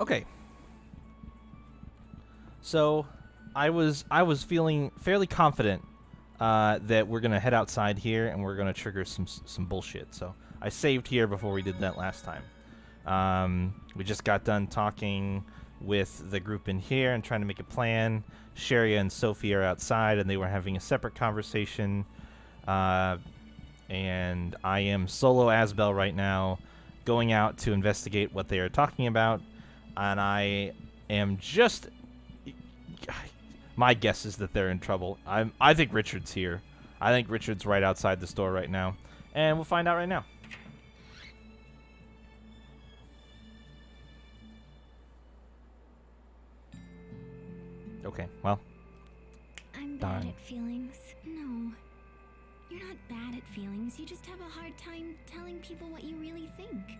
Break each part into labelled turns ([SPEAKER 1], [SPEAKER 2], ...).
[SPEAKER 1] Okay. So, I was feeling fairly confident that we're gonna head outside here and we're gonna trigger some bullshit. So I saved here before we did that last time. We just got done talking with the group in here and trying to make a plan. Sharia and Sophie are outside and they were having a separate conversation. And I am solo Asbel right now, going out to investigate what they are talking about. And I am just. My guess is that they're in trouble. I think Richard's here. I think Richard's right outside the store right now. And we'll find out right now. Okay, well.
[SPEAKER 2] I'm
[SPEAKER 1] Darn.
[SPEAKER 2] bad at feelings. No. You're not bad at feelings. You just have a hard time telling people what you really think.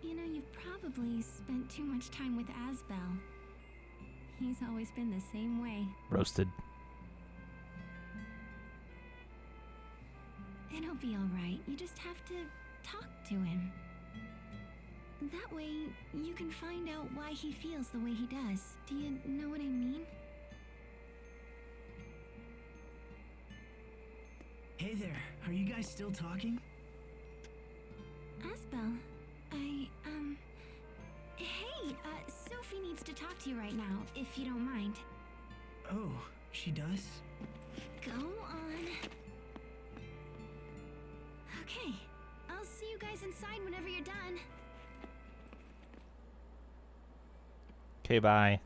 [SPEAKER 2] You know, you've probably spent too much time with Asbel. He's always been the same way.
[SPEAKER 1] Roasted.
[SPEAKER 2] It'll be alright. You just have to talk to him. That way, you can find out why he feels the way he does. Do you know what I mean?
[SPEAKER 3] Hey there, are you guys still talking?
[SPEAKER 2] Asbel, Hey, Sophie needs to talk to you right now, if you don't mind.
[SPEAKER 3] Oh, she does?
[SPEAKER 2] Go on. Okay, I'll see you guys inside whenever you're done.
[SPEAKER 1] Okay, bye.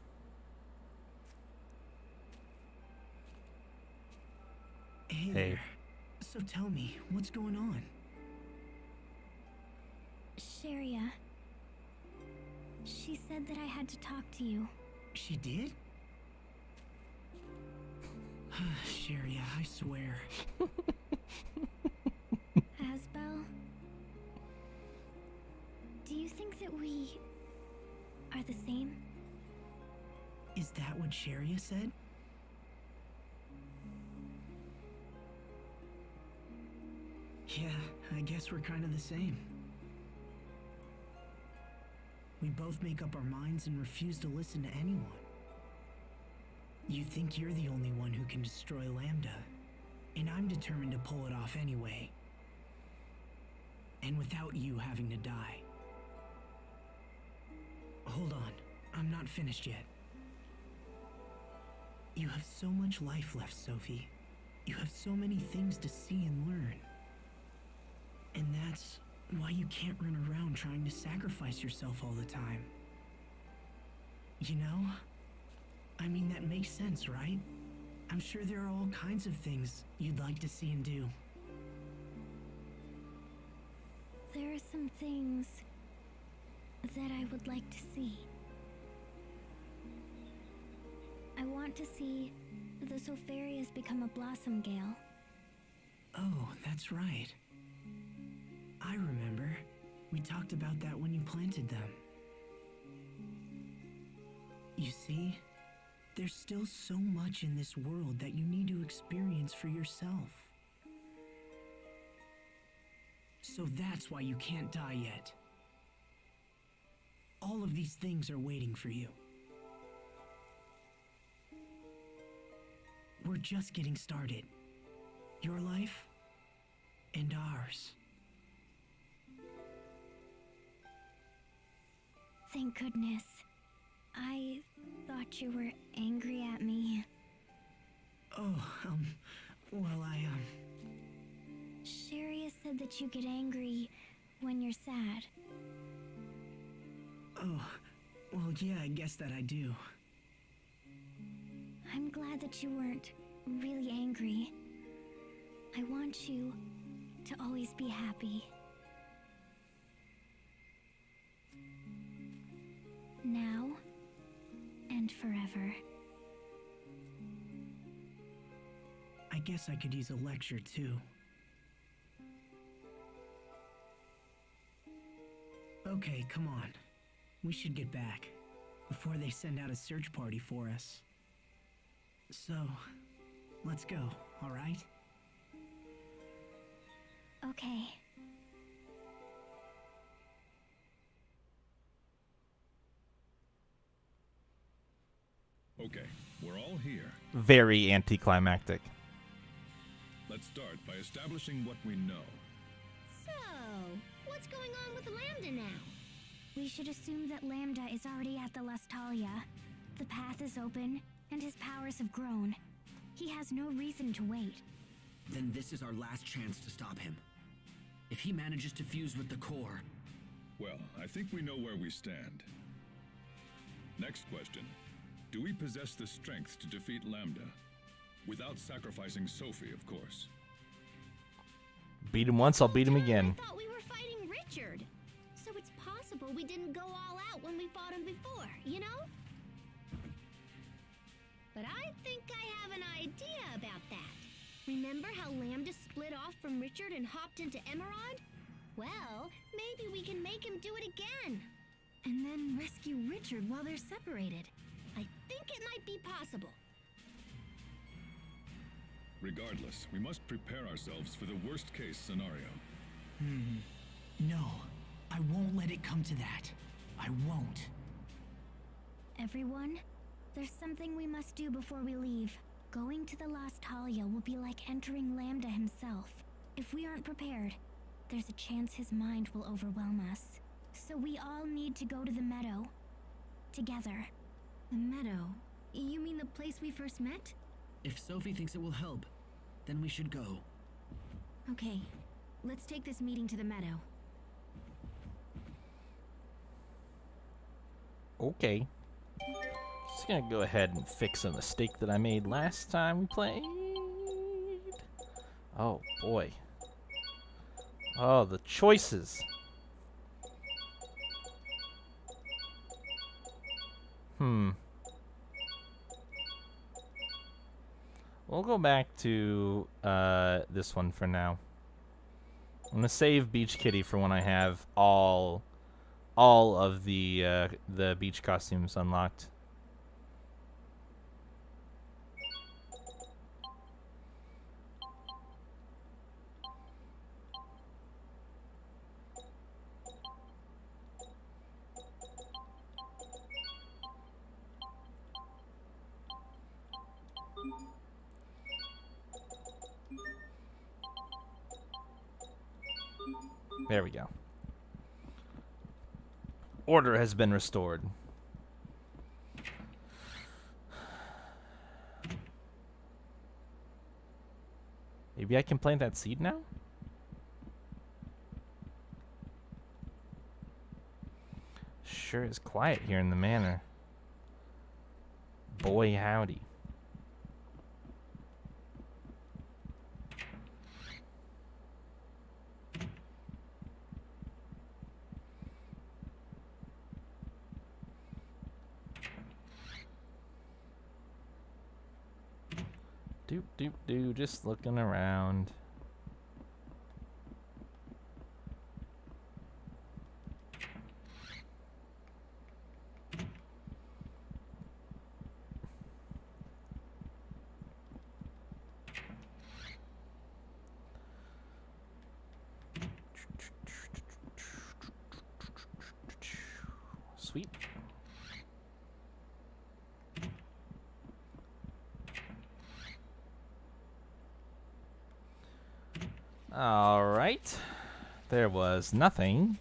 [SPEAKER 3] Hey there. So tell me, what's going on?
[SPEAKER 2] Sharia. She said that I had to talk to you.
[SPEAKER 3] She did? Sharia, I swear.
[SPEAKER 2] Asbel, do you think that we are the same?
[SPEAKER 3] Is that what Sharia said? Yeah, I guess we're kind of the same. We both make up our minds and refuse to listen to anyone. You think you're the only one who can destroy Lambda, and I'm determined to pull it off anyway. And without you having to die. Hold on, I'm not finished yet. You have so much life left, Sophie. You have so many things to see and learn. And that's why you can't run around trying to sacrifice yourself all the time. You know? I mean, that makes sense, right? I'm sure there are all kinds of things you'd like to see and do.
[SPEAKER 2] There are some things that I would like to see. I want to see the Sulfarias become a Blossom Gale.
[SPEAKER 3] Oh, that's right. I remember. We talked about that when you planted them. You see, there's still so much in this world that you need to experience for yourself. So that's why you can't die yet. All of these things are waiting for you. We're just getting started. Your life and ours.
[SPEAKER 2] Thank goodness. I thought you were angry at me.
[SPEAKER 3] Oh, well,
[SPEAKER 2] Sharia said that you get angry when you're sad.
[SPEAKER 3] Oh, well, yeah, I guess that I do.
[SPEAKER 2] I'm glad that you weren't really angry. I want you to always be happy. Now and forever.
[SPEAKER 3] I guess I could use a lecture, too. Okay, come on. We should get back, before they send out a search party for us. So, let's go, alright?
[SPEAKER 2] Okay.
[SPEAKER 1] very anticlimactic.
[SPEAKER 4] Let's start by establishing what we know.
[SPEAKER 2] So, what's going on with Lambda now? We should assume that Lambda is already at the Lestalia. The path is open, and his powers have grown. He has no reason to wait.
[SPEAKER 3] Then this is our last chance to stop him. If he manages to fuse with the core...
[SPEAKER 4] Well, I think we know where we stand. Next question. Do we possess the strength to defeat Lambda? Without sacrificing Sophie, of course.
[SPEAKER 1] Beat him once, I'll beat him again.
[SPEAKER 2] I thought we were fighting Richard. So it's possible we didn't go all out when we fought him before, you know? But I think I have an idea about that. Remember how Lambda split off from Richard and hopped into Emerald? Well, maybe we can make him do it again. And then rescue Richard while they're separated. I think it might be possible.
[SPEAKER 4] Regardless, we must prepare ourselves for the worst-case scenario.
[SPEAKER 3] No, I won't let it come to that. I won't.
[SPEAKER 2] Everyone, there's something we must do before we leave. Going to the Lestalia will be like entering Lambda himself. If we aren't prepared, there's a chance his mind will overwhelm us. So we all need to go to the meadow. Together. The meadow? You mean the place we first met?
[SPEAKER 3] If Sophie thinks it will help, then we should go.
[SPEAKER 2] Okay, let's take this meeting to the meadow.
[SPEAKER 1] Okay. Just gonna go ahead and fix a mistake that I made last time we played. Oh boy. Oh, the choices. We'll go back to this one for now. I'm gonna save Beach Kitty for when I have all of the beach costumes unlocked. There we go. Order has been restored. Maybe I can plant that seed now? Sure is quiet here in the manor. Boy howdy. Doop doop doo, just looking around. Sweet. All right. There was nothing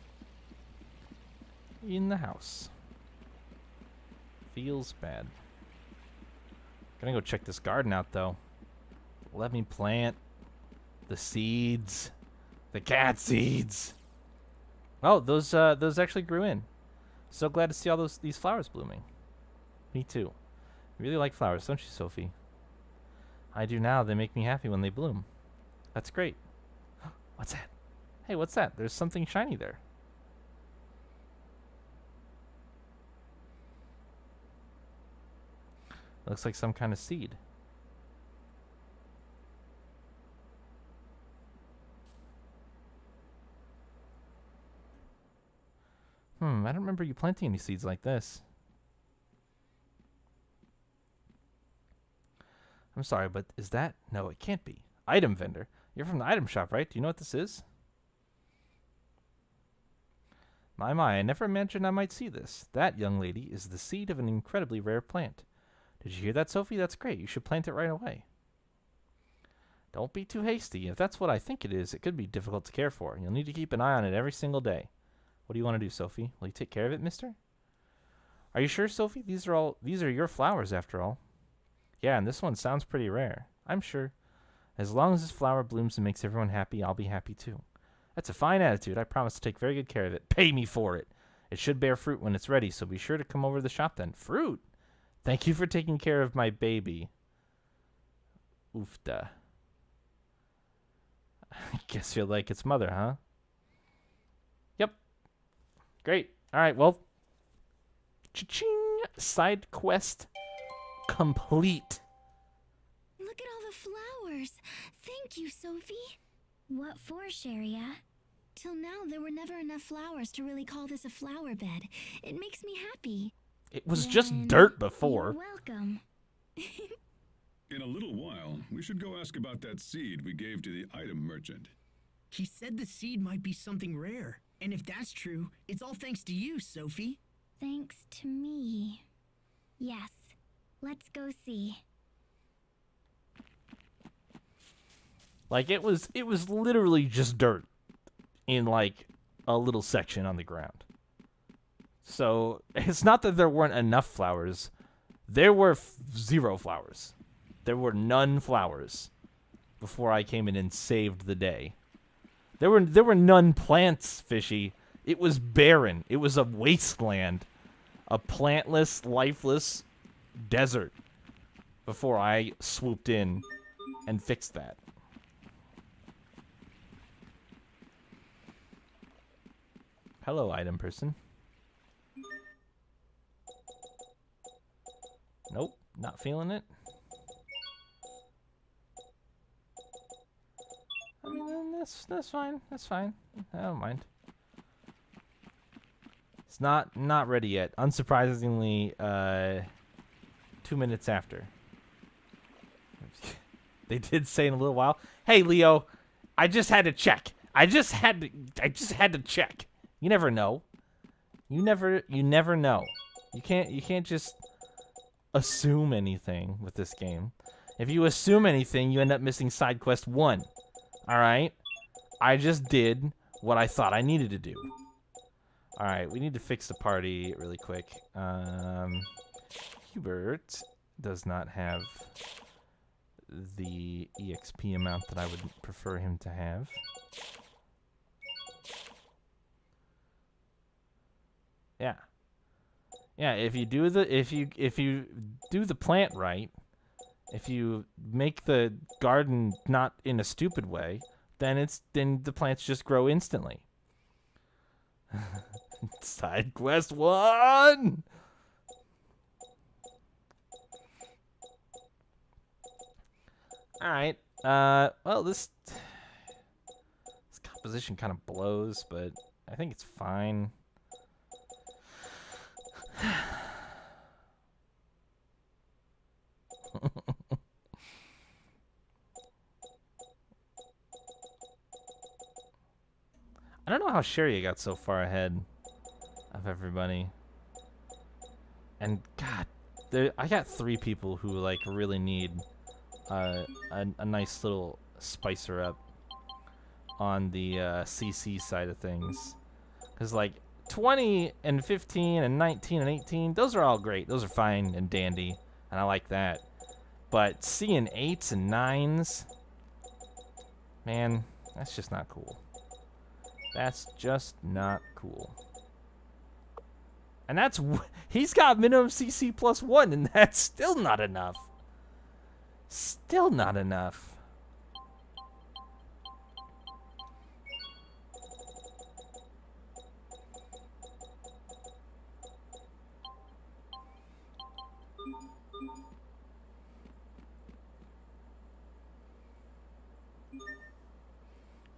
[SPEAKER 1] in the house. Feels bad. Gonna go check this garden out, though. Let me plant the seeds. The cat seeds. Oh, those actually grew in. So glad to see all these flowers blooming. Me too. You really like flowers, don't you, Sophie? I do now. They make me happy when they bloom. That's great. What's that? Hey, what's that? There's something shiny there. Looks like some kind of seed. I don't remember you planting any seeds like this. I'm sorry, but is that? No, it can't be. Item vendor. You're from the item shop, right? Do you know what this is? My, I never imagined I might see this. That, young lady, is the seed of an incredibly rare plant. Did you hear that, Sophie? That's great. You should plant it right away. Don't be too hasty. If that's what I think it is, it could be difficult to care for. You'll need to keep an eye on it every single day. What do you want to do, Sophie? Will you take care of it, mister? Are you sure, Sophie? These are your flowers, after all. Yeah, and this one sounds pretty rare. I'm sure. As long as this flower blooms and makes everyone happy, I'll be happy too. That's a fine attitude. I promise to take very good care of it. Pay me for it. It should bear fruit when it's ready, so be sure to come over to the shop then. Fruit? Thank you for taking care of my baby. Oofda. I guess you're like its mother, huh? Yep. Great. All right, well. Cha-ching! Side quest complete.
[SPEAKER 2] Look at all the flowers. Thank you, Sophie. What for, Sharia? Till now, there were never enough flowers to really call this a flower bed. It makes me happy.
[SPEAKER 1] It was just dirt before.
[SPEAKER 2] You're welcome.
[SPEAKER 4] In a little while, we should go ask about that seed we gave to the item merchant.
[SPEAKER 3] He said the seed might be something rare. And if that's true, it's all thanks to you, Sophie.
[SPEAKER 2] Thanks to me. Yes. Let's go see.
[SPEAKER 1] Like it was literally just dirt in like a little section on the ground. So it's not that there weren't enough flowers. There were 0 flowers. There were none flowers before I came in and saved the day. There were none plants, Fishy. It was barren. It was a wasteland. A plantless, lifeless desert before I swooped in and fixed that. Hello, item person. Nope, not feeling it. I mean, that's fine. That's fine. I don't mind. It's not ready yet. Unsurprisingly, 2 minutes after. They did say in a little while, "Hey, Leo, I just had to check. I just had to check." You never know. You never know. You can't just assume anything with this game. If you assume anything, you end up missing side quest 1. All right? I just did what I thought I needed to do. All right, we need to fix the party really quick. Hubert does not have the EXP amount that I would prefer him to have. Yeah. Yeah, if you do the plant right, if you make the garden not in a stupid way, then the plants just grow instantly. Side quest 1. All right. Well, this composition kind of blows, but I think it's fine. I don't know how Sharia got so far ahead of everybody. And God, I got 3 people who like really need a nice little spicer up on the CC side of things. Because like 20 and 15 and 19 and 18, those are all great. Those are fine and dandy, and I like that. But seeing 8s and 9s, man, that's just not cool. That's just not cool. And he's got minimum CC plus 1, and that's still not enough. Still not enough.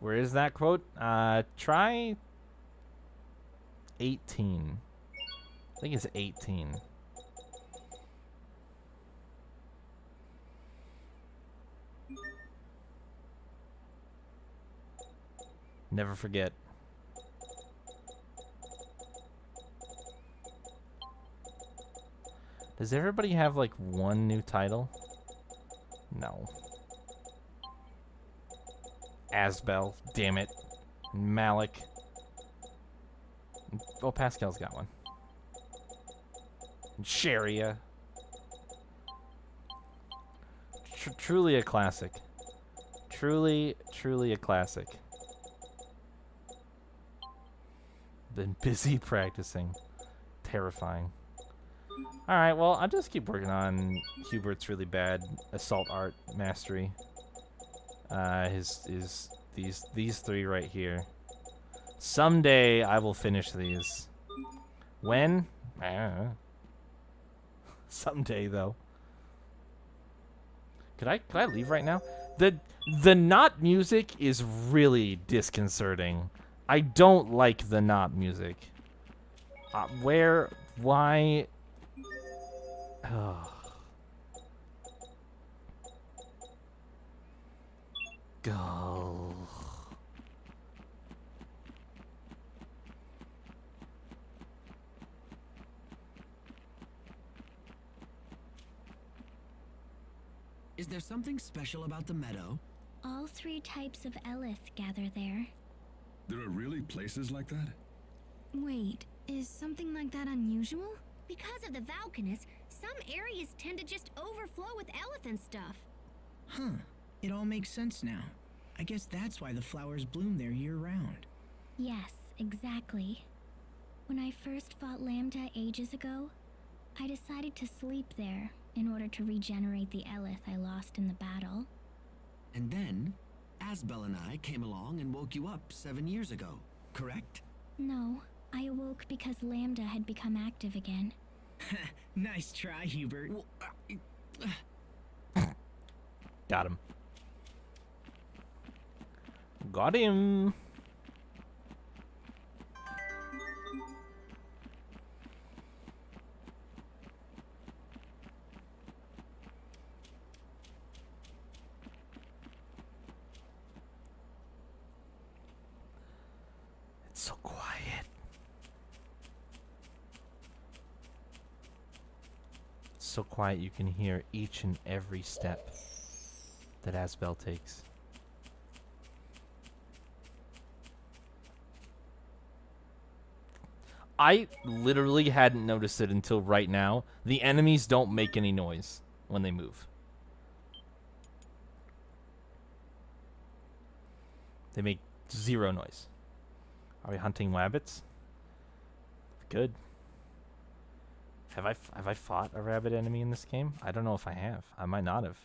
[SPEAKER 1] Where is that quote? Try 18. I think it's 18. Never forget. Does everybody have like one new title? No. Asbel, damn it. Malik. Oh, Pascal's got one. Sharia. Truly a classic. Truly a classic. Been busy practicing. Terrifying. Alright, well, I'll just keep working on Hubert's really bad assault art mastery. These three right here. Someday I will finish these. When? I don't know. Someday though. Could I leave right now? The knot music is really disconcerting. I don't like the knot music. Why? Oh. Go.
[SPEAKER 3] Is there something special about the meadow?
[SPEAKER 2] All 3 types of Elith gather there.
[SPEAKER 4] There are really places like that?
[SPEAKER 2] Wait, is something like that unusual? Because of the Valkanus, some areas tend to just overflow with Elith and stuff.
[SPEAKER 3] Huh. It all makes sense now. I guess that's why the flowers bloom there year-round.
[SPEAKER 2] Yes, exactly. When I first fought Lambda ages ago, I decided to sleep there in order to regenerate the Elith I lost in the battle.
[SPEAKER 3] And then, Asbel and I came along and woke you up 7 years ago, correct?
[SPEAKER 2] No, I awoke because Lambda had become active again.
[SPEAKER 3] Nice try, Hubert.
[SPEAKER 1] Got him. Got him. It's so quiet. It's so quiet you can hear each and every step that Asbel takes. I literally hadn't noticed it until right now. The enemies don't make any noise when they move. They make 0 noise. Are we hunting rabbits? Good. Have I fought a rabbit enemy in this game? I don't know if I have. I might not have.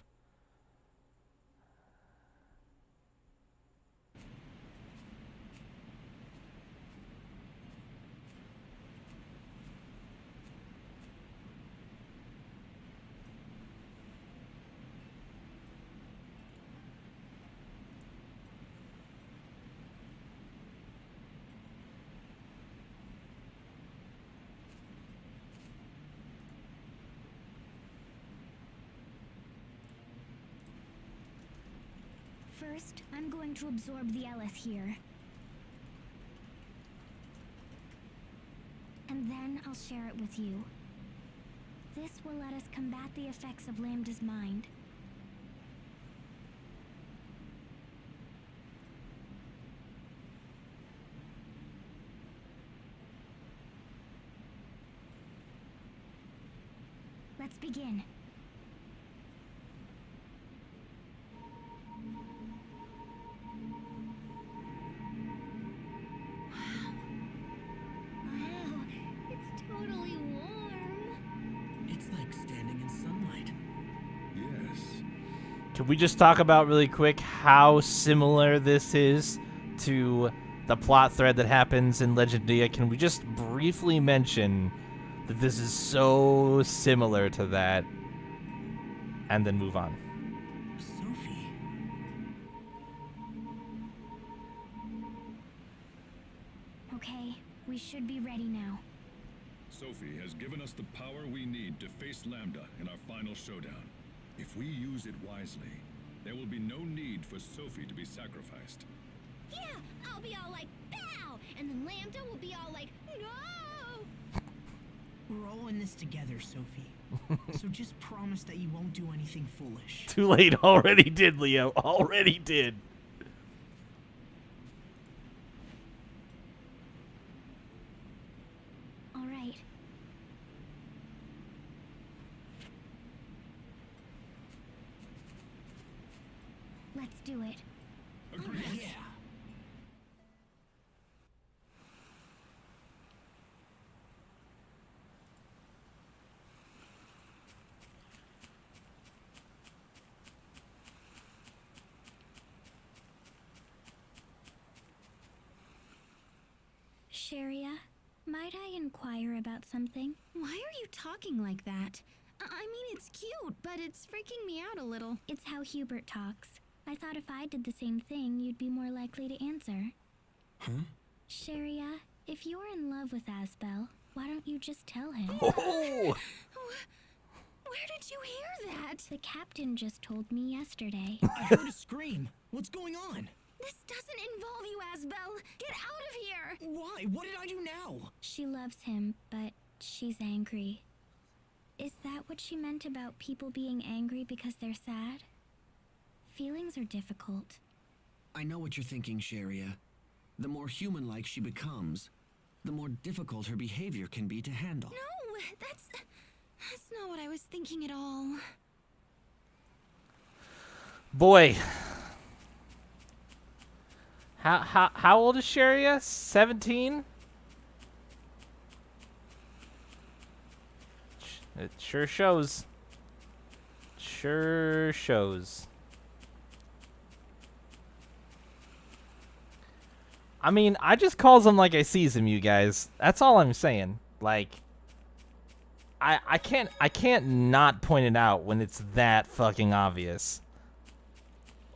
[SPEAKER 2] First, I'm going to absorb the Elith here. And then I'll share it with you. This will let us combat the effects of Lambda's mind. Let's begin. Wow, it's totally warm.
[SPEAKER 3] It's like standing in sunlight.
[SPEAKER 4] Yes.
[SPEAKER 1] Can we just talk about really quick how similar this is to the plot thread that happens in Legendia? Can we just briefly mention that this is so similar to that and then move on?
[SPEAKER 3] Sophie.
[SPEAKER 2] Okay, we should be ready now.
[SPEAKER 4] Sophie has given us the power we need to face Lambda in our final showdown. If we use it wisely, there will be no need for Sophie to be sacrificed.
[SPEAKER 2] Yeah, I'll be all like, pow! And then Lambda will be all like, no!
[SPEAKER 3] We're all in this together, Sophie. So just promise that you won't do anything foolish.
[SPEAKER 1] Too late. Already did, Leo. Already did.
[SPEAKER 2] All right. Let's do it.
[SPEAKER 4] Agreed.
[SPEAKER 3] Yeah.
[SPEAKER 2] Sharia, might I inquire about something? Why are you talking like that? I mean, it's cute, but it's freaking me out a little. It's how Hubert talks. I thought if I did the same thing, you'd be more likely to answer.
[SPEAKER 3] Huh?
[SPEAKER 2] Sharia, if you're in love with Asbel, why don't you just tell him?
[SPEAKER 1] Oh!
[SPEAKER 2] Where did you hear that? The captain just told me yesterday.
[SPEAKER 3] I heard a scream. What's going on?
[SPEAKER 2] This doesn't involve you, Asbel. Get out of here!
[SPEAKER 3] Why? What did I do now?
[SPEAKER 2] She loves him, but she's angry. Is that what she meant about people being angry because they're sad? Feelings are difficult.
[SPEAKER 5] I know what you're thinking, Sharia. The more human-like she becomes, the more difficult her behavior can be to handle.
[SPEAKER 2] No, that's not what I was thinking at all.
[SPEAKER 1] Boy. How old is Sharia? 17? It sure shows. Sure shows. I mean, I just calls him like I sees him, you guys. That's all I'm saying. Like, I can't not point it out when it's that fucking obvious.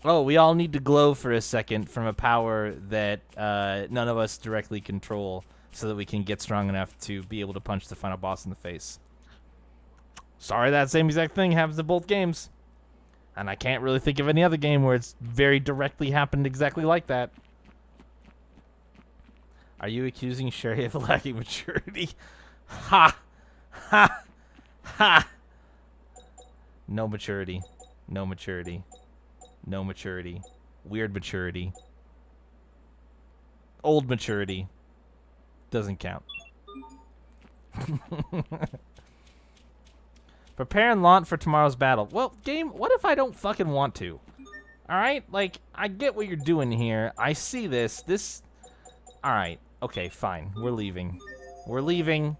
[SPEAKER 1] Oh, we all need to glow for a second from a power that none of us directly control so that we can get strong enough to be able to punch the final boss in the face. Sorry, that same exact thing happens in both games. And I can't really think of any other game where it's very directly happened exactly like that. Are you accusing Sherry of lacking maturity? Ha! Ha! Ha! No maturity. No maturity. No maturity. Weird maturity. Old maturity. Doesn't count. Prepare and launch for tomorrow's battle. Well, game, what if I don't fucking want to? Alright? Like, I get what you're doing here. I see this. This... Alright. Okay, fine. We're leaving. We're leaving.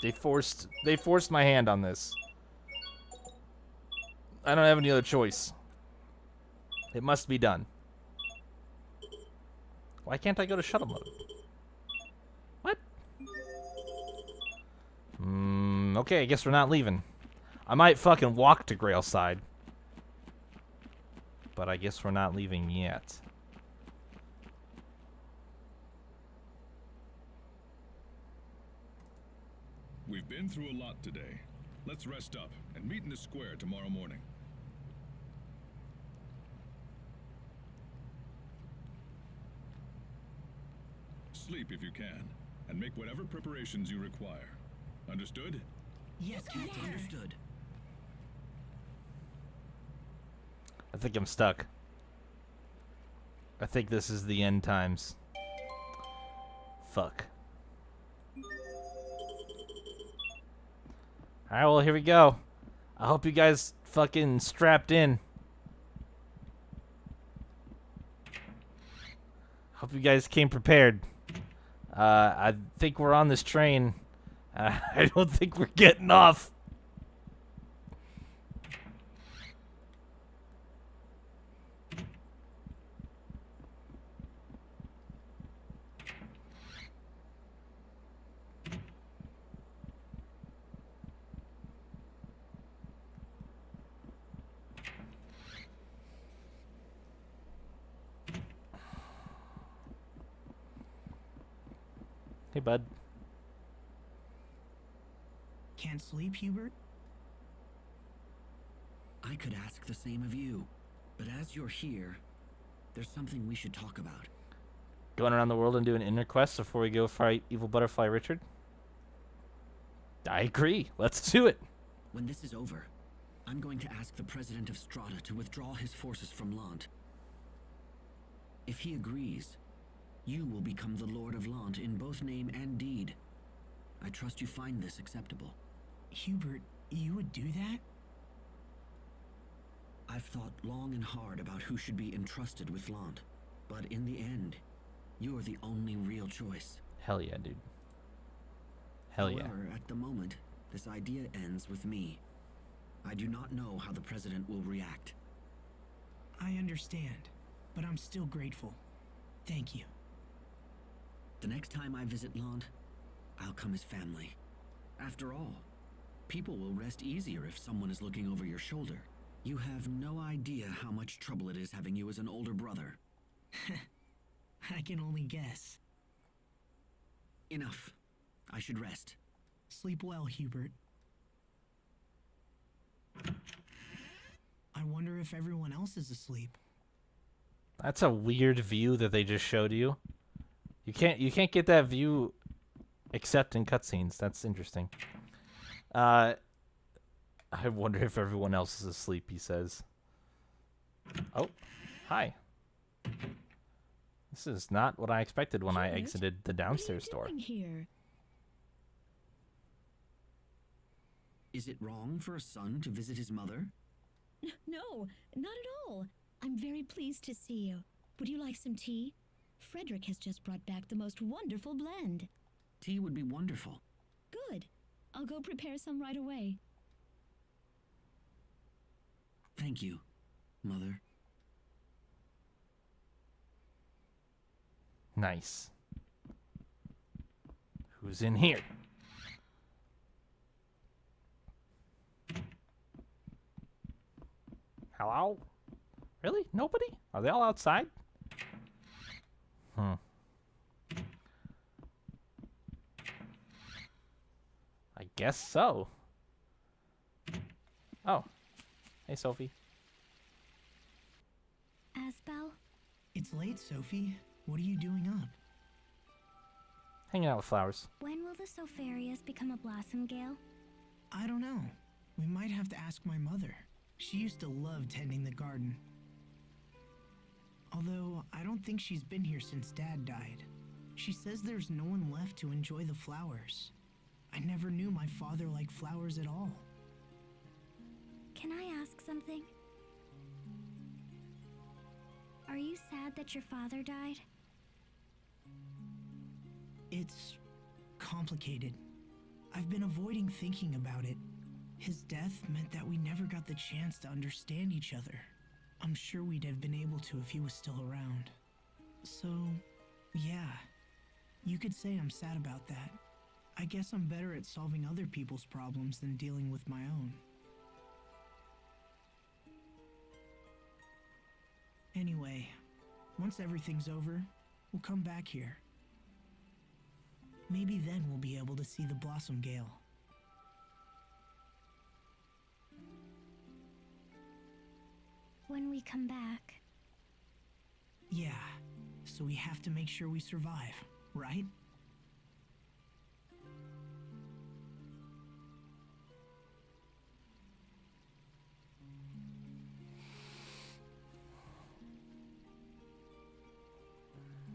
[SPEAKER 1] They forced my hand on this. I don't have any other choice. It must be done. Why can't I go to shuttle mode? What? Okay, I guess we're not leaving. I might fucking walk to Grailside. But I guess we're not leaving yet.
[SPEAKER 4] We've been through a lot today. Let's rest up and meet in the square tomorrow morning. Sleep if you can, and make whatever preparations you require. Understood?
[SPEAKER 3] Yes, Captain.
[SPEAKER 5] Understood.
[SPEAKER 1] I think I'm stuck. I think this is the end times. Fuck. Alright, well, here we go. I hope you guys fucking strapped in. Hope you guys came prepared. I think we're on this train. I don't think we're getting off. Hey, bud.
[SPEAKER 3] Can't sleep, Hubert?
[SPEAKER 5] I could ask the same of you. But as you're here, there's something we should talk about.
[SPEAKER 1] Going around the world and doing inner quests before we go fight Evil Butterfly Richard? I agree. Let's do it.
[SPEAKER 5] When this is over, I'm going to ask the President of Strata to withdraw his forces from Lant. If he agrees, you will become the Lord of Lant in both name and deed. I trust you find this acceptable.
[SPEAKER 3] Hubert, you would do that?
[SPEAKER 5] I've thought long and hard about who should be entrusted with Lant, but in the end, you're the only real choice.
[SPEAKER 1] Hell yeah, dude. Hell yeah.
[SPEAKER 5] However, at the moment, this idea ends with me. I do not know how the President will react.
[SPEAKER 3] I understand, but I'm still grateful. Thank you.
[SPEAKER 5] The next time I visit Lant, I'll come as family. After all, people will rest easier if someone is looking over your shoulder. You have no idea how much trouble it is having you as an older brother.
[SPEAKER 3] I can only guess.
[SPEAKER 5] Enough. I should rest.
[SPEAKER 3] Sleep well, Hubert. I wonder if everyone else is asleep.
[SPEAKER 1] That's a weird view that they just showed you. You can't get that view except in cutscenes. That's interesting. I wonder if everyone else is asleep, he says. Oh, hi. This is not what I expected when I
[SPEAKER 6] Hubert,
[SPEAKER 1] exited the downstairs door.
[SPEAKER 6] What are you doing here?
[SPEAKER 5] Is it wrong for a son to visit his mother?
[SPEAKER 6] No, not at all. I'm very pleased to see you. Would you like some tea? Frederick has just brought back the most wonderful blend.
[SPEAKER 5] Tea would be wonderful.
[SPEAKER 6] Good. I'll go prepare some right away.
[SPEAKER 5] Thank you, Mother.
[SPEAKER 1] Nice. Who's in here? Hello? Really? Nobody? Are they all outside? I guess so. Oh. Hey, Sophie.
[SPEAKER 2] Asbel?
[SPEAKER 3] It's late, Sophie. What are you doing up?
[SPEAKER 1] Hanging out with flowers.
[SPEAKER 2] When will the Sofarius become a Blossom Gale?
[SPEAKER 3] I don't know. We might have to ask my mother. She used to love tending the garden. Although, I don't think she's been here since Dad died. She says there's no one left to enjoy the flowers. I never knew my father liked flowers at all.
[SPEAKER 2] Can I ask something? Are you sad that your father died?
[SPEAKER 3] It's complicated. I've been avoiding thinking about it. His death meant that we never got the chance to understand each other. I'm sure we'd have been able to if he was still around. So, yeah. You could say I'm sad about that. I guess I'm better at solving other people's problems than dealing with my own. Anyway, once everything's over, we'll come back here. Maybe then we'll be able to see the Blossom Gale.
[SPEAKER 2] When we come back.
[SPEAKER 3] Yeah, so we have to make sure we survive, right?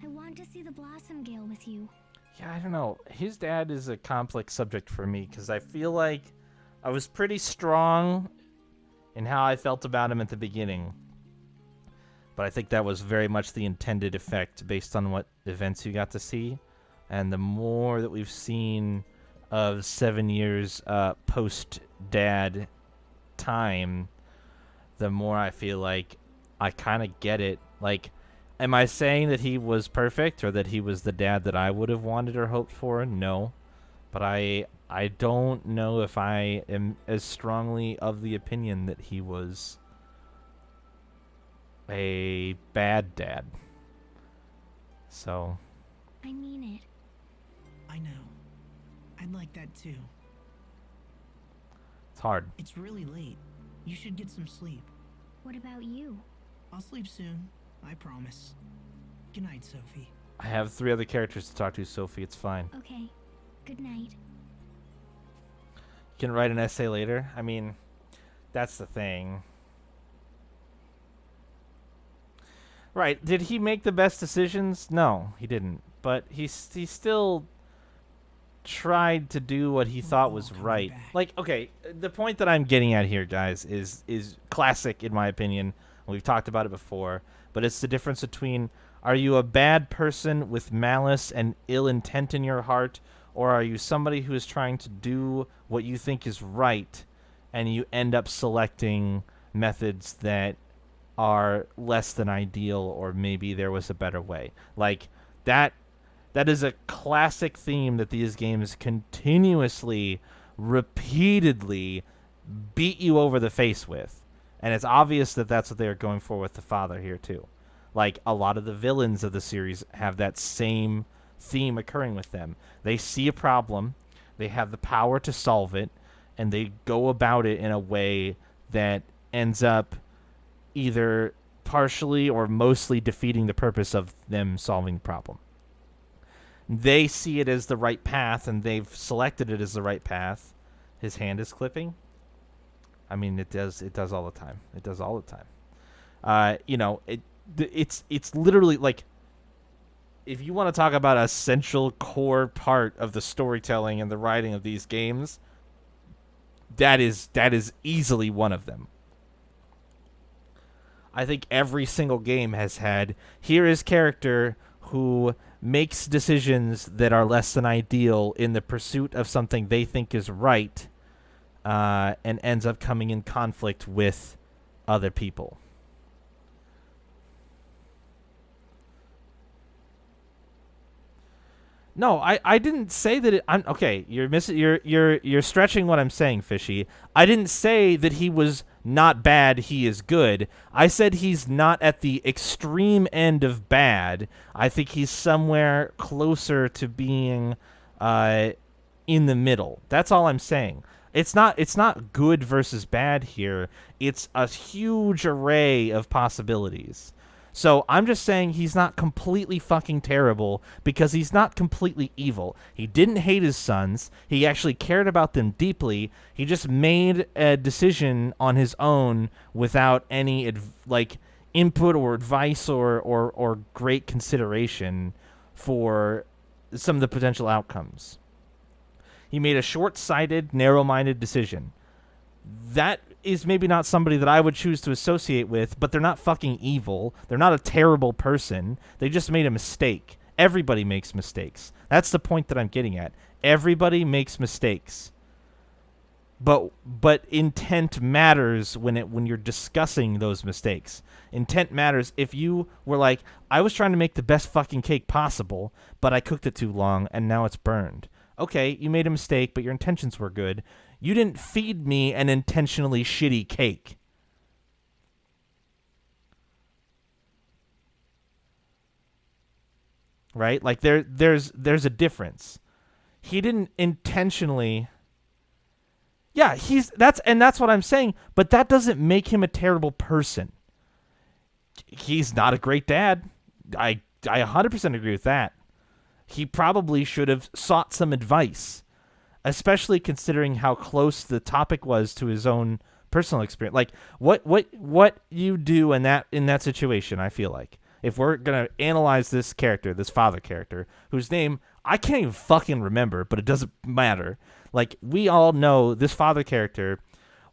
[SPEAKER 2] I want to see the Blossom Gale with you.
[SPEAKER 1] Yeah, I don't know. His dad is a complex subject for me because I feel like I was pretty strong in how I felt about him at the beginning. But I think that was very much the intended effect based on what events you got to see. And the more that we've seen of 7 years post-dad time, the more I feel like I kind of get it. Like, am I saying that he was perfect or that he was the dad that I would have wanted or hoped for? No. But I don't know if I am as strongly of the opinion that he was a bad dad. So.
[SPEAKER 2] I mean it.
[SPEAKER 3] I know. I'd like that too.
[SPEAKER 1] It's hard.
[SPEAKER 3] It's really late. You should get some sleep.
[SPEAKER 2] What about you?
[SPEAKER 3] I'll sleep soon. I promise. Good night, Sophie.
[SPEAKER 1] I have 3 other characters to talk to, Sophie. It's fine.
[SPEAKER 2] Okay. Good night.
[SPEAKER 1] can write an essay later. I mean, that's the thing. Right. Did he make the best decisions? No, he didn't. But he still tried to do what he thought was right. Like, okay, the point that I'm getting at here, guys, is classic in my opinion. We've talked about it before, but it's the difference between, are you a bad person with malice and ill intent in your heart, or are you somebody who is trying to do what you think is right, and you end up selecting methods that are less than ideal, or maybe there was a better way. Like, that is a classic theme that these games continuously, repeatedly beat you over the face with. And it's obvious that that's what they're going for with the father here, too. Like, a lot of the villains of the series have that same theme occurring with them. They see a problem, they have the power to solve it, and they go about it in a way that ends up either partially or mostly defeating the purpose of them solving the problem. They see it as the right path, and they've selected it as the right path. His hand is clipping. I mean, it does all the time. It does all the time. It's literally like, if you want to talk about a central core part of the storytelling and the writing of these games, that is easily one of them. I think every single game has had, here is character who makes decisions that are less than ideal in the pursuit of something they think is right, and ends up coming in conflict with other people. No, I didn't say that I'm okay. You're stretching what I'm saying, Fishy. I didn't say that he was not bad, he is good. I said he's not at the extreme end of bad. I think he's somewhere closer to being in the middle. That's all I'm saying. It's not good versus bad here. It's a huge array of possibilities. So I'm just saying he's not completely fucking terrible because he's not completely evil. He didn't hate his sons. He actually cared about them deeply. He just made a decision on his own without any input or advice or great consideration for some of the potential outcomes. He made a short-sighted, narrow-minded decision. That is maybe not somebody that I would choose to associate with, but they're not fucking evil. They're not a terrible person. They just made a mistake. Everybody makes mistakes. That's the point that I'm getting at. Everybody makes mistakes. But intent matters when you're discussing those mistakes. Intent matters. If you were like, I was trying to make the best fucking cake possible, but I cooked it too long and now it's burned. Okay, you made a mistake, but your intentions were good. You didn't feed me an intentionally shitty cake. Right? Like there's a difference. He didn't intentionally. Yeah, that's what I'm saying, but that doesn't make him a terrible person. He's not a great dad. I 100% agree with that. He probably should have sought some advice, especially considering how close the topic was to his own personal experience. Like what you do in that situation, I feel like, if we're gonna analyze this character, this father character, whose name I can't even fucking remember, but it doesn't matter. Like, we all know this father character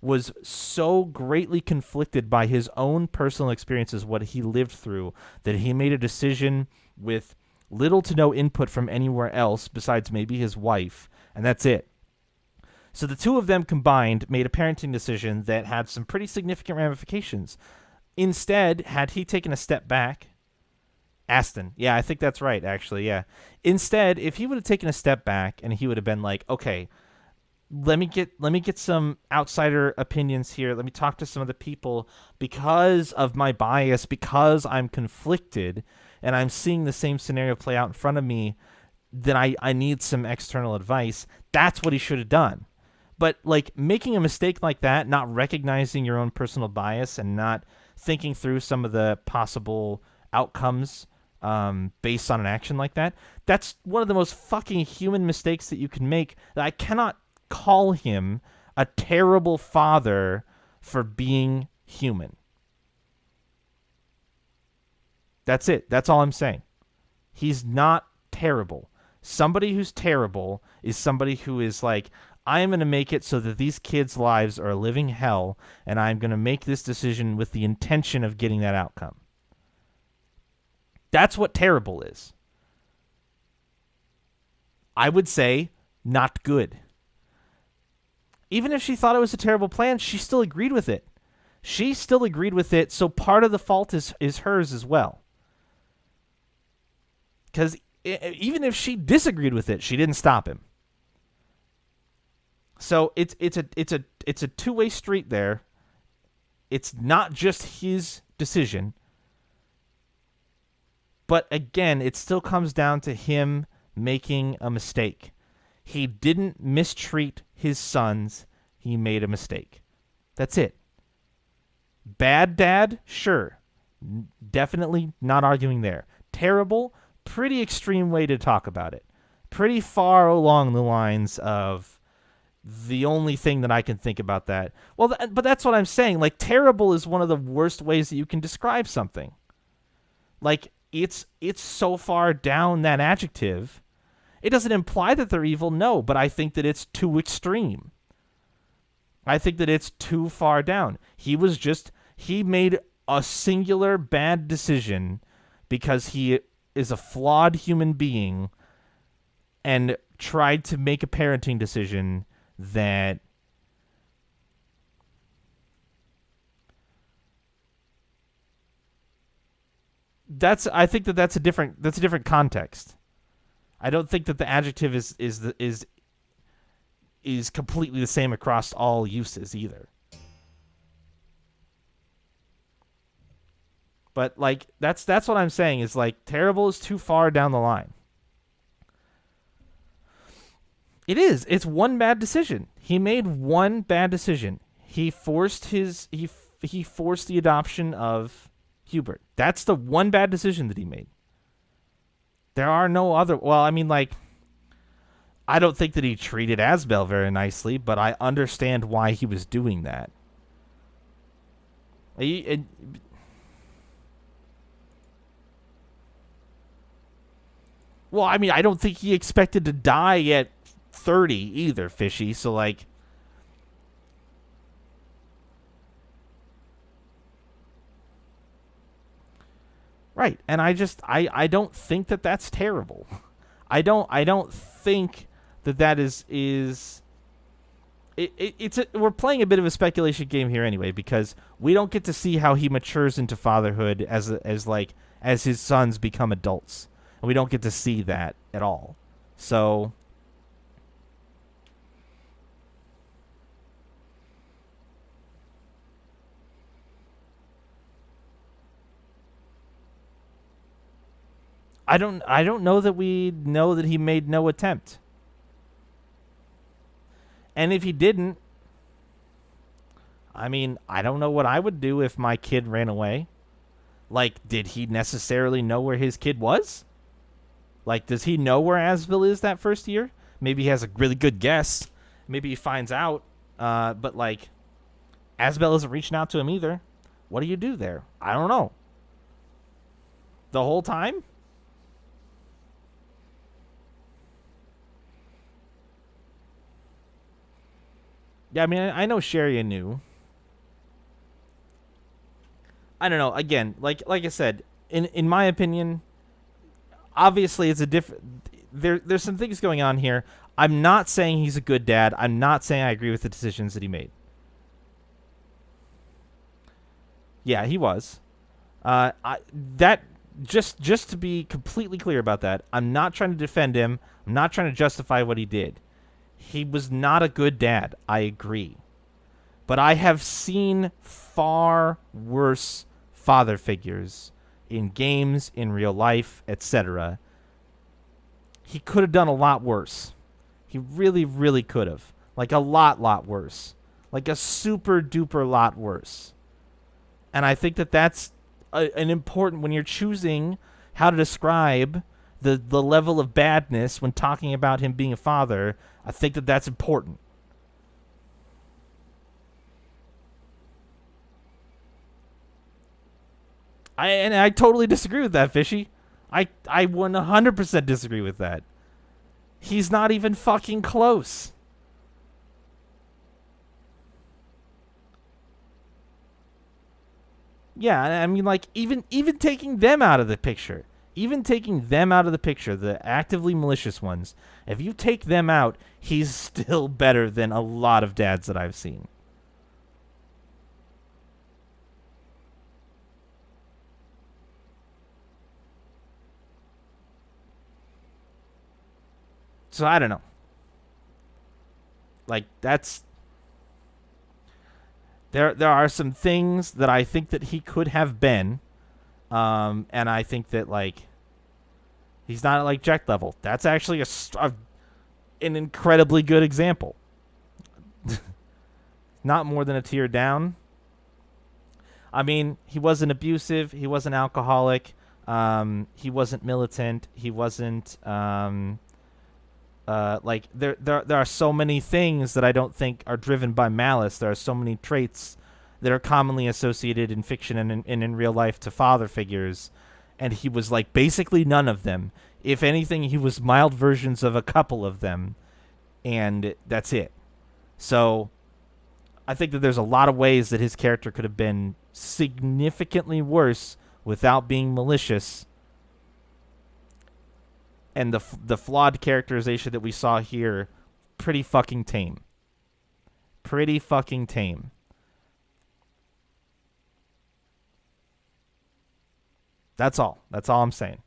[SPEAKER 1] was so greatly conflicted by his own personal experiences, what he lived through, that he made a decision with little to no input from anywhere else besides maybe his wife, and that's it. So the two of them combined made a parenting decision that had some pretty significant ramifications. Instead, had he taken a step back, Aston, yeah, I think that's right, actually, yeah. Instead, if he would have taken a step back and he would have been like, okay, let me get some outsider opinions here. Let me talk to some of the people because of my bias, because I'm conflicted and I'm seeing the same scenario play out in front of me, then I need some external advice. That's what he should have done. But like making a mistake like that, not recognizing your own personal bias and not thinking through some of the possible outcomes based on an action like that, that's one of the most fucking human mistakes that you can make that I cannot call him a terrible father for being human. That's it. That's all I'm saying. He's not terrible. Somebody who's terrible is somebody who is like, I am going to make it so that these kids' lives are a living hell, and I'm going to make this decision with the intention of getting that outcome. That's what terrible is. I would say not good. Even if she thought it was a terrible plan, she still agreed with it. She still agreed with it, so part of the fault is hers as well. Because even if she disagreed with it, she didn't stop him. So it's a two-way street there. It's not just his decision. But again, it still comes down to him making a mistake. He didn't mistreat his sons. He made a mistake. That's it. Bad dad? Sure. Definitely not arguing there. Terrible? Pretty extreme way to talk about it. Pretty far along the lines of the only thing that I can think about that. Well, but that's what I'm saying. Like, terrible is one of the worst ways that you can describe something. Like, it's so far down that adjective. It doesn't imply that they're evil, no, but I think that it's too extreme. I think that it's too far down. He made a singular bad decision because he is a flawed human being and tried to make a parenting decision that I think that's a different context. I don't think that the adjective is completely the same across all uses either. But like that's what I'm saying is like terrible is too far down the line. It is. It's one bad decision. He made one bad decision. He forced he forced the adoption of Hubert. That's the one bad decision that he made. There are no other. Well, I mean, like, I don't think that he treated Asbel very nicely, but I understand why he was doing that. Well, I mean, I don't think he expected to die at 30 either, Fishy. So, like, right. And I don't think that that's terrible. I don't think that we're playing a bit of a speculation game here anyway, because we don't get to see how he matures into fatherhood as his sons become adults. And we don't get to see that at all. So I don't know that we know that he made no attempt. And if he didn't, I mean, I don't know what I would do if my kid ran away. Like, did he necessarily know where his kid was? Like, does he know where Asbel is that first year? Maybe he has a really good guess. Maybe he finds out. But, like, Asbel isn't reaching out to him either. What do you do there? I don't know. The whole time? Yeah, I mean, I know Sharia knew. I don't know. Again, like I said, in my opinion, obviously it's a different. There's some things going on here. I'm not saying he's a good dad. I'm not saying I agree with the decisions that he made. Yeah, he was. Just to be completely clear about that, I'm not trying to defend him. I'm not trying to justify what he did. He was not a good dad. I agree. But I have seen far worse father figures in games, in real life, etc. He could have done a lot worse. He really, really could have. Like a lot worse. Like a super duper lot worse. And I think that that's an important, when you're choosing how to describe the level of badness when talking about him being a father, I think that that's important. I totally disagree with that, Fishy. I 100% disagree with that. He's not even fucking close. Yeah, I mean, like, even taking them out of the picture, the actively malicious ones, if you take them out, he's still better than a lot of dads that I've seen. So I don't know. Like, that's... There are some things that I think that he could have been, and I think that, like, he's not at, like, Jack level. That's actually an incredibly good example. Not more than a tier down. I mean, he wasn't abusive. He wasn't alcoholic. He wasn't militant. He wasn't... like there are so many things that I don't think are driven by malice. There are so many traits that are commonly associated in fiction and in real life to father figures, and he was like basically none of them. If anything, he was mild versions of a couple of them, and that's it. So I think that there's a lot of ways that his character could have been significantly worse without being malicious. And the flawed characterization that we saw here, pretty fucking tame. Pretty fucking tame. That's all. That's all I'm saying.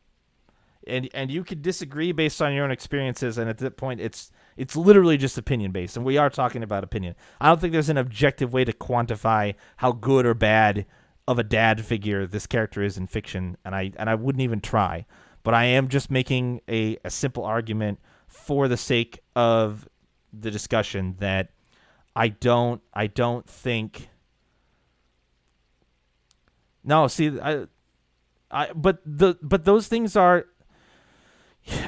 [SPEAKER 1] And you could disagree based on your own experiences, and at that point, it's literally just opinion based, and we are talking about opinion. I don't think there's an objective way to quantify how good or bad of a dad figure this character is in fiction, and I wouldn't even try. But I am just making a simple argument for the sake of the discussion that I don't think. No, see, but those things are.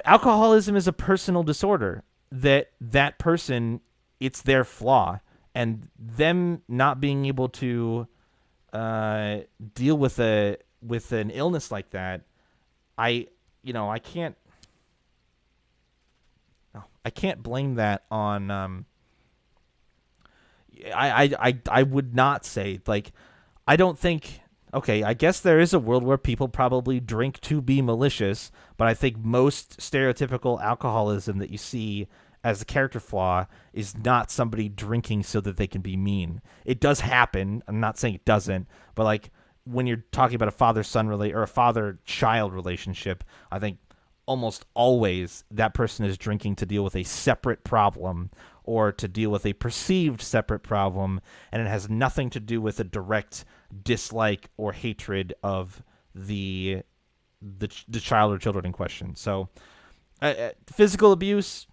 [SPEAKER 1] Alcoholism is a personal disorder that person, it's their flaw, and them not being able to deal with an illness like that, I can't blame that on I would not say, like, I don't think, okay, I guess there is a world where people probably drink to be malicious, but I think most stereotypical alcoholism that you see as a character flaw is not somebody drinking so that they can be mean. It does happen. I'm not saying it doesn't, but like when you're talking about a father-son or a father-child relationship, I think almost always that person is drinking to deal with a separate problem or to deal with a perceived separate problem, and it has nothing to do with a direct dislike or hatred of the child or children in question. So physical abuse,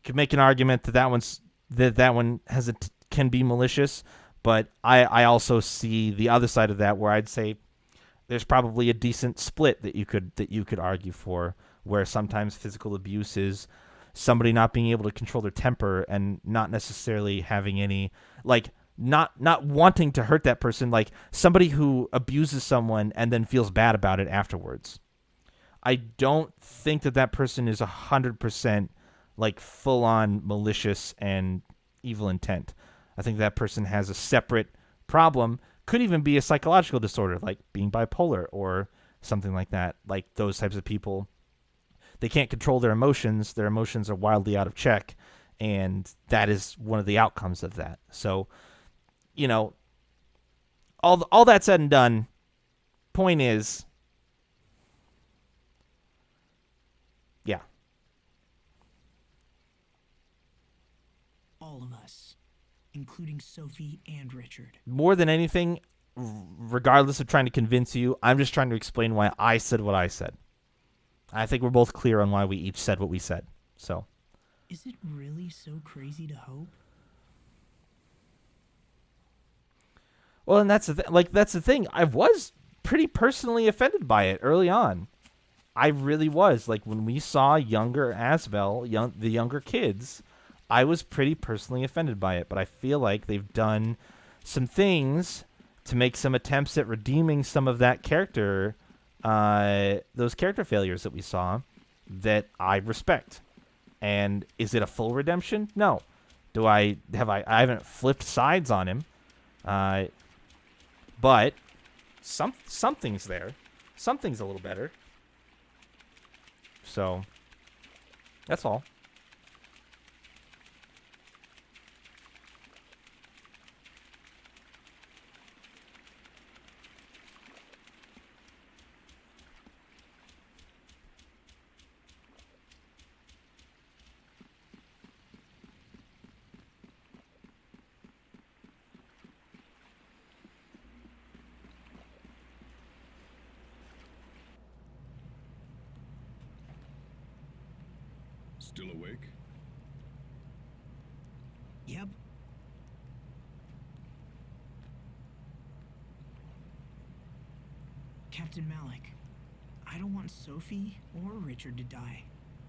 [SPEAKER 1] could make an argument that one can be malicious, but I also see the other side of that, where I'd say there's probably a decent split that you could argue for, where sometimes physical abuse is somebody not being able to control their temper and not necessarily having any, like, not wanting to hurt that person, like somebody who abuses someone and then feels bad about it afterwards. I don't think that person is 100% like full-on malicious and evil intent. I think that person has a separate problem, could even be a psychological disorder, like being bipolar or something like that. Like those types of people, they can't control their emotions. Their emotions are wildly out of check, and that is one of the outcomes of that. So, all that said and done, point is, yeah.
[SPEAKER 3] All of us, including Sophie and Richard.
[SPEAKER 1] More than anything, regardless of trying to convince you, I'm just trying to explain why I said what I said. I think we're both clear on why we each said what we said. So,
[SPEAKER 3] is it really so crazy to hope?
[SPEAKER 1] Well, and that's the thing. I was pretty personally offended by it early on. I really was. Like when we saw younger Asbel, the younger kids, I was pretty personally offended by it. But I feel like they've done some things to make some attempts at redeeming some of that character, those character failures that we saw, that I respect. And is it a full redemption? No. I haven't flipped sides on him, but something's there. Something's a little better. So that's all.
[SPEAKER 4] Still awake?
[SPEAKER 3] Yep. Captain Malik, I don't want Sophie or Richard to die.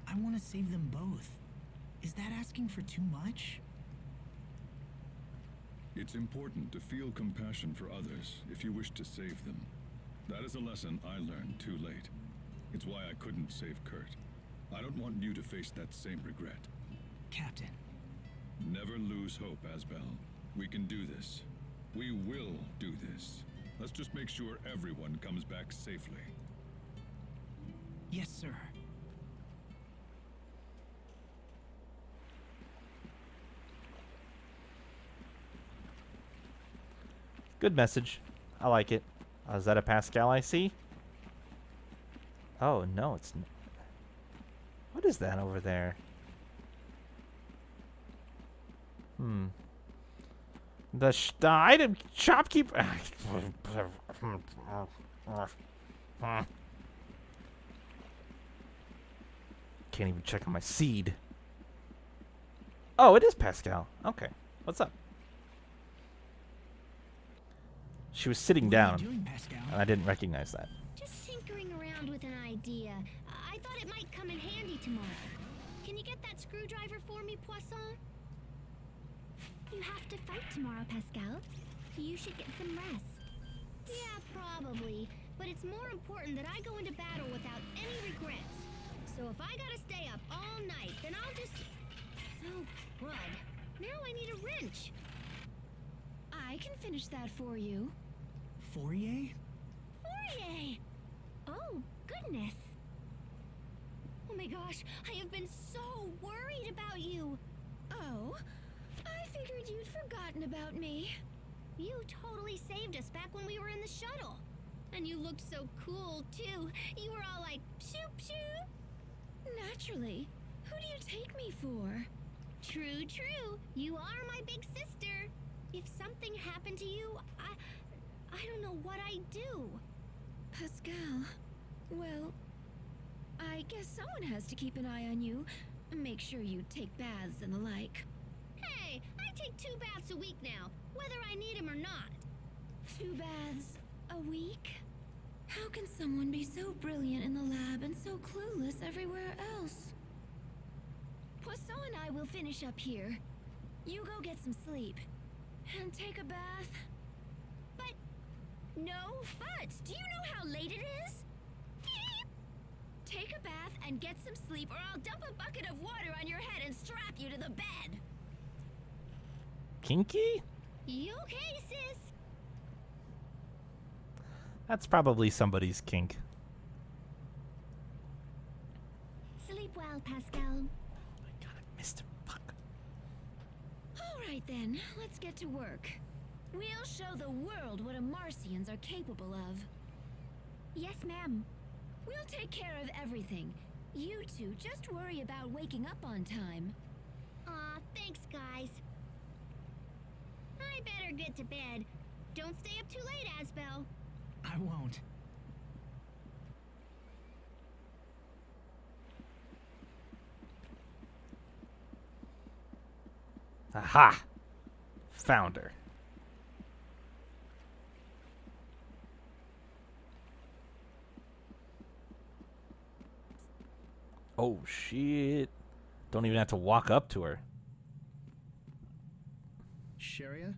[SPEAKER 3] I want to save them both. Is that asking for too much?
[SPEAKER 4] It's important to feel compassion for others if you wish to save them. That is a lesson I learned too late. It's why I couldn't save Kurt. I don't want you to face that same regret.
[SPEAKER 3] Captain.
[SPEAKER 4] Never lose hope, Asbel. We can do this. We will do this. Let's just make sure everyone comes back safely.
[SPEAKER 3] Yes, sir.
[SPEAKER 1] Good message. I like it. Is that a Pascal I see? Oh, no, it's... What is that over there? The item shopkeeper... Can't even check on my seed. Oh, it is Pascal. Okay. What's up? She was sitting
[SPEAKER 3] What are
[SPEAKER 1] down,
[SPEAKER 3] you doing, Pascal?
[SPEAKER 1] and I didn't recognize that.
[SPEAKER 2] Just tinkering around with an idea. I thought it might come in handy tomorrow. Can you get that screwdriver for me, Poisson? You have to fight tomorrow, Pascal. You should get some rest. Yeah, probably. But it's more important that I go into battle without any regrets. So if I gotta stay up all night, then I'll just... Oh, crud. Now I need a wrench. I can finish that for you.
[SPEAKER 3] Fourier?
[SPEAKER 2] Fourier! Oh, goodness. Oh my gosh, I have been so worried about you. Oh, I figured you'd forgotten about me. You totally saved us back when we were in the shuttle. And you looked so cool, too. You were all like, shoop, shoop. Naturally. Who do you take me for? True, true. You are my big sister. If something happened to you, I don't know what I'd do.
[SPEAKER 6] Pascal, well, I guess someone has to keep an eye on you. Make sure you take baths and the like.
[SPEAKER 2] Hey, I take 2 baths a week now, whether I need them or not.
[SPEAKER 6] 2 baths a week? How can someone be so brilliant in the lab and so clueless everywhere else? Poisson and I will finish up here. You go get some sleep. And take a bath.
[SPEAKER 2] But, no buts. Do you know how late it is?
[SPEAKER 6] Take a bath and get some sleep, or I'll dump a bucket of water on your head and strap you to the bed.
[SPEAKER 1] Kinky?
[SPEAKER 2] You okay, sis?
[SPEAKER 1] That's probably somebody's kink.
[SPEAKER 2] Sleep well, Pascal.
[SPEAKER 1] Oh my god, I missed him. Fuck.
[SPEAKER 6] All right then, let's get to work. We'll show the world what Amarcians are capable of.
[SPEAKER 2] Yes, ma'am.
[SPEAKER 6] We'll take care of everything. You two just worry about waking up on time.
[SPEAKER 2] Aw, thanks, guys. I better get to bed. Don't stay up too late, Asbel.
[SPEAKER 3] I won't.
[SPEAKER 1] Aha! Found her. Oh shit. Don't even have to walk up to her.
[SPEAKER 7] Sharia?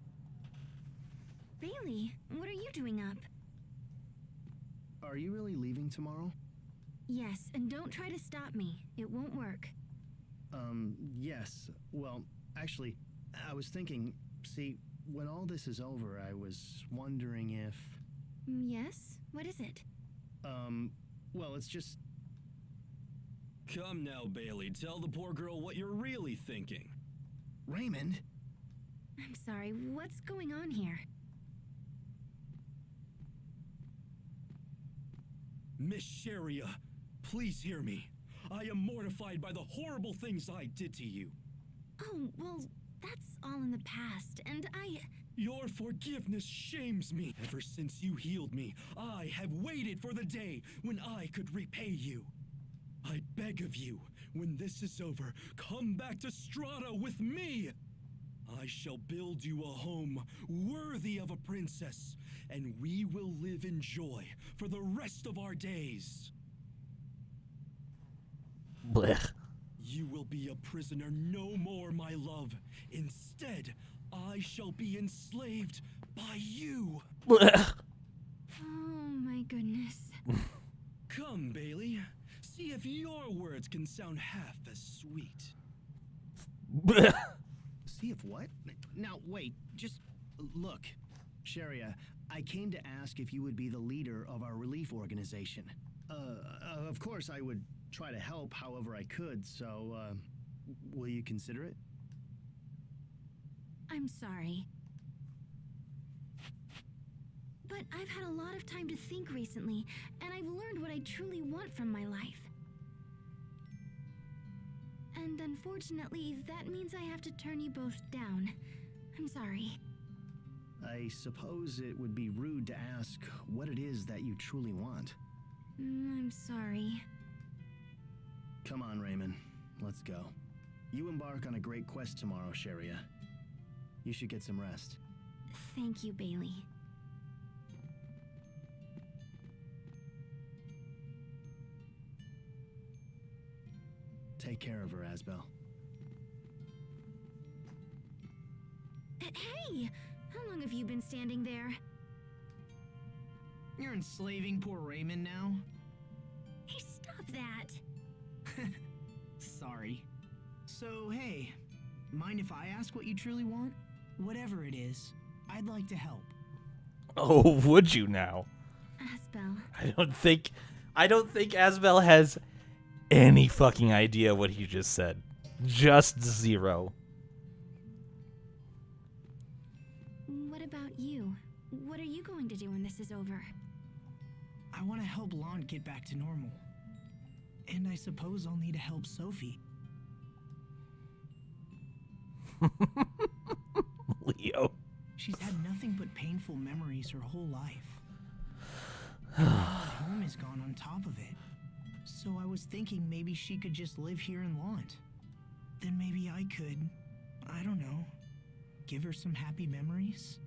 [SPEAKER 2] Bailey, what are you doing up?
[SPEAKER 3] Are you really leaving tomorrow?
[SPEAKER 2] Yes, and don't try to stop me. It won't work.
[SPEAKER 3] Yes. Well, actually, I was thinking, see, when all this is over, I was wondering if...
[SPEAKER 2] Yes? What is it?
[SPEAKER 3] Well, it's just...
[SPEAKER 7] Come now, Bailey, tell the poor girl what you're really thinking.
[SPEAKER 3] Raymond?
[SPEAKER 2] I'm sorry, what's going on here?
[SPEAKER 7] Miss Sharia, please hear me. I am mortified by the horrible things I did to you.
[SPEAKER 2] Oh, well, that's all in the past, and
[SPEAKER 7] Your forgiveness shames me. Ever since you healed me, I have waited for the day when I could repay you. I beg of you, when this is over, come back to Strata with me. I shall build you a home worthy of a princess, and we will live in joy for the rest of our days.
[SPEAKER 1] Blech.
[SPEAKER 7] You will be a prisoner no more, my love. Instead, I shall be enslaved by you.
[SPEAKER 1] Blech.
[SPEAKER 2] oh my goodness.
[SPEAKER 7] Come, Bailey. See if your words can sound half as sweet.
[SPEAKER 1] Blech.
[SPEAKER 3] See if what? Now, wait, just... Look, Sharia, I came to ask if you would be the leader of our relief organization. Of course I would try to help however I could, so, will you consider it?
[SPEAKER 2] I'm sorry. But I've had a lot of time to think recently, and I've learned what I truly want from my life. And unfortunately, that means I have to turn you both down. I'm sorry.
[SPEAKER 3] I suppose it would be rude to ask what it is that you truly want.
[SPEAKER 2] I'm sorry.
[SPEAKER 3] Come on, Raymond. Let's go. You embark on a great quest tomorrow, Sharia. You should get some rest.
[SPEAKER 2] Thank you, Bailey.
[SPEAKER 3] Take care of her, Asbel.
[SPEAKER 2] Hey! How long have you been standing there?
[SPEAKER 3] You're enslaving poor Raymond now?
[SPEAKER 2] Hey, stop that!
[SPEAKER 3] Sorry. So, hey, mind if I ask what you truly want? Whatever it is, I'd like to help.
[SPEAKER 1] Oh, would you now?
[SPEAKER 2] Asbel.
[SPEAKER 1] I don't think Asbel has any fucking idea what he just said. Just zero.
[SPEAKER 2] What about you? What are you going to do when this is over?
[SPEAKER 3] I want to help Lon get back to normal. And I suppose I'll need to help Sophie.
[SPEAKER 1] Leo.
[SPEAKER 3] She's had nothing but painful memories her whole life. And now her home is gone on top of it. So I was thinking maybe she could just live here in Lant. Then maybe I could, I don't know, give her some happy memories?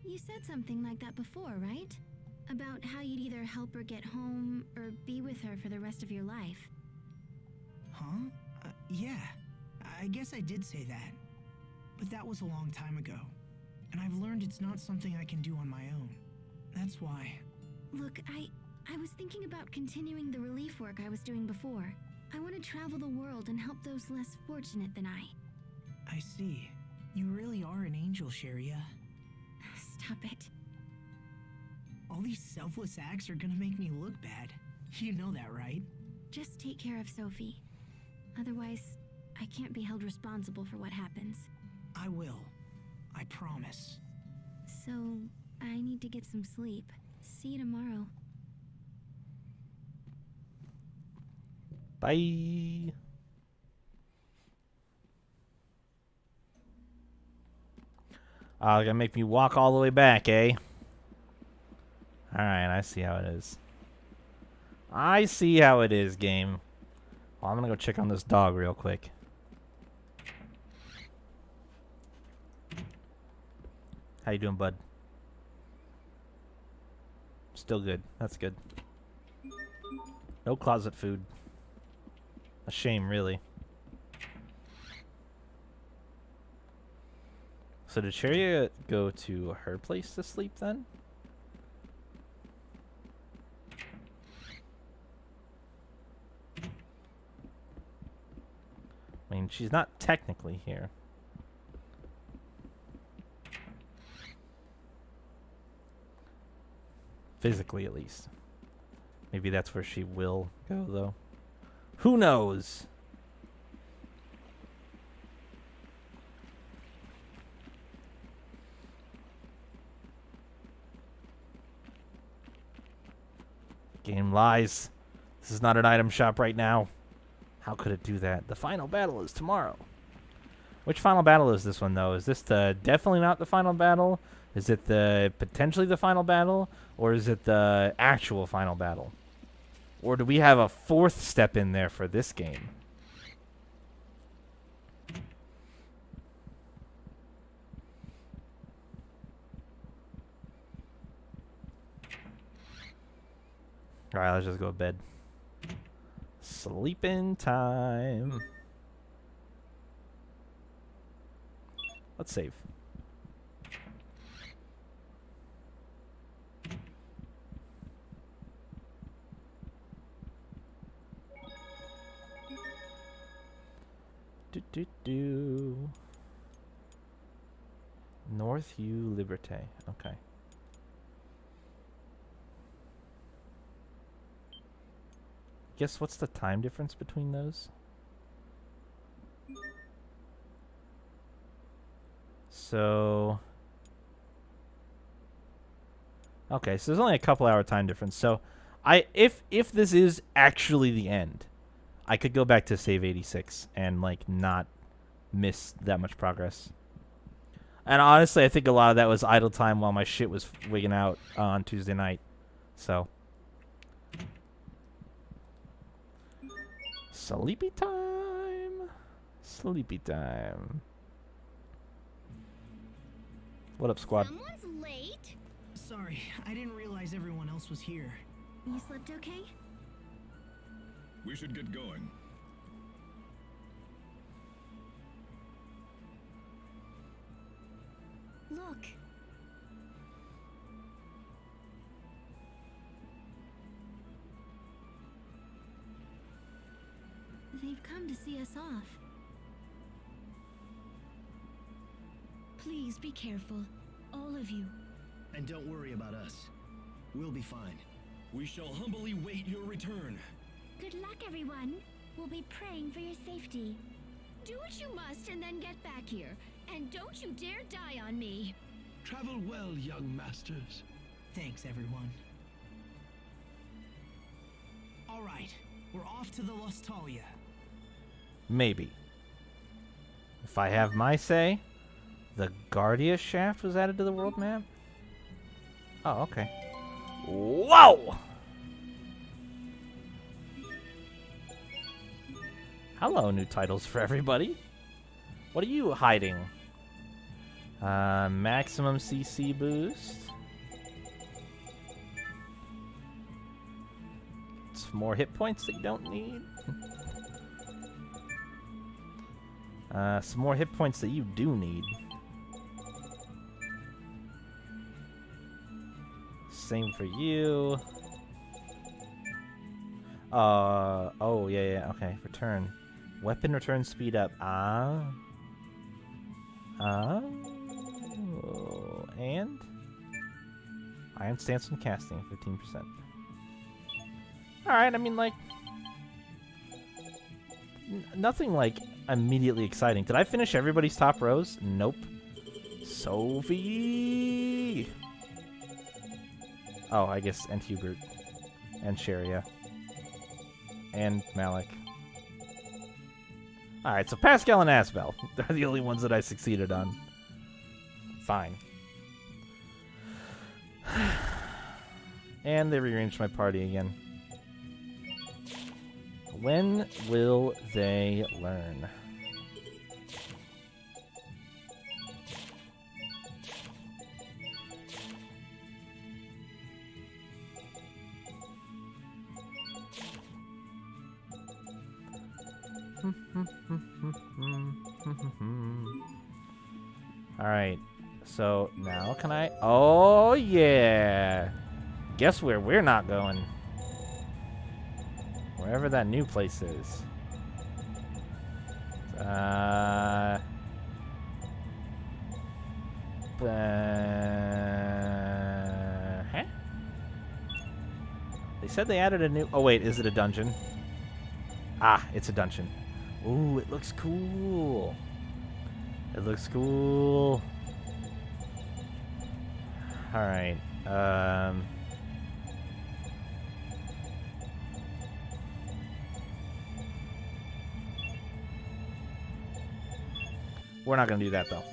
[SPEAKER 2] You said something like that before, right? About how you'd either help her get home or be with her for the rest of your life.
[SPEAKER 3] Huh? Yeah. I guess I did say that. But that was a long time ago. And I've learned it's not something I can do on my own. That's why.
[SPEAKER 2] Look, I was thinking about continuing the relief work I was doing before. I want to travel the world and help those less fortunate than I.
[SPEAKER 3] I see. You really are an angel, Sharia.
[SPEAKER 2] Stop it.
[SPEAKER 3] All these selfless acts are gonna make me look bad. You know that, right?
[SPEAKER 2] Just take care of Sophie. Otherwise, I can't be held responsible for what happens.
[SPEAKER 3] I will. I promise.
[SPEAKER 2] So, I need to get some sleep. See you tomorrow.
[SPEAKER 1] Bye. Gonna make me walk all the way back, eh? Alright, I see how it is. I see how it is, game. Well, I'm gonna go check on this dog real quick. How you doing, bud? Still good. That's good. No closet food. A shame, really. So did Cheria go to her place to sleep then? I mean, she's not technically here. Physically, at least. Maybe that's where she will go, though. Who knows? Game lies. This is not an item shop right now. How could it do that? The final battle is tomorrow. Which final battle is this one, though? Is this the definitely not the final battle? Is it the potentially the final battle? Or is it the actual final battle? Or do we have a fourth step in there for this game? Alright, let's just go to bed. Sleeping time. Let's save. Do. North U Liberté. Okay. Guess what's the time difference between those? So okay, so there's only a couple hour time difference. So if this is actually the end, I could go back to save 86 and like not miss that much progress. And honestly, I think a lot of that was idle time while my shit was wigging out on Tuesday night. So sleepy time. Sleepy time. What up, squad?
[SPEAKER 2] Someone's late.
[SPEAKER 3] Sorry, I didn't realize everyone else was here.
[SPEAKER 2] You slept okay?
[SPEAKER 4] We should get going.
[SPEAKER 2] Look. They've come to see us off.
[SPEAKER 6] Please be careful, all of you.
[SPEAKER 7] And don't worry about us. We'll be fine. We shall humbly wait your return.
[SPEAKER 2] Good luck, everyone. We'll be praying for your safety.
[SPEAKER 6] Do what you must and then get back here. And don't you dare die on me.
[SPEAKER 7] Travel well, young masters.
[SPEAKER 3] Thanks, everyone. All right, we're off to the Lustalia.
[SPEAKER 1] Maybe. If I have my say, the Guardia shaft was added to the world map? Oh, okay. Whoa! Hello, new titles for everybody. What are you hiding? Maximum CC boost. Some more hit points that you don't need. Some more hit points that you do need. Same for you. Oh, yeah, okay. Return. Weapon return speed up. And Iron Stance and casting, 15%. Alright, I mean, like, nothing, like, immediately exciting. Did I finish everybody's top rows? Nope. Sophie! Oh, I guess, and Hubert. And Cheria. And Malik. Alright, so Pascal and Asbel. They're the only ones that I succeeded on. Fine. And they rearranged my party again. When will they learn? Alright. So, now can I... Oh, yeah! Guess where we're not going. Wherever that new place is. Huh? They said they added a new... Oh, wait, is it a dungeon? Ah, it's a dungeon. Ooh, it looks cool. It looks cool. Alright, we're not gonna do that, though.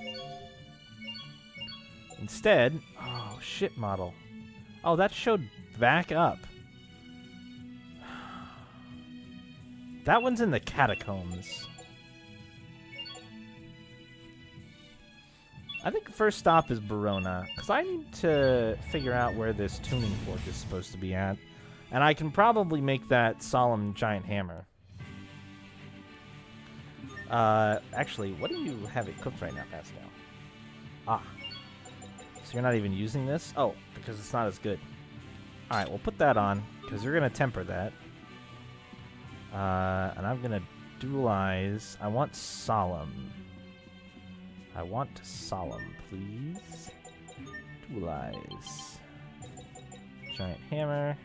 [SPEAKER 1] Instead... Oh, ship model. Oh, that showed back up. That one's in the catacombs. I think first stop is Barona, because I need to figure out where this tuning fork is supposed to be at. And I can probably make that solemn giant hammer. Actually, what do you have equipped right now, Pascal? Ah. So you're not even using this? Oh, because it's not as good. Alright, we'll put that on, because you're going to temper that. And I'm going to dualize. I want solemn. I want solemn, please. Dualize. Giant hammer.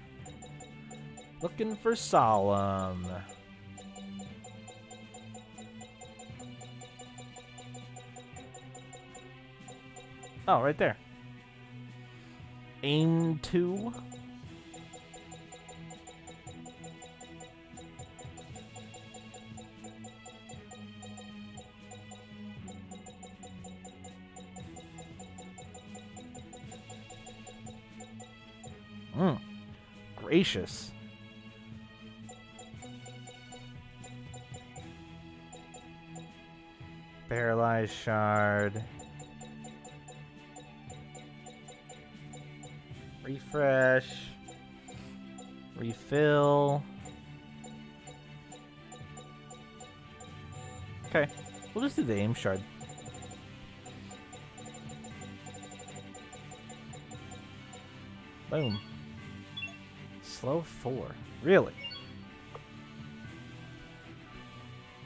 [SPEAKER 1] Looking for solemn. Oh, right there. Aim 2. Gracious. Paralyzed shard. Refresh. Refill. Okay, we'll just do the aim shard. Boom. Slow 4. Really?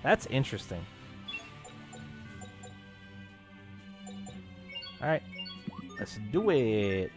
[SPEAKER 1] That's interesting. Alright. Let's do it.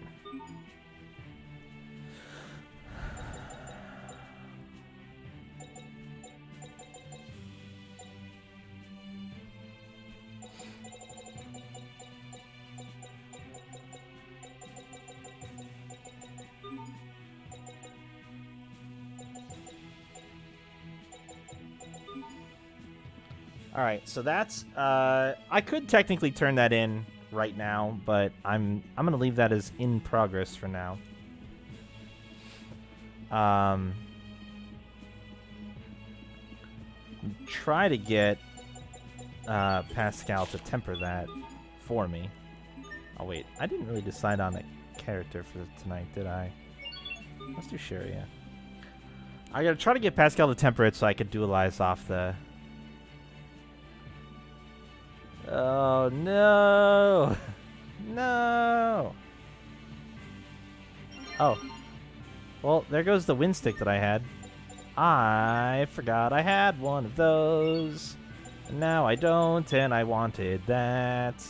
[SPEAKER 1] Alright, so that's I could technically turn that in right now, but I'm gonna leave that as in progress for now. Try to get Pascal to temper that for me. Oh wait, I didn't really decide on a character for tonight, did I? Let's do Sharia. I gotta try to get Pascal to temper it so I could dualize off the... Oh no! No! Oh. Well, there goes the wind stick that I had. I forgot I had one of those. And now I don't, and I wanted that.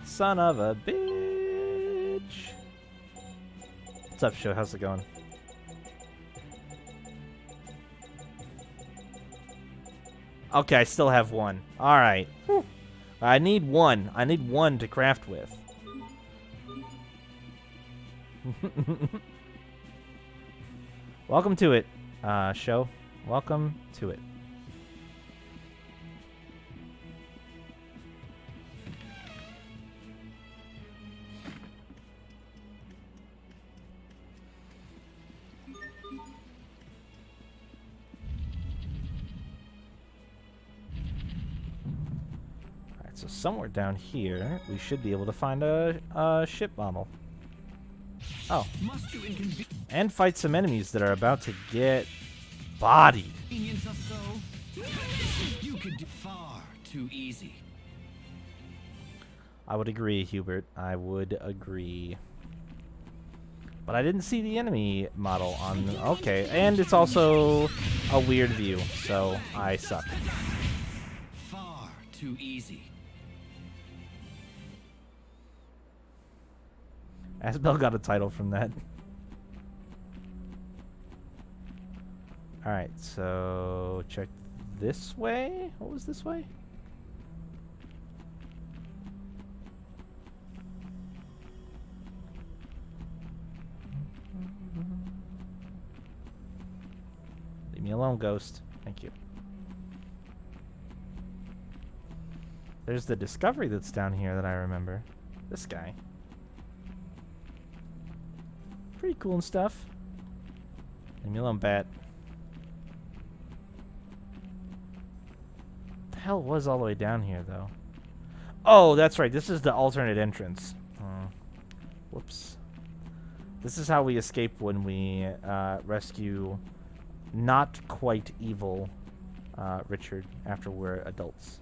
[SPEAKER 1] Son of a bitch. What's up, Sho? How's it going? Okay, I still have one. Alright. I need one. I need one to craft with. Welcome to it, Sho. Welcome to it. So somewhere down here, we should be able to find a ship model. Oh. And fight some enemies that are about to get bodied.
[SPEAKER 5] You could do far too easy.
[SPEAKER 1] I would agree, Hubert. I would agree. But I didn't see the enemy model on... Okay, and it's also a weird view, so I suck.
[SPEAKER 5] Far too easy.
[SPEAKER 1] Asbel got a title from that. Alright, so check this way. What was this way? Leave me alone, ghost. Thank you. There's the discovery that's down here that I remember. This guy. Pretty cool and stuff. Leave me alone, bat. The hell was all the way down here, though? Oh, that's right. This is the alternate entrance. Whoops. This is how we escape when we rescue not quite evil Richard after we're adults.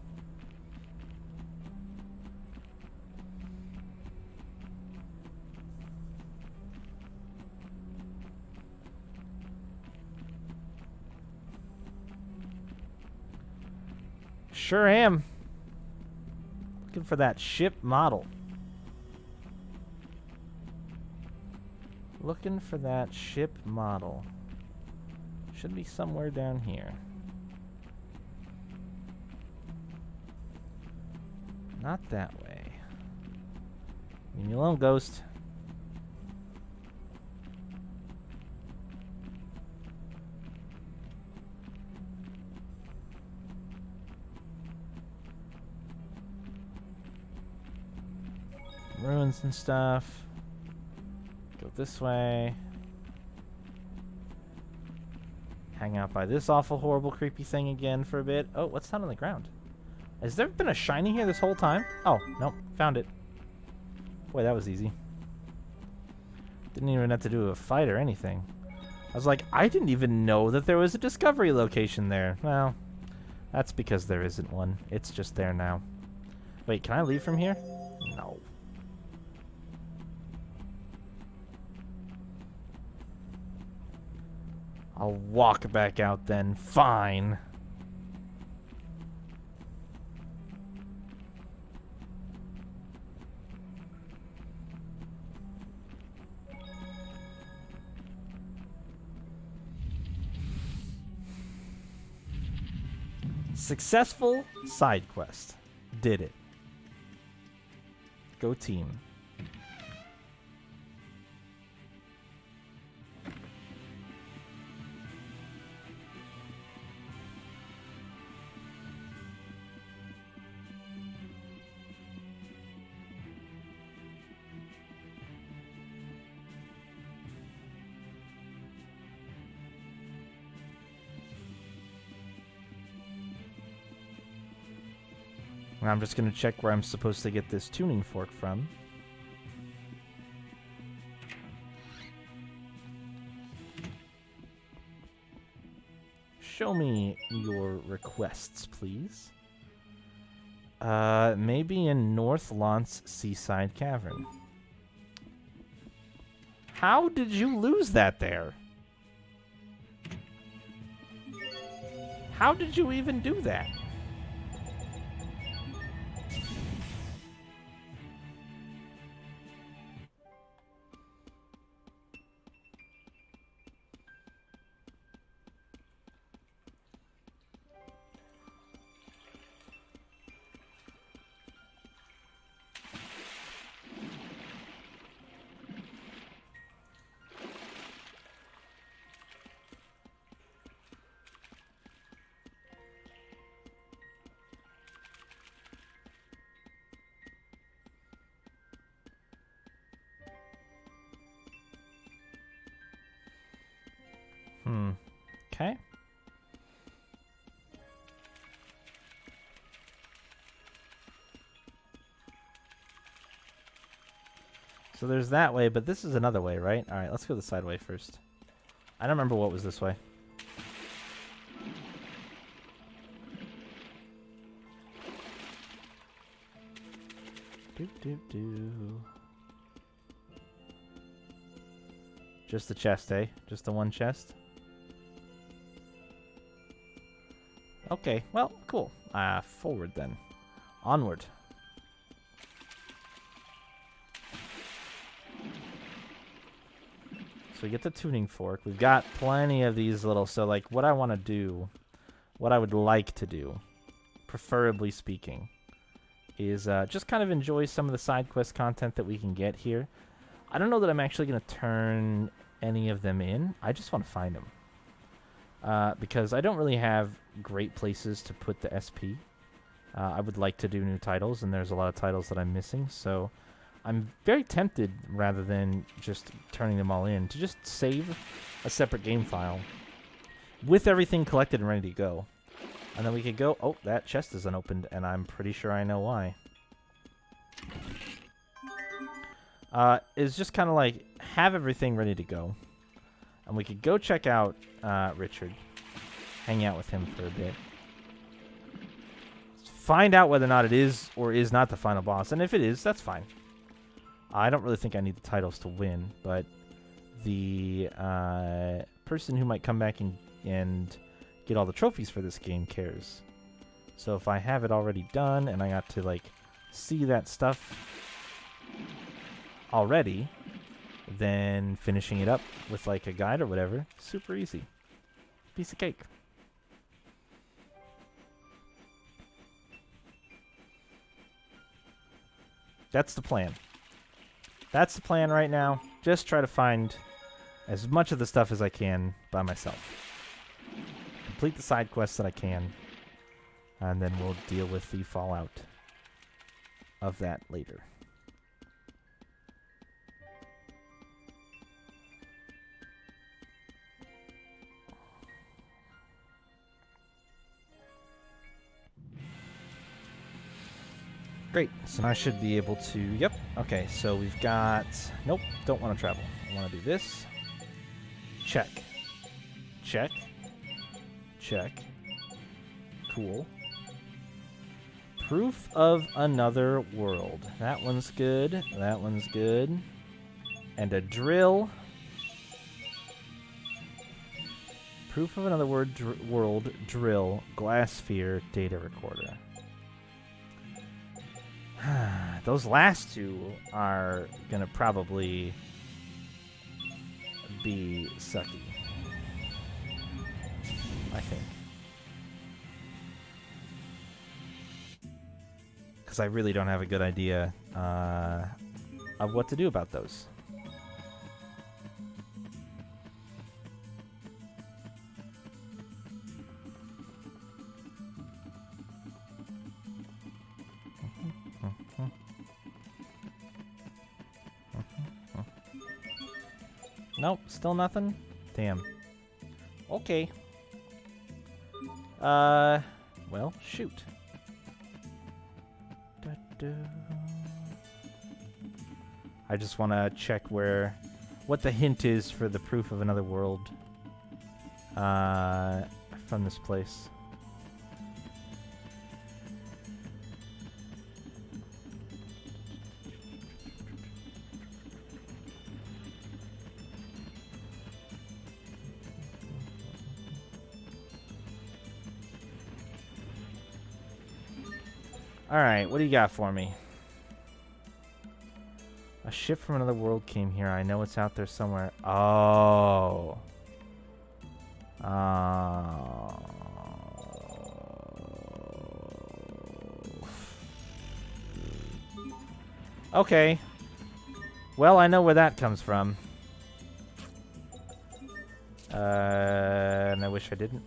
[SPEAKER 1] Sure am. Looking for that ship model. Looking for that ship model. Should be somewhere down here. Not that way. Leave me alone, ghost. Ruins and stuff. Go this way. Hang out by this awful, horrible, creepy thing again for a bit. Oh, what's that on the ground? Has there been a shiny here this whole time? Oh, nope. Found it. Boy, that was easy. Didn't even have to do a fight or anything. I was like, I didn't even know that there was a discovery location there. Well, that's because there isn't one. It's just there now. Wait, can I leave from here? No. I'll walk back out then. Fine. Successful side quest. Did it. Go team. And I'm just going to check where I'm supposed to get this tuning fork from. Show me your requests, please. Maybe in North Lance Seaside Cavern. How did you lose that there? How did you even do that? Okay. So there's that way, but this is another way, right? Alright, let's go the side way first. I don't remember what was this way. Just the chest, eh? Just the one chest? Okay, well, cool. Forward then. Onward. So we get the tuning fork. We've got plenty of these little... So, like, what I want to do... What I would like to do, preferably speaking, is just kind of enjoy some of the side quest content that we can get here. I don't know that I'm actually going to turn any of them in. I just want to find them. Because I don't really have great places to put the SP. I would like to do new titles, and there's a lot of titles that I'm missing, so I'm very tempted, rather than just turning them all in, to just save a separate game file with everything collected and ready to go. And then we could go... Oh, that chest is unopened, and I'm pretty sure I know why. It's just kind of like, have everything ready to go. And we could go check out Richard. Hang out with him for a bit. Find out whether or not it is or is not the final boss. And if it is, that's fine. I don't really think I need the titles to win, but the person who might come back and get all the trophies for this game cares. So if I have it already done and I got to like see that stuff already, then finishing it up with like a guide or whatever, super easy. Piece of cake. That's the plan. That's the plan right now. Just try to find as much of the stuff as I can by myself. Complete the side quests that I can, and then we'll deal with the fallout of that later. Great, so I should be able to, yep, okay, so we've got, nope, don't want to travel. I want to do this. Check. Check. Check. Cool. Proof of another world. That one's good. That one's good. And a drill. Proof of another world drill. Glass sphere data recorder. Those last two are gonna probably be sucky, I think. Because I really don't have a good idea of what to do about those. Nope, still nothing? Damn. Okay. Well, shoot. I just want to check what the hint is for the proof of another world from this place. Alright, what do you got for me? A ship from another world came here. I know it's out there somewhere. Oh. Okay. Well, I know where that comes from. And I wish I didn't.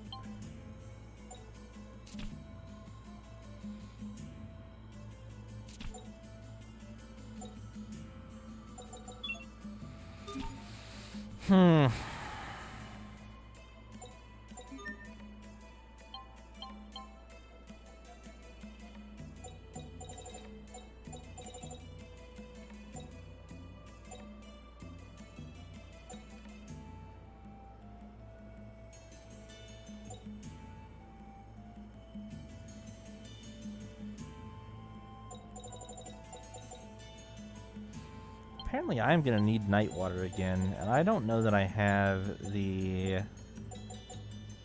[SPEAKER 1] Apparently I am going to need night water again, and I don't know that I have the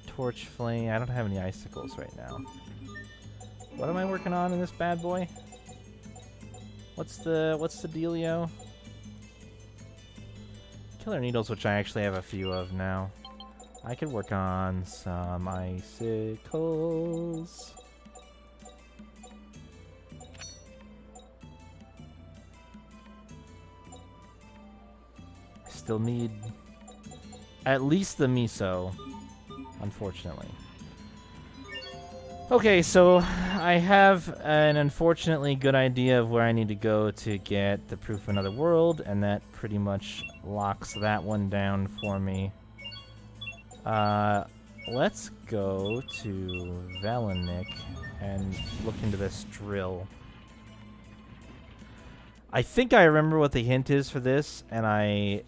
[SPEAKER 1] torch flame. I don't have any icicles right now. What am I working on in this bad boy? What's the dealio? Killer needles, which I actually have a few of now. I could work on some icicles. Still need at least the miso, unfortunately. Okay, so I have an unfortunately good idea of where I need to go to get the Proof of Another World, and that pretty much locks that one down for me. Let's go to Valenik and look into this drill. I think I remember what the hint is for this, and I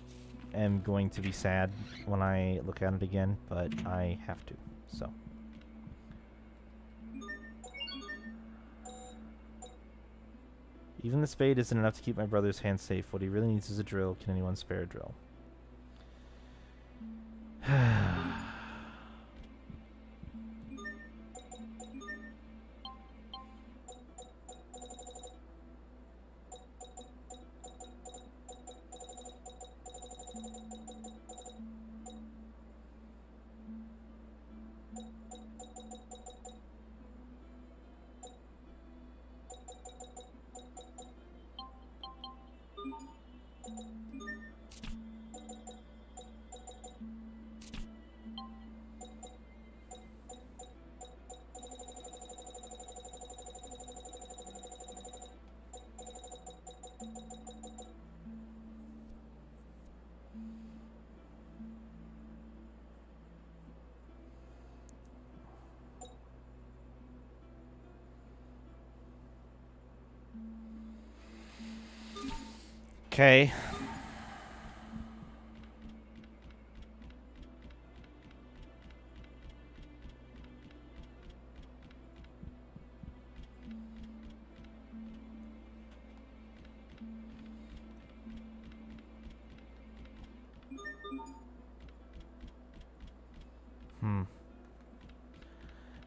[SPEAKER 1] am going to be sad when I look at it again, but I have to, so. Even the spade isn't enough to keep my brother's hands safe. What he really needs is a drill. Can anyone spare a drill? Okay.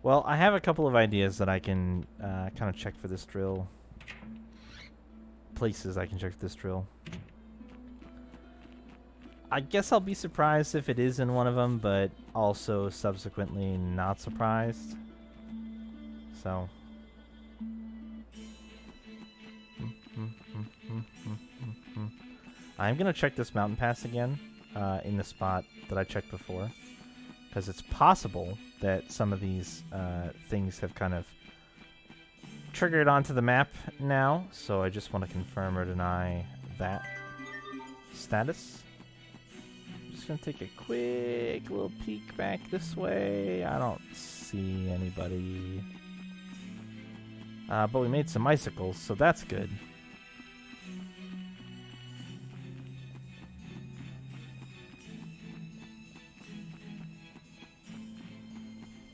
[SPEAKER 1] Well, I have a couple of ideas that I can kind of check for this drill. Places I can check for this drill. I guess I'll be surprised if it is in one of them, but also subsequently not surprised. So. I'm going to check this mountain pass again in the spot that I checked before. Because it's possible that some of these things have kind of triggered onto the map now. So I just want to confirm or deny that status. Just going to take a quick little peek back this way. I don't see anybody. But we made some icicles, so that's good.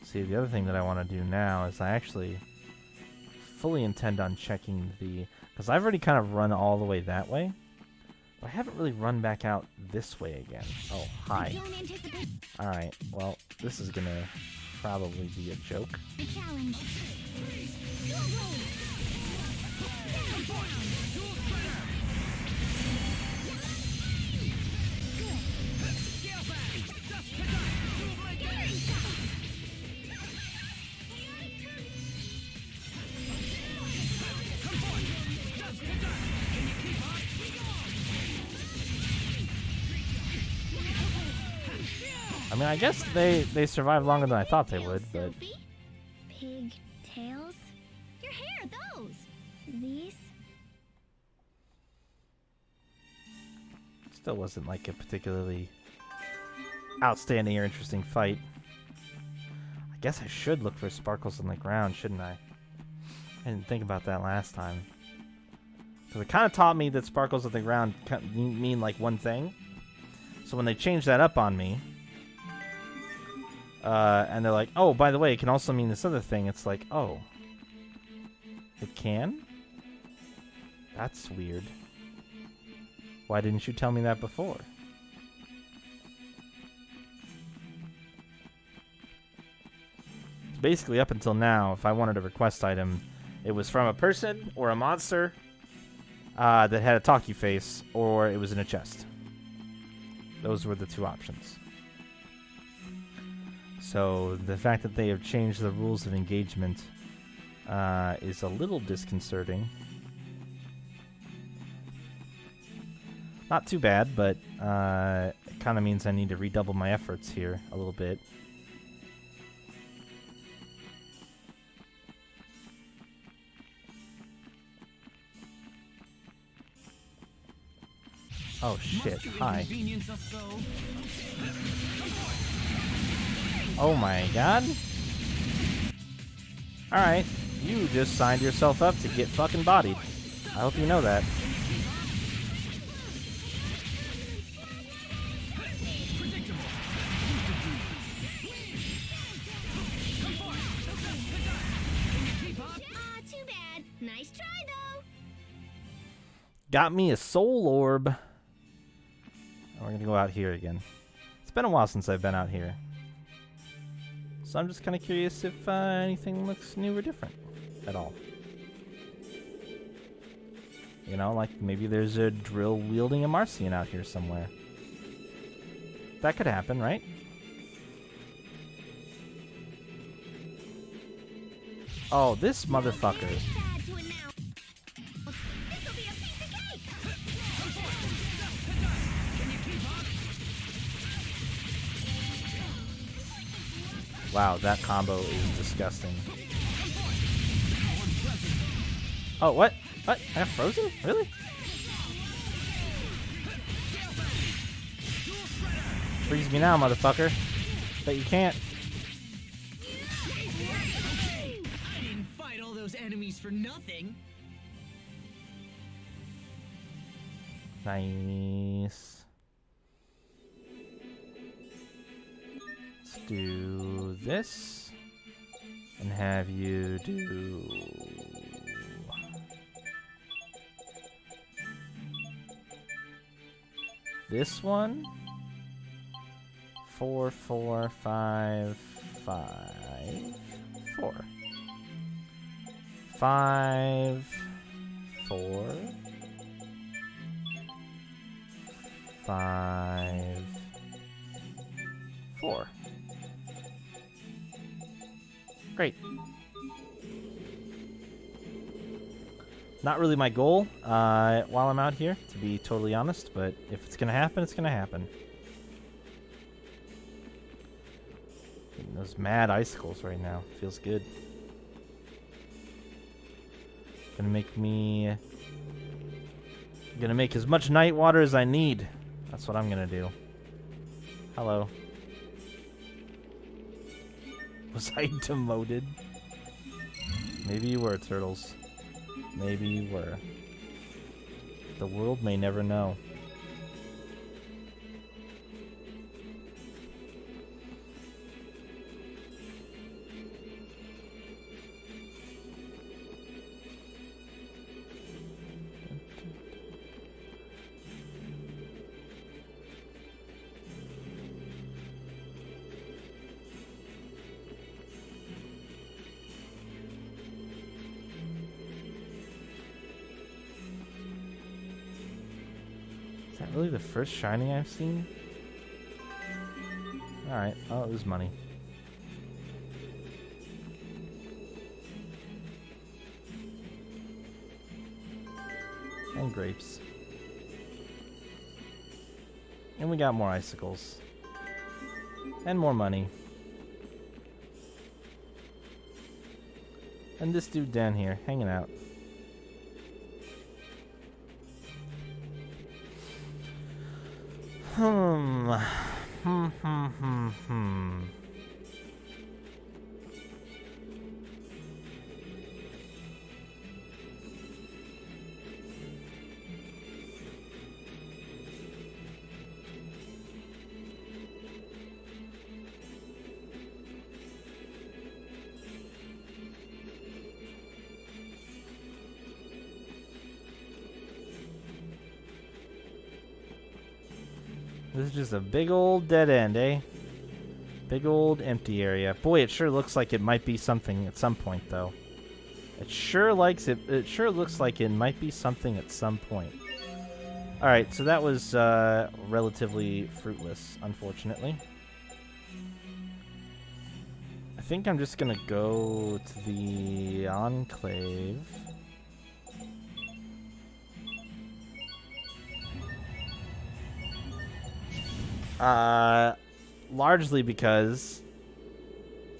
[SPEAKER 1] See, the other thing that I want to do now is I actually fully intend on checking the... Because I've already kind of run all the way that way. But I haven't really run back out this way again. Oh, hi. Alright, well, this is going to probably be a joke. I mean, I guess they survived longer than I thought they would, but...
[SPEAKER 2] Pigtails? Your hair, those! These?
[SPEAKER 1] Still wasn't like a particularly outstanding or interesting fight. I guess I should look for sparkles on the ground, shouldn't I? I didn't think about that last time. Because it kind of taught me that sparkles on the ground mean like one thing. So when they changed that up on me... and they're like, oh, by the way, it can also mean this other thing. It's like, oh. It can? That's weird. Why didn't you tell me that before? Basically, up until now, if I wanted a request item, it was from a person or a monster that had a talkie face, or it was in a chest. Those were the two options. So the fact that they have changed the rules of engagement is a little disconcerting. Not too bad, but it kind of means I need to redouble my efforts here a little bit. Oh shit, hi. Oh my god. Alright, you just signed yourself up to get fucking bodied. I hope you know that.
[SPEAKER 2] Too bad. Nice try, though.
[SPEAKER 1] Got me a soul orb. And we're gonna go out here again. It's been a while since I've been out here. So I'm just kind of curious if anything looks new or different at all. You know, like maybe there's a drill wielding a Marcian out here somewhere. That could happen, right? Oh, this motherfucker.
[SPEAKER 2] Sad to announce. This'll be a piece of cake.
[SPEAKER 1] Wow, that combo is disgusting. Oh, what? What? I got frozen? Really? Freeze me now, motherfucker. Bet you can't.
[SPEAKER 3] I didn't fight all those enemies for nothing.
[SPEAKER 1] Nice. Let's do this. And have you do... this one. 4, 4, 5, 5, 4. 5, 4, 5, 4. Great. Not really my goal while I'm out here, to be totally honest, but if it's gonna happen, it's gonna happen. Getting those mad icicles right now. Feels good. Gonna make me... gonna make as much night water as I need. That's what I'm gonna do. Hello. Was I demoted? Maybe you were, Turtles. Maybe you were. The world may never know. Is that really the first shining I've seen? Alright, oh, it was money. And grapes. And we got more icicles. And more money. And this dude down here, hanging out. Hmm. This is just a big old dead end, eh? Big old empty area. Boy, it sure looks like it might be something at some point, though. It sure looks like it might be something at some point. Alright, so that was relatively fruitless, unfortunately. I think I'm just gonna go to the Enclave. Largely because,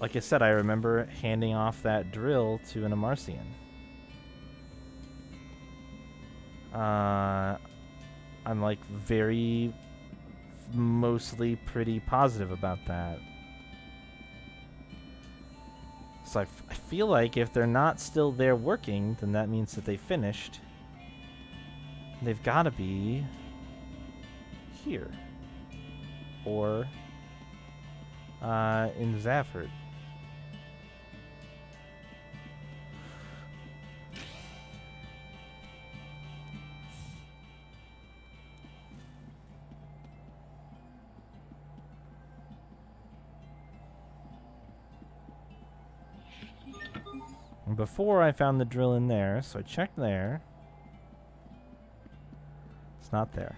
[SPEAKER 1] like I said, I remember handing off that drill to an Amarcian. I'm like mostly pretty positive about that. So I feel like if they're not still there working, then that means that they finished. They've got to be here. Or in Zafford. And before I found the drill in there, so I checked there. It's not there.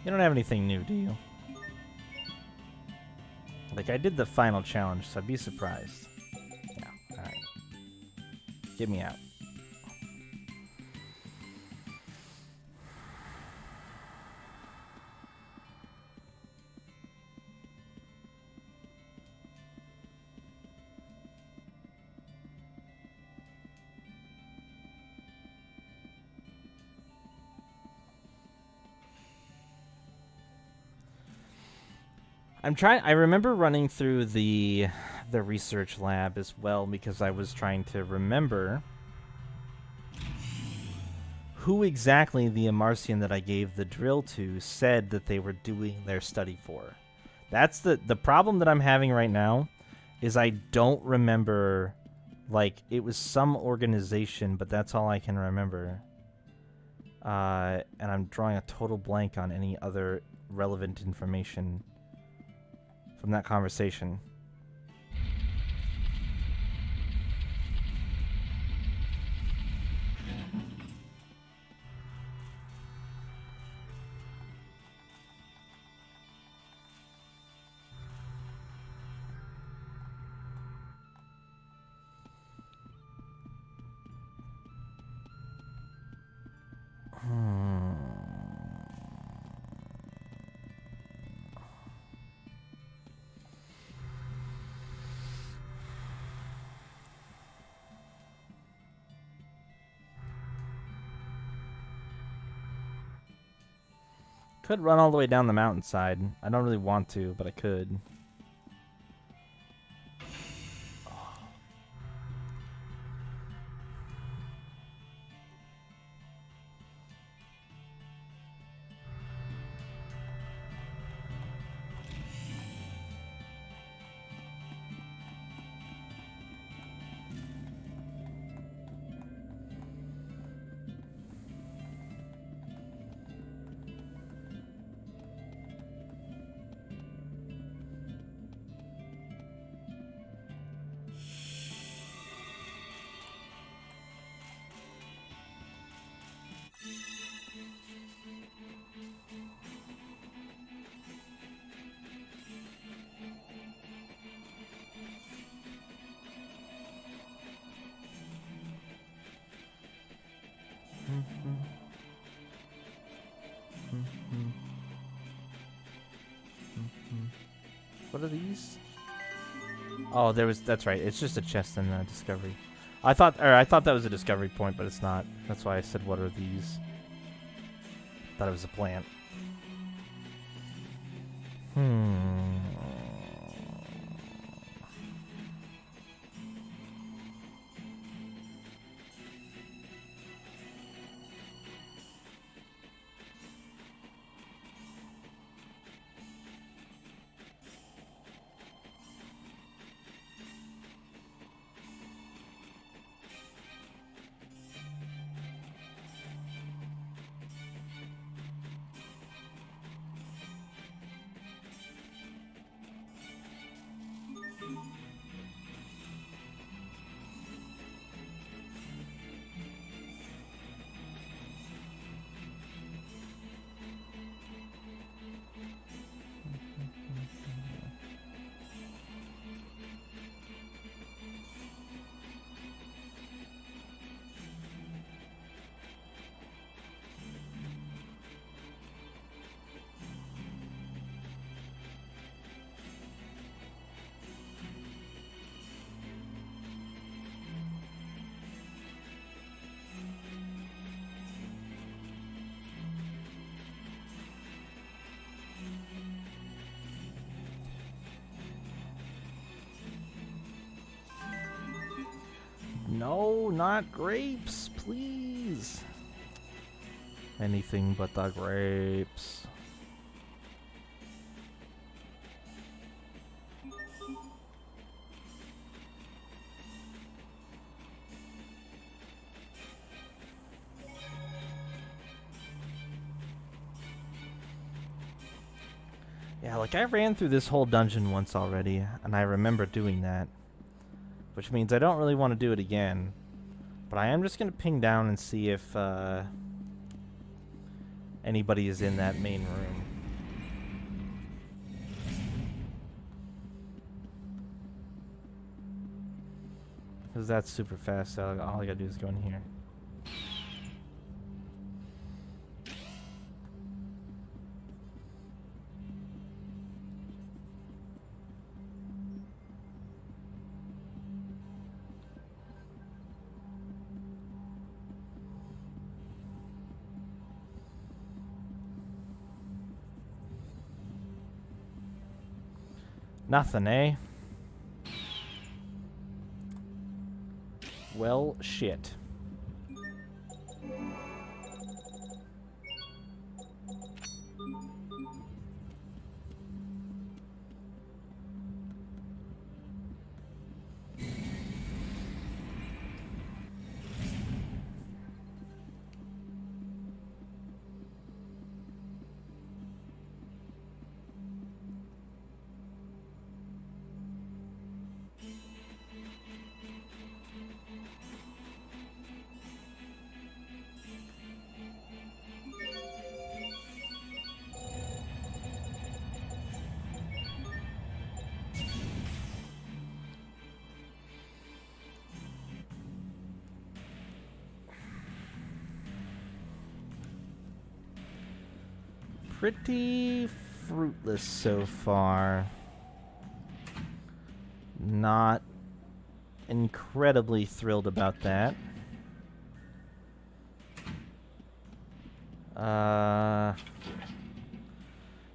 [SPEAKER 1] You don't have anything new, do you? Like, I did the final challenge, so I'd be surprised. No. Alright. Get me out. I remember running through the research lab as well because I was trying to remember who exactly the Amarcian that I gave the drill to said that they were doing their study for. That's the problem that I'm having right now is I don't remember, like, it was some organization, but that's all I can remember. And I'm drawing a total blank on any other relevant information from that conversation. Could run all the way down the mountainside. I don't really want to, but I could. What are these? Oh, that's right. It's just a chest in the discovery. I thought that was a discovery point, but it's not. That's why I said, what are these? Thought it was a plant. No, not grapes, please. Anything but the grapes. Yeah, like I ran through this whole dungeon once already, and I remember doing that. Which means I don't really want to do it again. But I am just going to ping down and see if anybody is in that main room. Because that's super fast, so all I gotta do is go in here. Nothing, eh? Well, shit. Pretty fruitless so far. Not incredibly thrilled about that.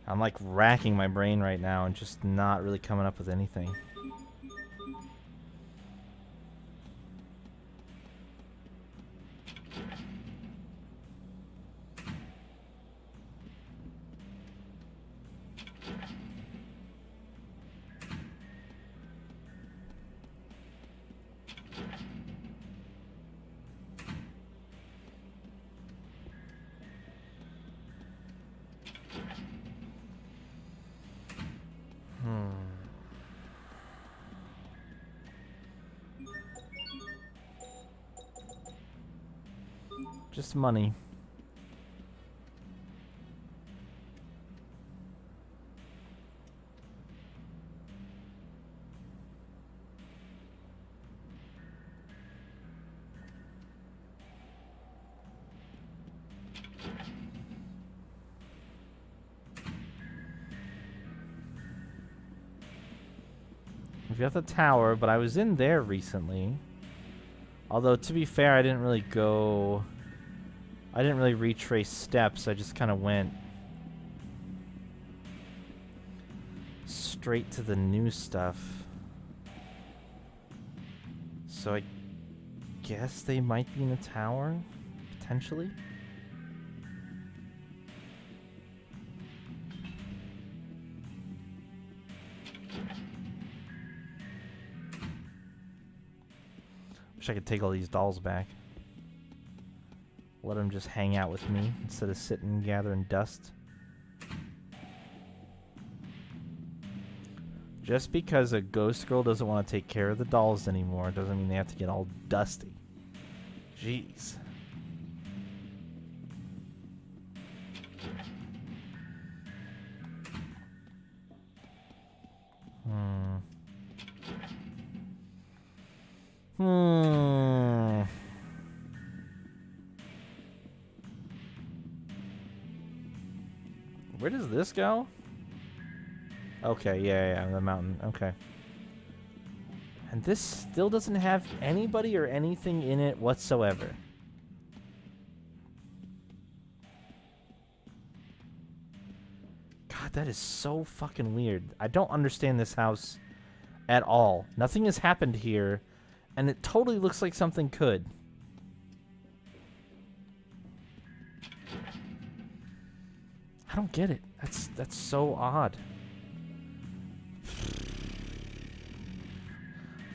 [SPEAKER 1] I'm like racking my brain right now and just not really coming up with anything. Just money. We've got the tower, but I was in there recently. Although, to be fair, I didn't really retrace steps. I just kind of went straight to the new stuff. So I guess they might be in the tower, potentially. Wish I could take all these dolls back. Let them just hang out with me instead of sitting and gathering dust. Just because a ghost girl doesn't want to take care of the dolls anymore doesn't mean they have to get all dusty. Jeez. Where does this go? Okay, yeah, the mountain. Okay. And this still doesn't have anybody or anything in it whatsoever. God, that is so fucking weird. I don't understand this house at all. Nothing has happened here, and it totally looks like something could. I don't get it. That's so odd.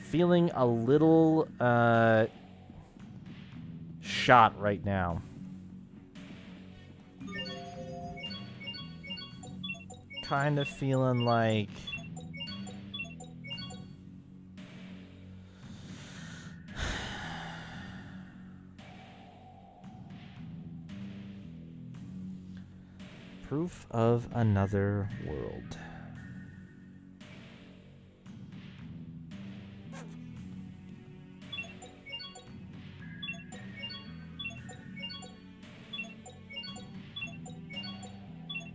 [SPEAKER 1] Feeling a little shot right now. Kind of feeling like proof of another world.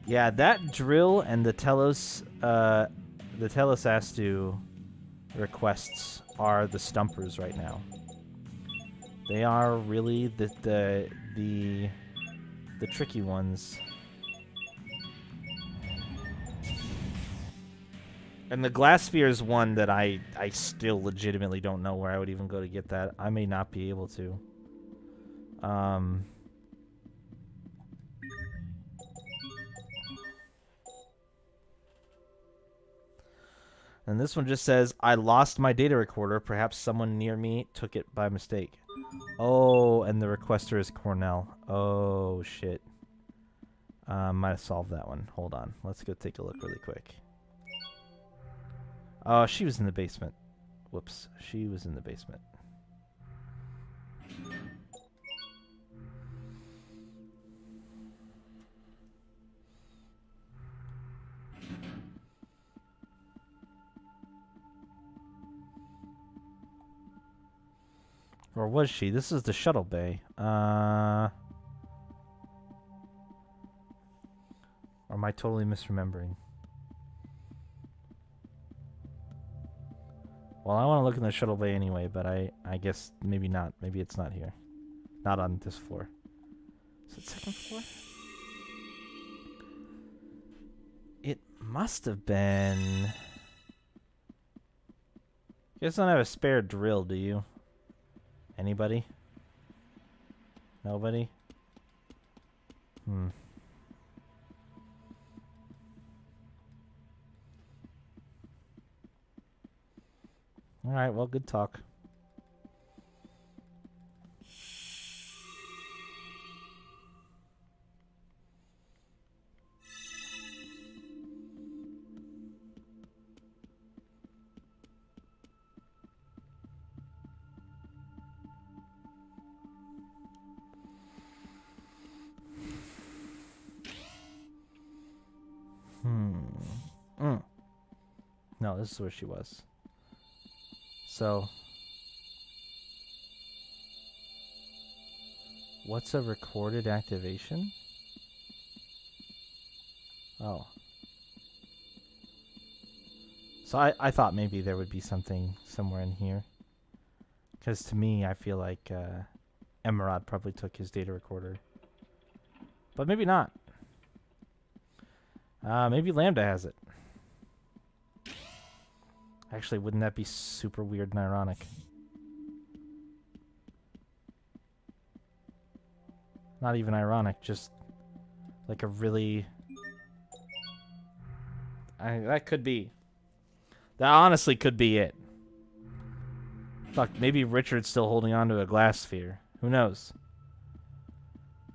[SPEAKER 1] Yeah, that drill and the Telesastu requests are the stumpers right now. They are really the tricky ones. And the glass sphere is one that I still legitimately don't know where I would even go to get that. I may not be able to. And this one just says, I lost my data recorder. Perhaps someone near me took it by mistake. Oh, and the requester is Cornell. Oh, shit. Might have solved that one. Hold on. Let's go take a look really quick. Oh, she was in the basement. Whoops. She was in the basement. Or was she? This is the shuttle bay. Or am I totally misremembering? Well, I want to look in the shuttle bay anyway, but I guess maybe not. Maybe it's not here. Not on this floor. Is it second floor? Must have been... You guys don't have a spare drill, do you? Anybody? Nobody? Alright, well, good talk. No, this is where she was. So, what's a recorded activation? Oh. So I thought maybe there would be something somewhere in here. Because to me, I feel like Emerald probably took his data recorder. But maybe not. Maybe Lambda has it. Actually, wouldn't that be super weird and ironic? Not even ironic, just like a really... that could be. That honestly could be it. Fuck, maybe Richard's still holding on to a glass sphere. Who knows?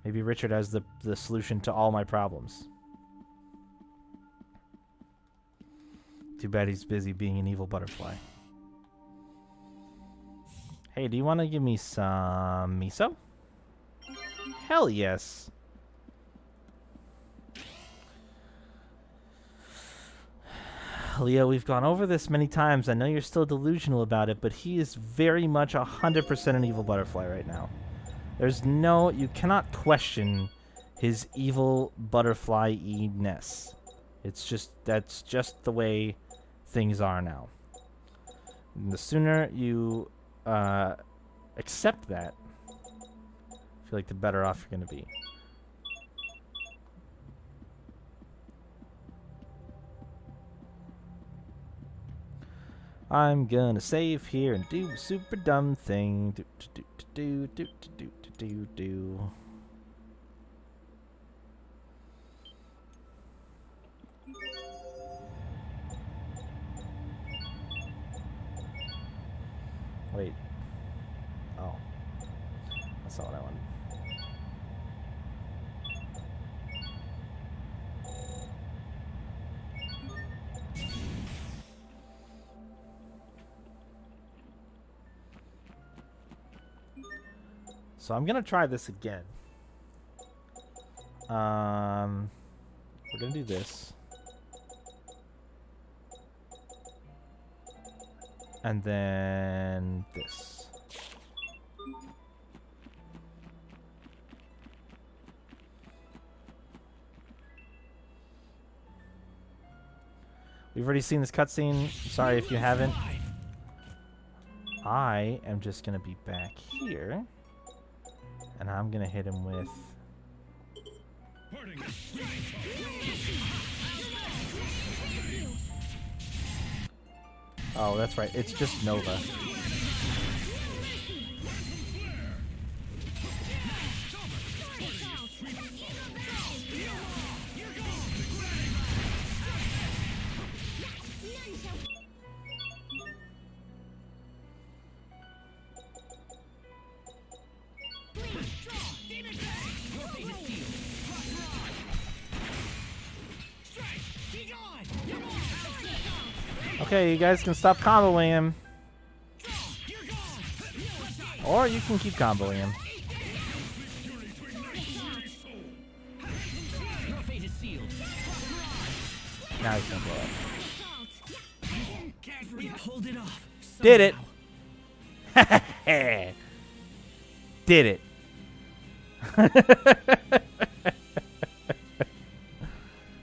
[SPEAKER 1] Maybe Richard has the solution to all my problems. Too bad he's busy being an evil butterfly. Hey, do you want to give me some miso? Hell yes. Leo, we've gone over this many times. I know you're still delusional about it, but he is very much 100% an evil butterfly right now. There's no... You cannot question his evil butterfly-ness. It's just... That's just the way things are now. And the sooner you accept that, I feel like the better off you're going to be. I'm gonna save here and do a super dumb thing. Do. Wait. Oh. That's not what I wanted. So I'm gonna try this again. We're gonna do this. And then this. We've already seen this cutscene. Sorry if you haven't. I am just gonna be back here. And I'm gonna hit him with... Oh, that's right. It's just Nova. Okay, you guys can stop comboing him. Or you can keep comboing him. Now he's gonna blow up.
[SPEAKER 3] We pulled it off.
[SPEAKER 1] Did it! Did it.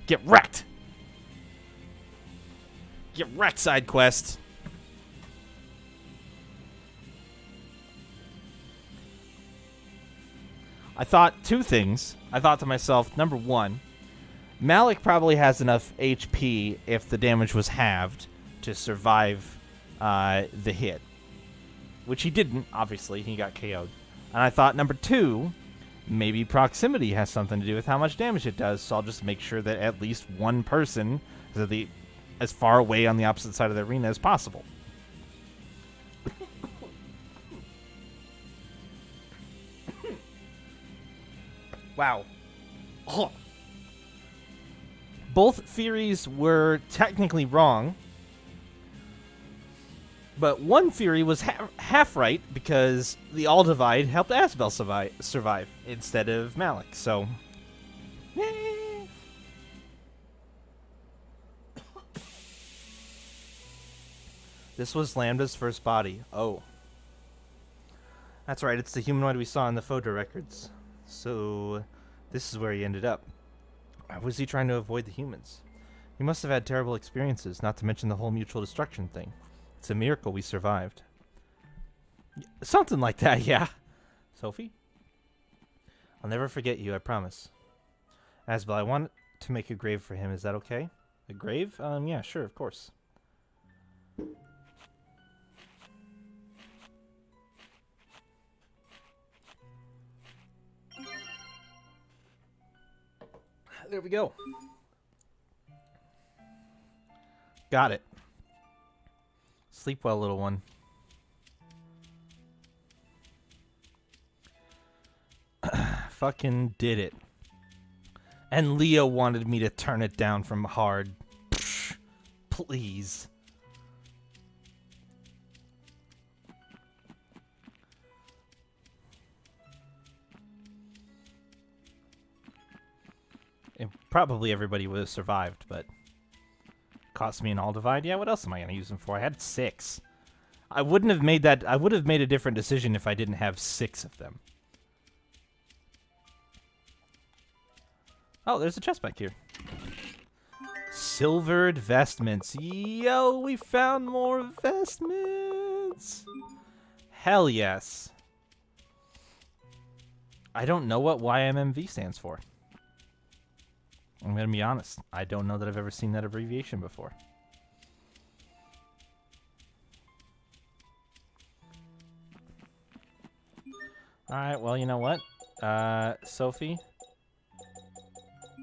[SPEAKER 1] Get wrecked! Get wrecked, side quest. I thought two things. I thought to myself, number one, Malik probably has enough HP if the damage was halved to survive the hit. Which he didn't, obviously. He got KO'd. And I thought, number 2, maybe proximity has something to do with how much damage it does, so I'll just make sure that at least one person is as far away on the opposite side of the arena as possible. Wow. Oh. Both theories were technically wrong, but one theory was half right because the All Divide helped Asbel survive instead of Malik. So, yay. This was Lambda's first body. Oh, that's right. It's the humanoid we saw in the photo records. So, this is where he ended up. Why was he trying to avoid the humans? He must have had terrible experiences, not to mention the whole mutual destruction thing. It's a miracle we survived. Something like that, yeah. Sophie? I'll never forget you, I promise. Asbel, I want to make a grave for him. Is that okay? A grave? Yeah, sure, of course. There we go. Got it. Sleep well, little one. Fucking did it. And Leo wanted me to turn it down from hard. Psh, please. And probably everybody would have survived, but cost me an All Divide. Yeah, what else am I gonna use them for? I had 6. I wouldn't have made that. I would have made a different decision if I didn't have 6 of them. Oh, there's a chest back here. Silvered vestments. Yo, we found more vestments. Hell yes. I don't know what YMMV stands for. I'm going to be honest. I don't know that I've ever seen that abbreviation before. Alright, well, you know what? Sophie.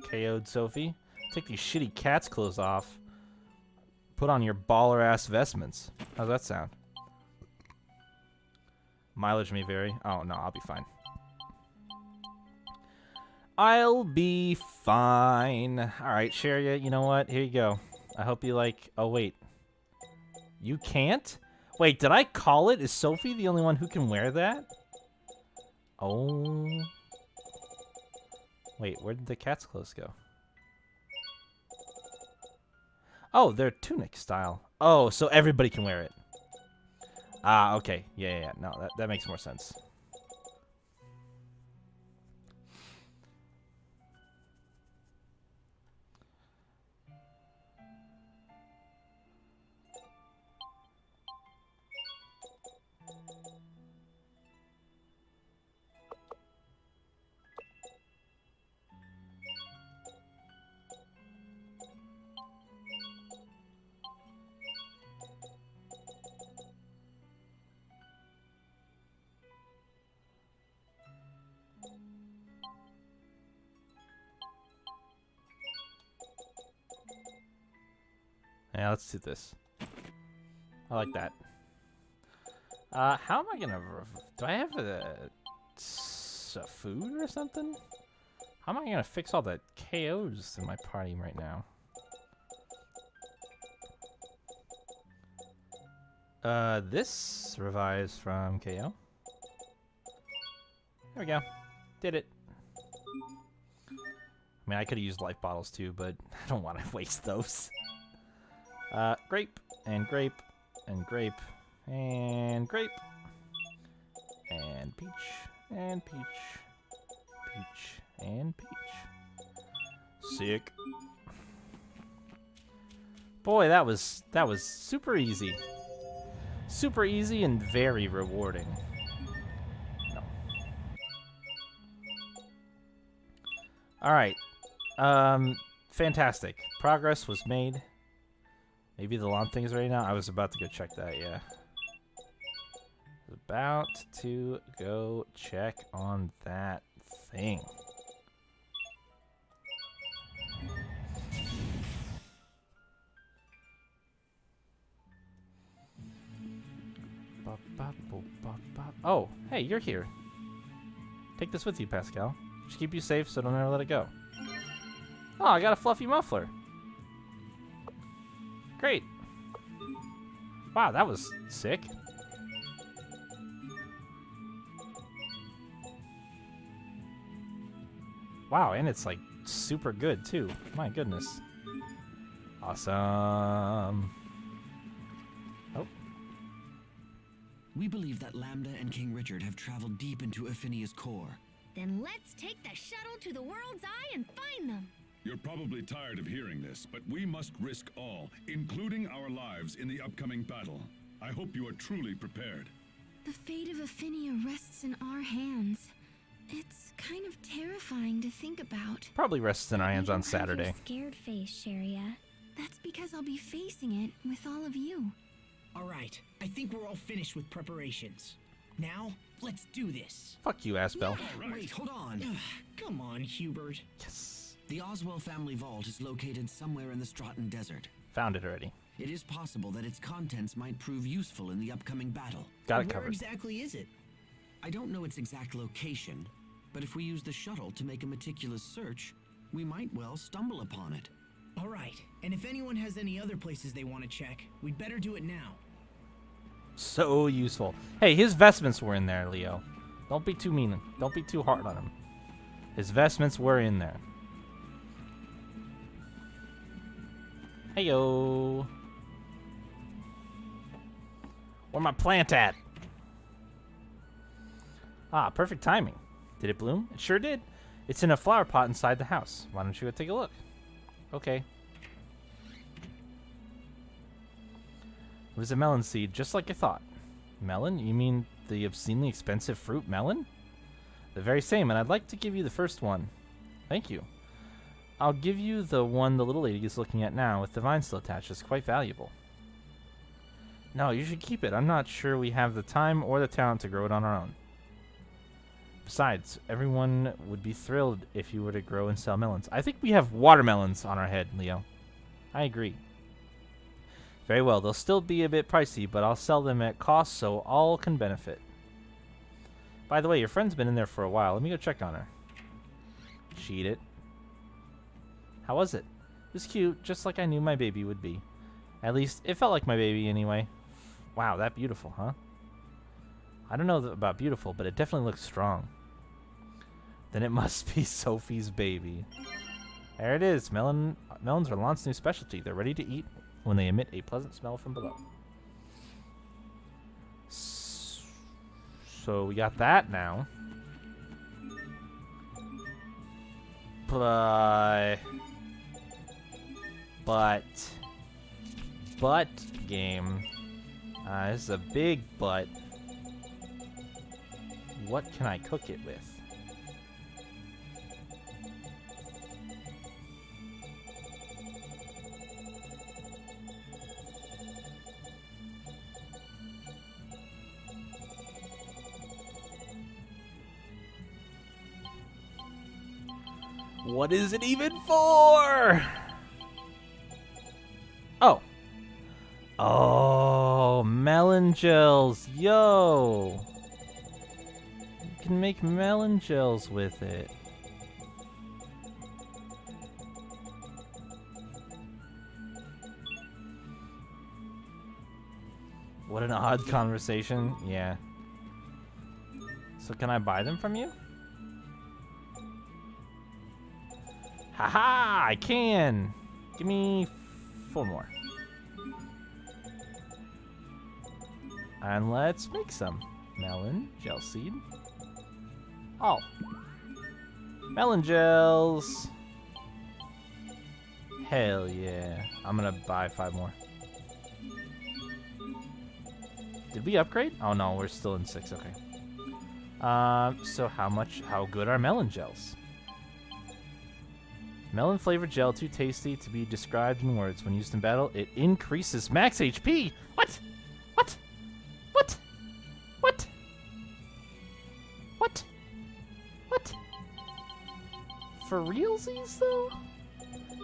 [SPEAKER 1] KO'd Sophie. Take these shitty cat's clothes off. Put on your baller-ass vestments. How's that sound? Mileage may vary. Oh, no, I'll be fine. I'll be fine. Alright, Sharia, you know what? Here you go. I hope you like... Oh, wait. You can't? Wait, did I call it? Is Sophie the only one who can wear that? Oh. Wait, where did the cat's clothes go? Oh, they're tunic style. Oh, so everybody can wear it. Ah, okay. Yeah. No, that makes more sense. Yeah, let's do this. I like that. How am I gonna... Do I have a food or something? How am I gonna fix all the KOs in my party right now? This revives from KO. There we go. Did it. I mean, I could have used life bottles too, but I don't want to waste those. Grape, and grape, and grape, and grape, and peach, and peach, peach, and peach. Sick. Boy, that was super easy. Super easy and very rewarding. No. Alright. Fantastic. Progress was made. Maybe the lawn thing is ready now. I was about to go check that, yeah. About to go check on that thing. Oh, hey, you're here. Take this with you, Pascal. Just keep you safe so don't ever let it go. Oh, I got a fluffy muffler. Great. Wow, that was sick. Wow, and it's like super good too. My goodness. Awesome. Oh.
[SPEAKER 5] We believe that Lambda and King Richard have traveled deep into Aphinia's core.
[SPEAKER 6] Then let's take the shuttle to the World's Eye and find them.
[SPEAKER 4] You're probably tired of hearing this, but we must risk all, including our lives, in the upcoming battle. I hope you are truly prepared.
[SPEAKER 2] The fate of Aphinia rests in our hands. It's kind of terrifying to think about.
[SPEAKER 1] Probably rests in our hands on
[SPEAKER 6] You don't have
[SPEAKER 1] Saturday.
[SPEAKER 6] your scared face, Sharia.
[SPEAKER 2] That's because I'll be facing it with all of you.
[SPEAKER 3] Alright, I think we're all finished with preparations. Now, let's do this.
[SPEAKER 1] Fuck you, Asbel.
[SPEAKER 5] Wait, hold on.
[SPEAKER 3] Ugh, come on, Hubert.
[SPEAKER 1] Yes.
[SPEAKER 5] The Oswell family vault is located somewhere in the Stratton Desert.
[SPEAKER 1] Found it already.
[SPEAKER 5] It is possible that its contents might prove useful in the upcoming battle.
[SPEAKER 1] Got it
[SPEAKER 3] Where
[SPEAKER 1] covered.
[SPEAKER 3] exactly is it?
[SPEAKER 5] I don't know its exact location, but if we use the shuttle to make a meticulous search, we might well stumble upon it.
[SPEAKER 3] Alright, and if anyone has any other places they want to check, we'd better do it now.
[SPEAKER 1] So useful. Hey, his vestments were in there, Leo. Don't be too mean. Don't be too hard on him. His vestments were in there. Heyo. Where my plant at? Ah, perfect timing. Did it bloom? It sure did. It's in a flower pot inside the house. Why don't you go take a look? Okay. It was a melon seed, just like I thought. Melon? You mean the obscenely expensive fruit melon? The very same, and I'd like to give you the first one. Thank you. I'll give you the one the little lady is looking at now with the vine still attached. It's quite valuable. No, you should keep it. I'm not sure we have the time or the talent to grow it on our own. Besides, everyone would be thrilled if you were to grow and sell melons. I think we have watermelons on our head, Leo. I agree. Very well, they'll still be a bit pricey, but I'll sell them at cost so all can benefit. By the way, your friend's been in there for a while. Let me go check on her. Cheat it. How was it? It was cute, just like I knew my baby would be. At least, it felt like my baby anyway. Wow, that beautiful, huh? I don't know about beautiful, but it definitely looks strong. Then it must be Sophie's baby. There it is. Melons are Lant's new specialty. They're ready to eat when they emit a pleasant smell from below. So we got that now. But game. This is a big butt. What can I cook it with? What is it even for? Oh. Oh, melon gels. Yo. You can make melon gels with it. What an odd conversation. Yeah. So can I buy them from you? Haha, I can. Give me 4 more. And let's make some. Melon, gel seed. Oh. Melon gels. Hell yeah. I'm gonna buy 5 more. Did we upgrade? Oh no, we're still in 6, okay. So how good are melon gels? Melon flavored gel, too tasty to be described in words. When used in battle, it increases max HP. What? What? What? What? What? What? For realsies, though?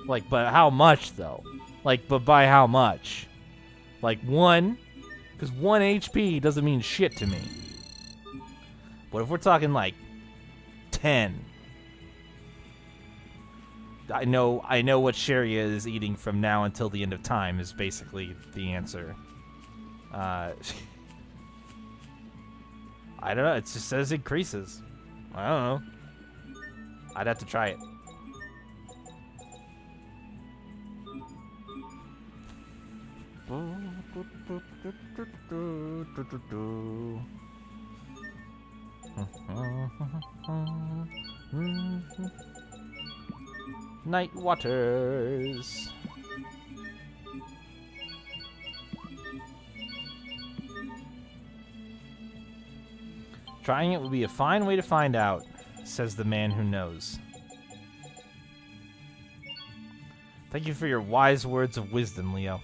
[SPEAKER 1] Like, but how much, though? Like, but by how much? Like, 1? Because 1 HP doesn't mean shit to me. But if we're talking, like, 10... I know what Sharia is eating from now until the end of time is basically the answer. I don't know. It just says increases. I don't know. I'd have to try it. Night Waters. Trying it would be a fine way to find out, says the man who knows. Thank you for your wise words of wisdom, Leo.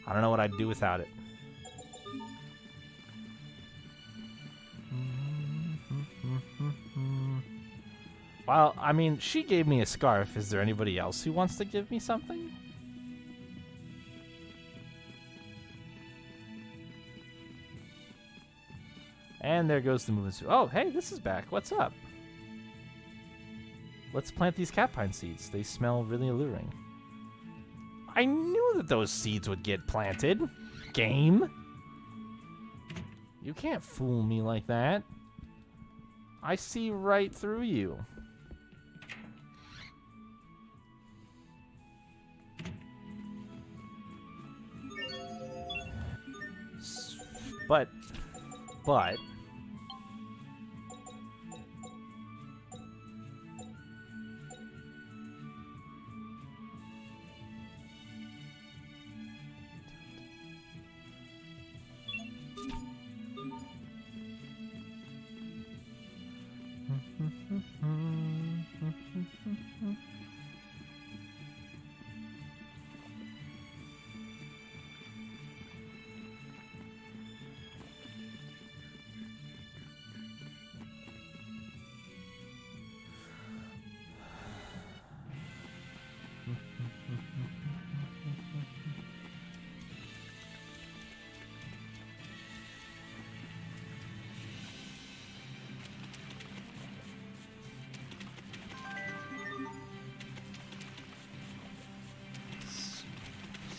[SPEAKER 1] I don't know what I'd do without it. Well, I mean, she gave me a scarf. Is there anybody else who wants to give me something? And there goes the movement. Oh, hey, this is back. What's up? Let's plant these cat pine seeds. They smell really alluring. I knew that those seeds would get planted. Game. You can't fool me like that. I see right through you. But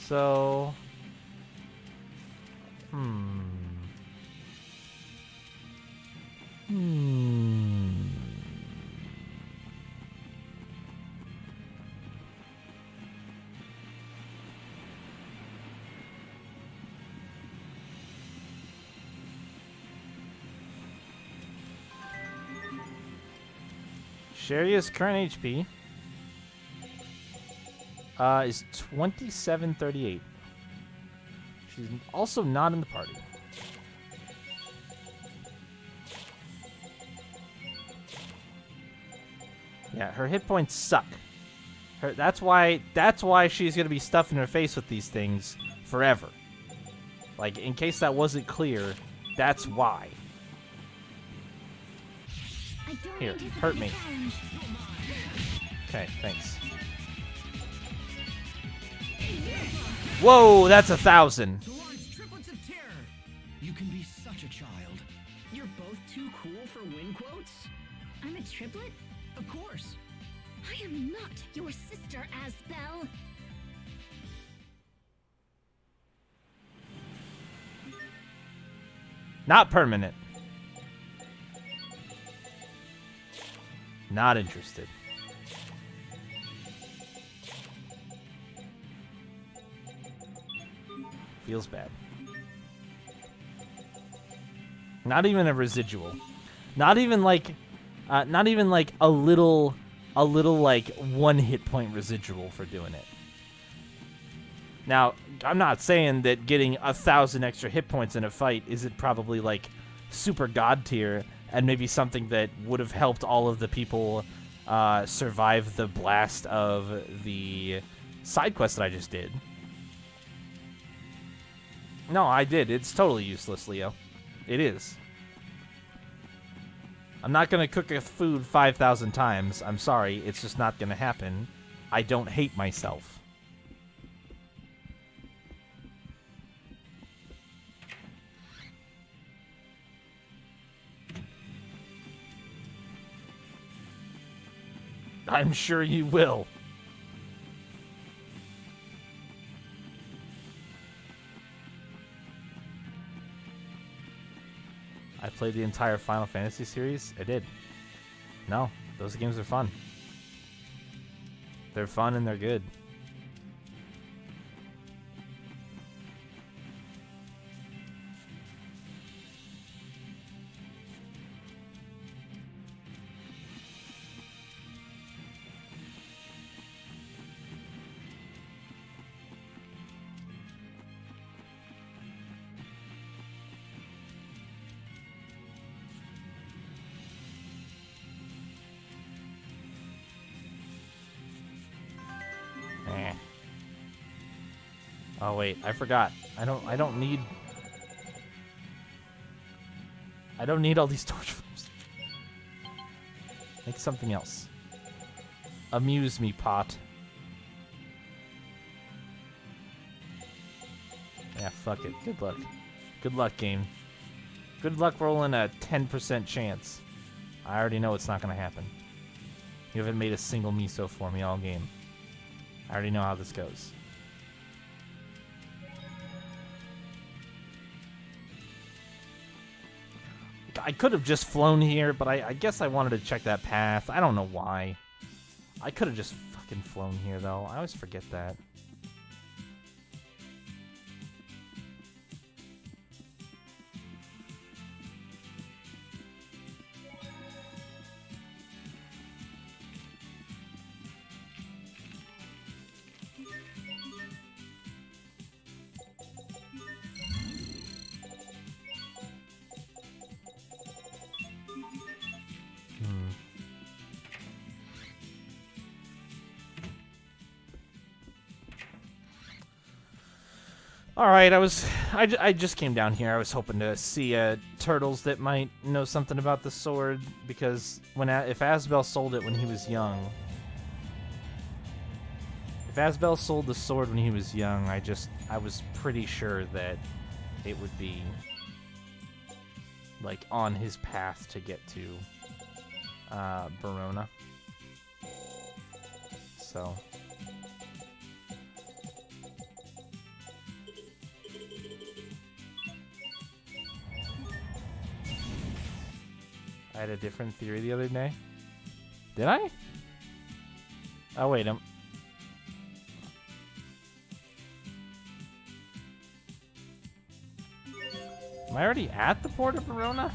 [SPEAKER 1] so, Sharia's current HP is 2738. She's also not in the party. Yeah, her hit points suck. That's why she's gonna be stuffing her face with these things forever. Like, in case that wasn't clear, that's why. Here, hurt me. Okay, thanks. Whoa, that's 1,000.
[SPEAKER 5] To launch triplets of terror. You can be such a child. You're both too cool for win quotes?
[SPEAKER 2] I'm a triplet?
[SPEAKER 5] Of course.
[SPEAKER 2] I am not your sister, Asbel.
[SPEAKER 1] Not permanent. Not interested. Feels bad. Not even a residual. Not even like a little like 1 hit point residual for doing it. Now, I'm not saying that getting 1,000 extra hit points in a fight isn't probably like super god tier and maybe something that would have helped all of the people survive the blast of the side quest that I just did. No, I did. It's totally useless, Leo. It is. I'm not going to cook a food 5,000 times. I'm sorry. It's just not going to happen. I don't hate myself. I'm sure you will. I played the entire Final Fantasy series. I did. No, those games are fun. They're fun and they're good. Oh wait, I forgot. I don't need all these torch flames. Make something else. Amuse me, pot. Yeah, fuck it. Good luck. Good luck, game. Good luck rolling a 10% chance. I already know it's not gonna happen. You haven't made a single miso for me all game. I already know how this goes. I could have just flown here, but I guess I wanted to check that path. I don't know why. I could have just fucking flown here, though. I always forget that. All right, I just came down here. I was hoping to see turtles that might know something about the sword, because if Asbel sold it when he was young, if Asbel sold the sword when he was young, I was pretty sure that it would be like on his path to get to Verona. So. I had a different theory the other day. Did I? Oh, wait. Am I already at the port of Verona?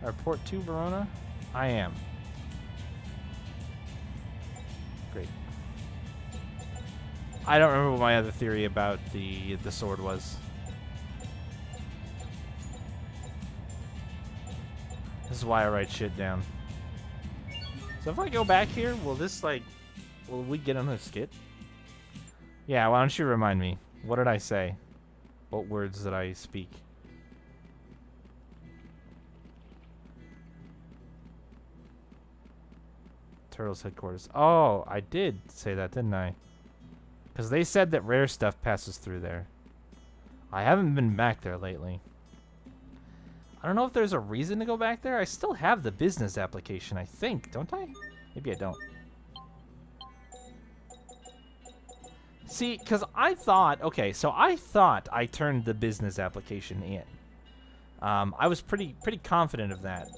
[SPEAKER 1] Or port to Verona? I am. Great. I don't remember what my other theory about the sword was. This is why I write shit down. So if I go back here, will we get on a skit? Yeah, why don't you remind me? What did I say? What words did I speak? Turtles headquarters. Oh, I did say that, didn't I? Because they said that rare stuff passes through there. I haven't been back there lately. I don't know if there's a reason to go back there. I still have the business application, I think, don't I? Maybe I don't. See, because I thought I turned the business application in. I was pretty confident of that.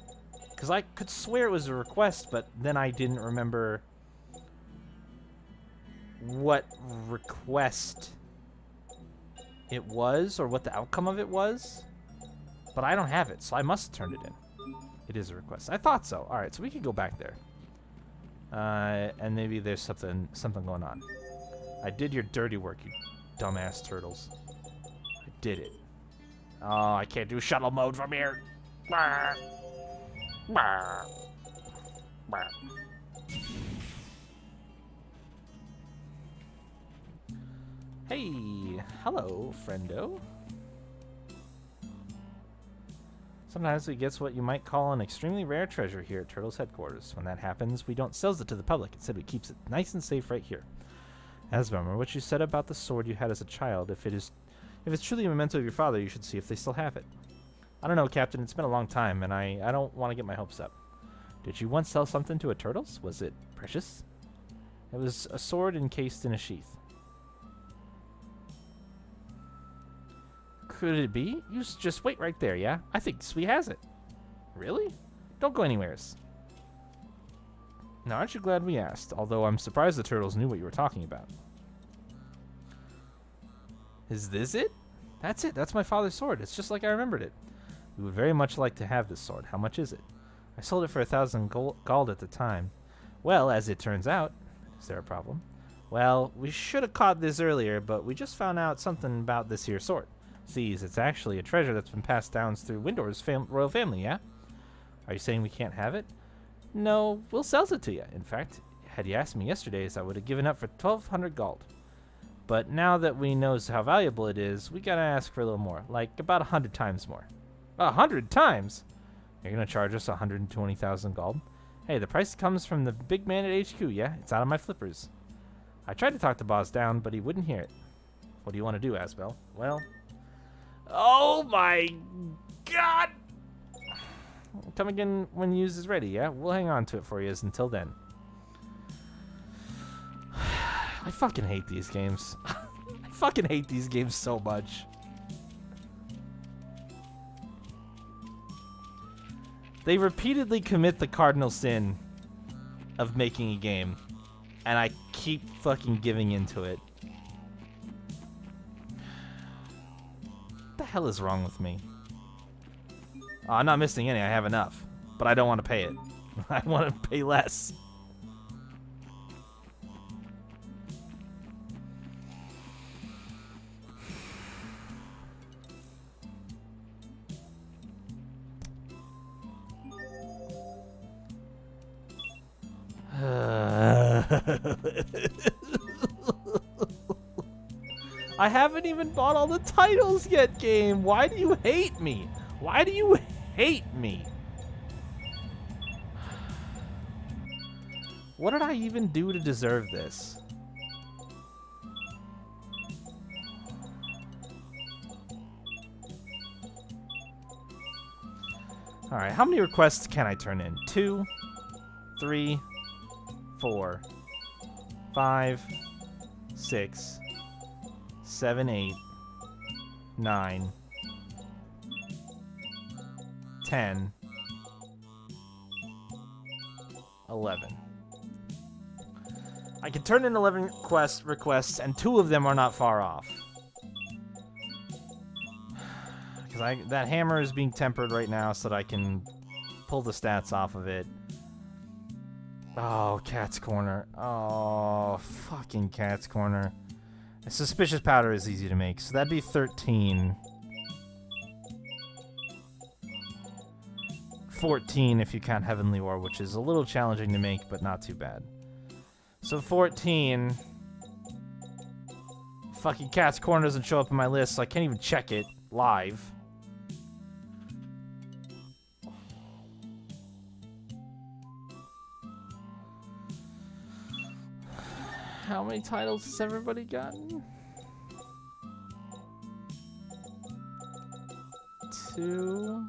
[SPEAKER 1] Because I could swear it was a request, but then I didn't remember what request it was or what the outcome of it was. But I don't have it, so I must have turned it in. It is a request. I thought so. All right, so we could go back there. And maybe there's something going on. I did your dirty work, you dumbass turtles. I did it. Oh, I can't do shuttle mode from here. Hey, hello, friendo. Sometimes we get what you might call an extremely rare treasure here at Turtle's headquarters. When that happens, we don't sell it to the public. Instead, we keep it nice and safe right here. Asbel, remember what you said about the sword you had as a child. If it's truly a memento of your father, you should see if they still have it. I don't know, Captain. It's been a long time, and I don't want to get my hopes up. Did you once sell something to a Turtles? Was it precious? It was a sword encased in a sheath. Could it be? You just wait right there, yeah? I think Sweet has it. Really? Don't go anywheres. Now, aren't you glad we asked? Although I'm surprised the Turtles knew what you were talking about. Is this it? That's it. That's my father's sword. It's just like I remembered it. We would very much like to have this sword. How much is it? I sold it for 1,000 gold at the time. Well, as it turns out... Is there a problem? Well, we should have caught this earlier, but we just found out something about this here sword. See, it's actually a treasure that's been passed down through Windor's royal family, yeah? Are you saying we can't have it? No, we'll sell it to you. In fact, had you asked me yesterday, I would have given up for 1,200 gold. But now that we know how valuable it is, we gotta ask for a little more, like about 100 times more. 100 times? You're gonna charge us 120,000 gold? Hey, the price comes from the big man at HQ, yeah? It's out of my flippers. I tried to talk the boss down, but he wouldn't hear it. What do you want to do, Asbel? Well... Oh my god! Come again when news is ready, yeah? We'll hang on to it for you until then. I fucking hate these games. I fucking hate these games so much. They repeatedly commit the cardinal sin of making a game, and I keep fucking giving into it. What the hell is wrong with me? Oh, I'm not missing any. I have enough. But I don't want to pay it. I want to pay less. I haven't even bought all the titles yet, game. Why do you hate me? Why do you hate me? What did I even do to deserve this? Alright, how many requests can I turn in? 2, 3, 4, 5, 6, 7, 8, 9, 10, 11. I can turn in 11 requests, and 2 of them are not far off. Because that hammer is being tempered right now so that I can pull the stats off of it. Oh, Cat's Corner. Oh, fucking Cat's Corner. A suspicious powder is easy to make, so that'd be 13. 14 if you count Heavenly Ore, which is a little challenging to make, but not too bad. So 14. Fucking Cat's Corner doesn't show up in my list, so I can't even check it live. How many titles has everybody gotten? 2,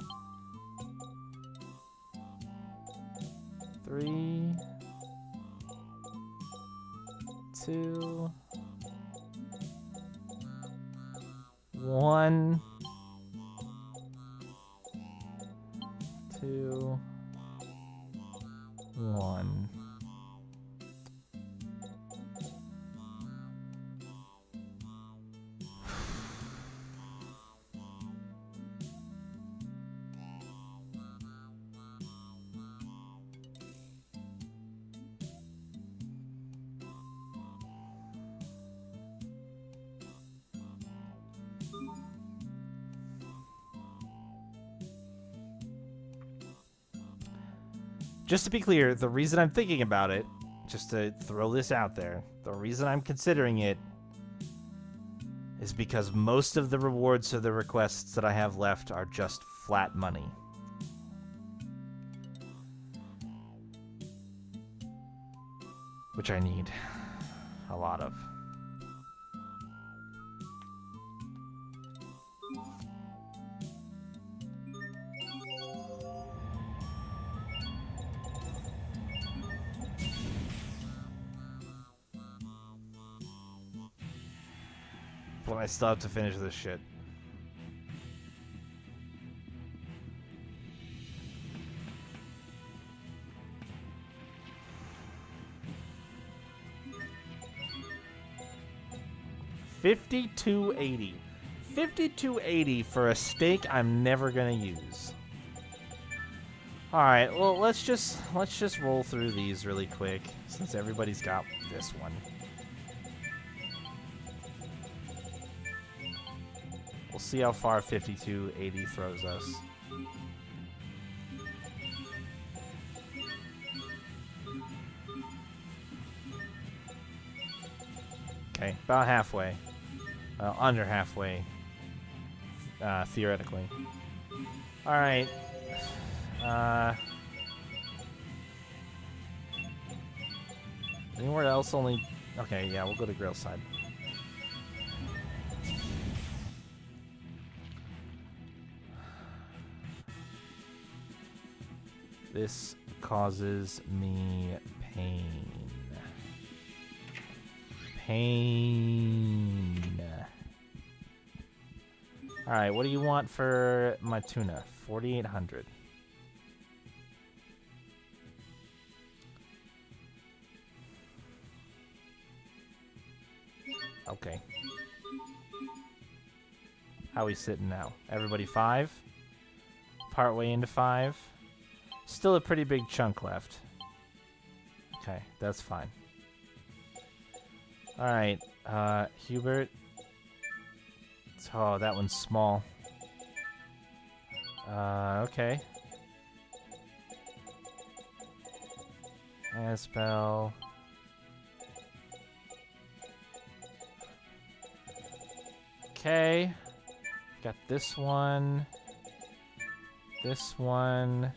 [SPEAKER 1] 3, 2, 1, 2, 1. Just to be clear, the reason I'm thinking about it, just to throw this out there, the reason I'm considering it is because most of the rewards for the requests that I have left are just flat money. Which I need a lot of. But I still have to finish this shit. $52.80 for a steak I'm never gonna use. All right, well let's just roll through these really quick since everybody's got this one. We'll see how far 52.80 throws us. Okay, about halfway. Under halfway, theoretically. Alright. Anywhere else only... Okay, yeah, we'll go to Grailside. This causes me pain. Alright, what do you want for my tuna? 4,800. Okay. How we sitting now? Everybody 5? Partway into 5? Still a pretty big chunk left. Okay, that's fine. Alright, Hubert. Oh, that one's small. Okay. Asbel. Okay. Got this one. This one.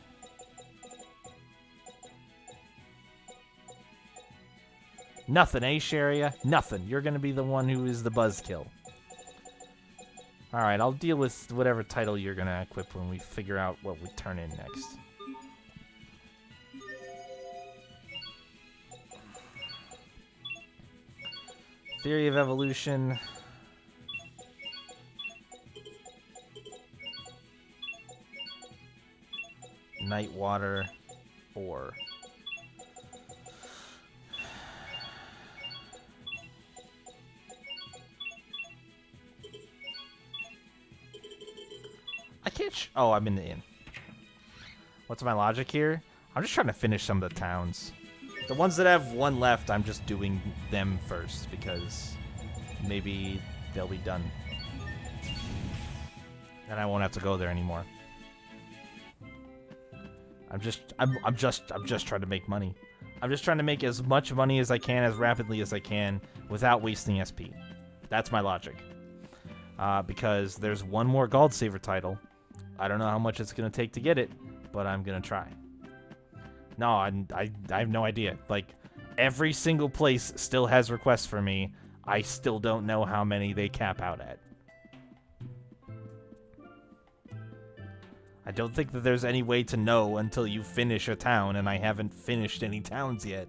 [SPEAKER 1] Nothing, eh, Sharia? Nothing. You're gonna be the one who is the buzzkill. Alright, I'll deal with whatever title you're gonna equip when we figure out what we turn in next. Theory of evolution. Nightwater. Ore. I can't oh, I'm in the inn. What's my logic here? I'm just trying to finish some of the towns. The ones that have one left, I'm just doing them first because maybe they'll be done. And I won't have to go there anymore. I'm just trying to make money. I'm just trying to make as much money as I can as rapidly as I can without wasting SP. That's my logic. Because there's one more Galdsaver title. I don't know how much it's going to take to get it, but I'm going to try. No, I have no idea. Like, every single place still has requests for me. I still don't know how many they cap out at. I don't think that there's any way to know until you finish a town, and I haven't finished any towns yet.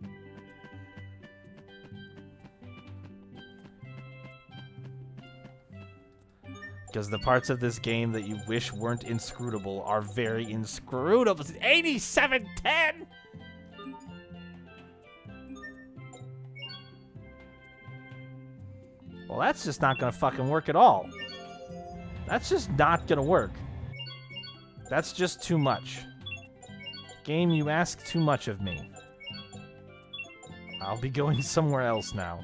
[SPEAKER 1] Because the parts of this game that you wish weren't inscrutable are very inscrutable. 8710! Well, that's just not gonna fucking work at all. That's just not gonna work. That's just too much. Game, you ask too much of me. I'll be going somewhere else now.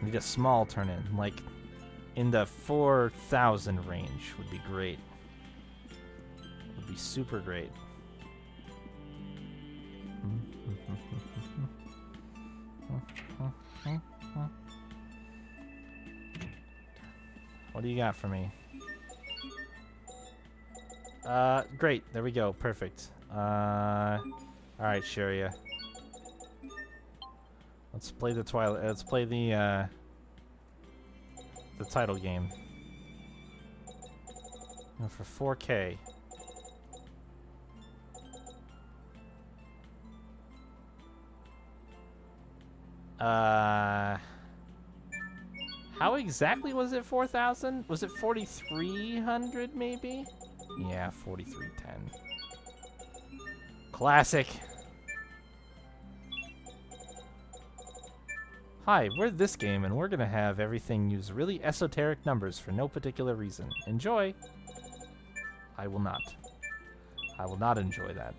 [SPEAKER 1] Need a small turn-in, like in the 4,000 range would be great. Would be super great. What do you got for me? Great. There we go. Perfect. Alright, Sharia. Let's play the Twilight. Let's play the title game. And for 4K. How exactly was it 4,000? Was it 4,300 maybe? Yeah, 4,310. Classic. Hi, we're this game, and we're gonna have everything use really esoteric numbers for no particular reason. Enjoy! I will not. I will not enjoy that.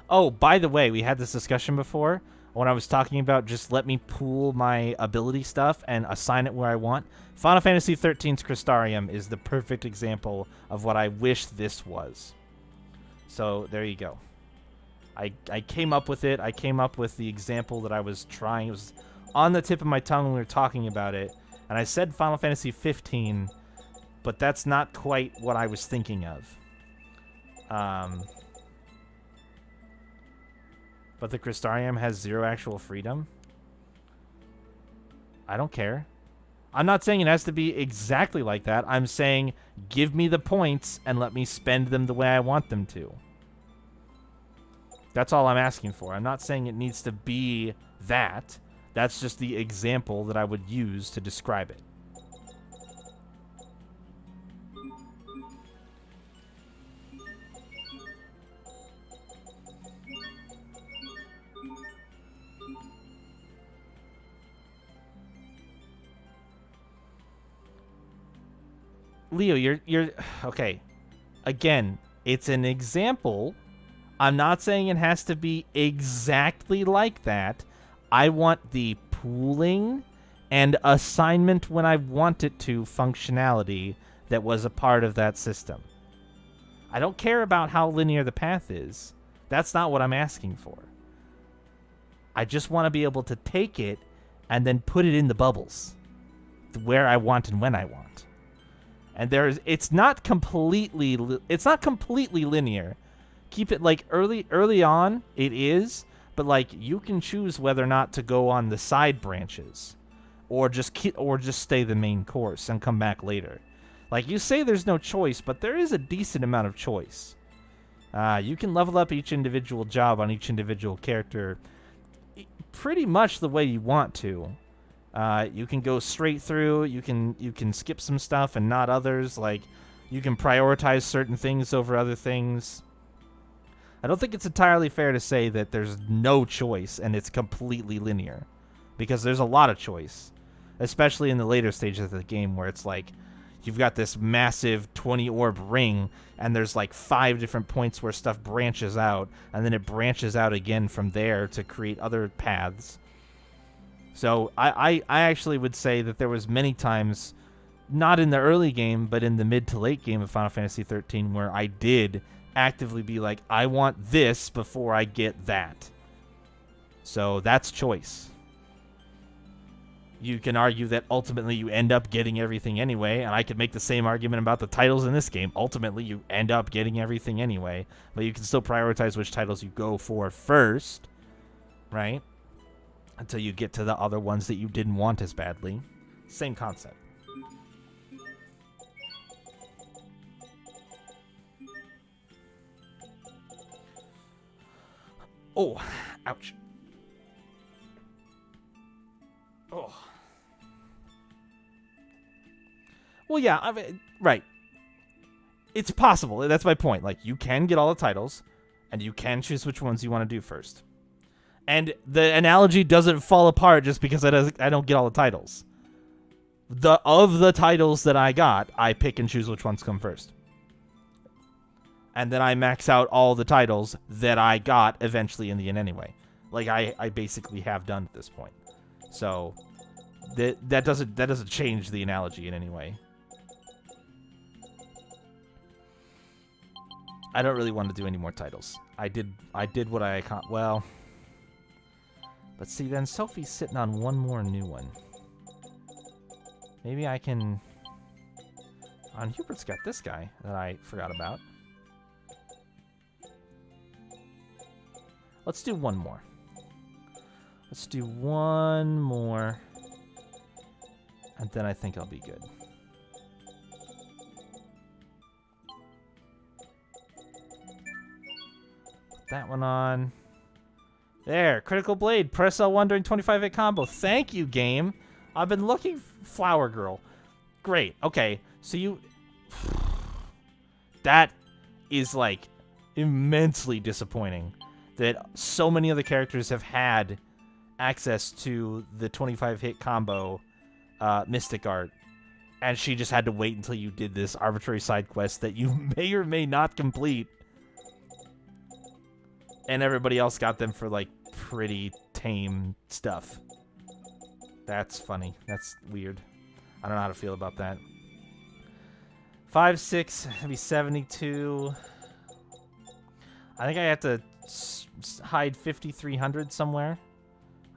[SPEAKER 1] Oh, by the way, we had this discussion before when I was talking about just let me pool my ability stuff and assign it where I want. Final Fantasy XIII's Crystarium is the perfect example of what I wish this was. So there you go. I came up with it. I came up with the example that I was trying. It was on the tip of my tongue when we were talking about it. And I said Final Fantasy 15, but that's not quite what I was thinking of. But the Crystarium has 0 actual freedom. I don't care. I'm not saying it has to be exactly like that. I'm saying give me the points and let me spend them the way I want them to. That's all I'm asking for. I'm not saying it needs to be that. That's just the example that I would use to describe it. Leo, you're okay. Again, it's an example. I'm not saying it has to be exactly like that. I want the pooling and assignment when I want it to functionality that was a part of that system. I don't care about how linear the path is. That's not what I'm asking for. I just want to be able to take it and then put it in the bubbles where I want and when I want. And it's not completely linear. Keep it like early on it is, but like you can choose whether or not to go on the side branches or just stay the main course and come back later. Like you say there's no choice, but there is a decent amount of choice. You can level up each individual job on each individual character pretty much the way you want to. You can go straight through. You can skip some stuff and not others. Like, you can prioritize certain things over other things. I don't think it's entirely fair to say that there's no choice and it's completely linear, because there's a lot of choice, especially in the later stages of the game where it's like you've got this massive 20 orb ring and there's like 5 different points where stuff branches out, and then it branches out again from there to create other paths. So I actually would say that there was many times, not in the early game, but in the mid to late game of Final Fantasy XIII, where I did actively be like, I want this before I get that. So that's choice. You can argue that ultimately you end up getting everything anyway, and I could make the same argument about the titles in this game. Ultimately, you end up getting everything anyway, but you can still prioritize which titles you go for first, right? Until you get to the other ones that you didn't want as badly. Same concept. Oh, ouch. Oh. Well, yeah, I mean, right. It's possible. That's my point. Like, you can get all the titles, and you can choose which ones you want to do first. And the analogy doesn't fall apart just because I don't get all the titles. Of the titles that I got, I pick and choose which ones come first. and then I max out all the titles that I got eventually in the end anyway. Like I basically have done at this point. So that doesn't change the analogy in any way. I don't really want to do any more titles. I did what I can't. Well, but see, then Sophie's sitting on one more new one. Maybe I can. Hubert's got this guy that I forgot about. Let's do one more. Let's do one more. And then I think I'll be good. Put that one on. There, Critical Blade, press L1 during 25-hit combo. Thank you, game. I've been looking Flower Girl. Great. Okay, so you... That is, like, immensely disappointing that so many other characters have had access to the 25-hit combo Mystic Art, and she just had to wait until you did this arbitrary side quest that you may or may not complete. And everybody else got them for, like, pretty tame stuff. That's funny. That's weird. I don't know how to feel about that. 5, 6, maybe 72. I think I have to hide 5,300 somewhere.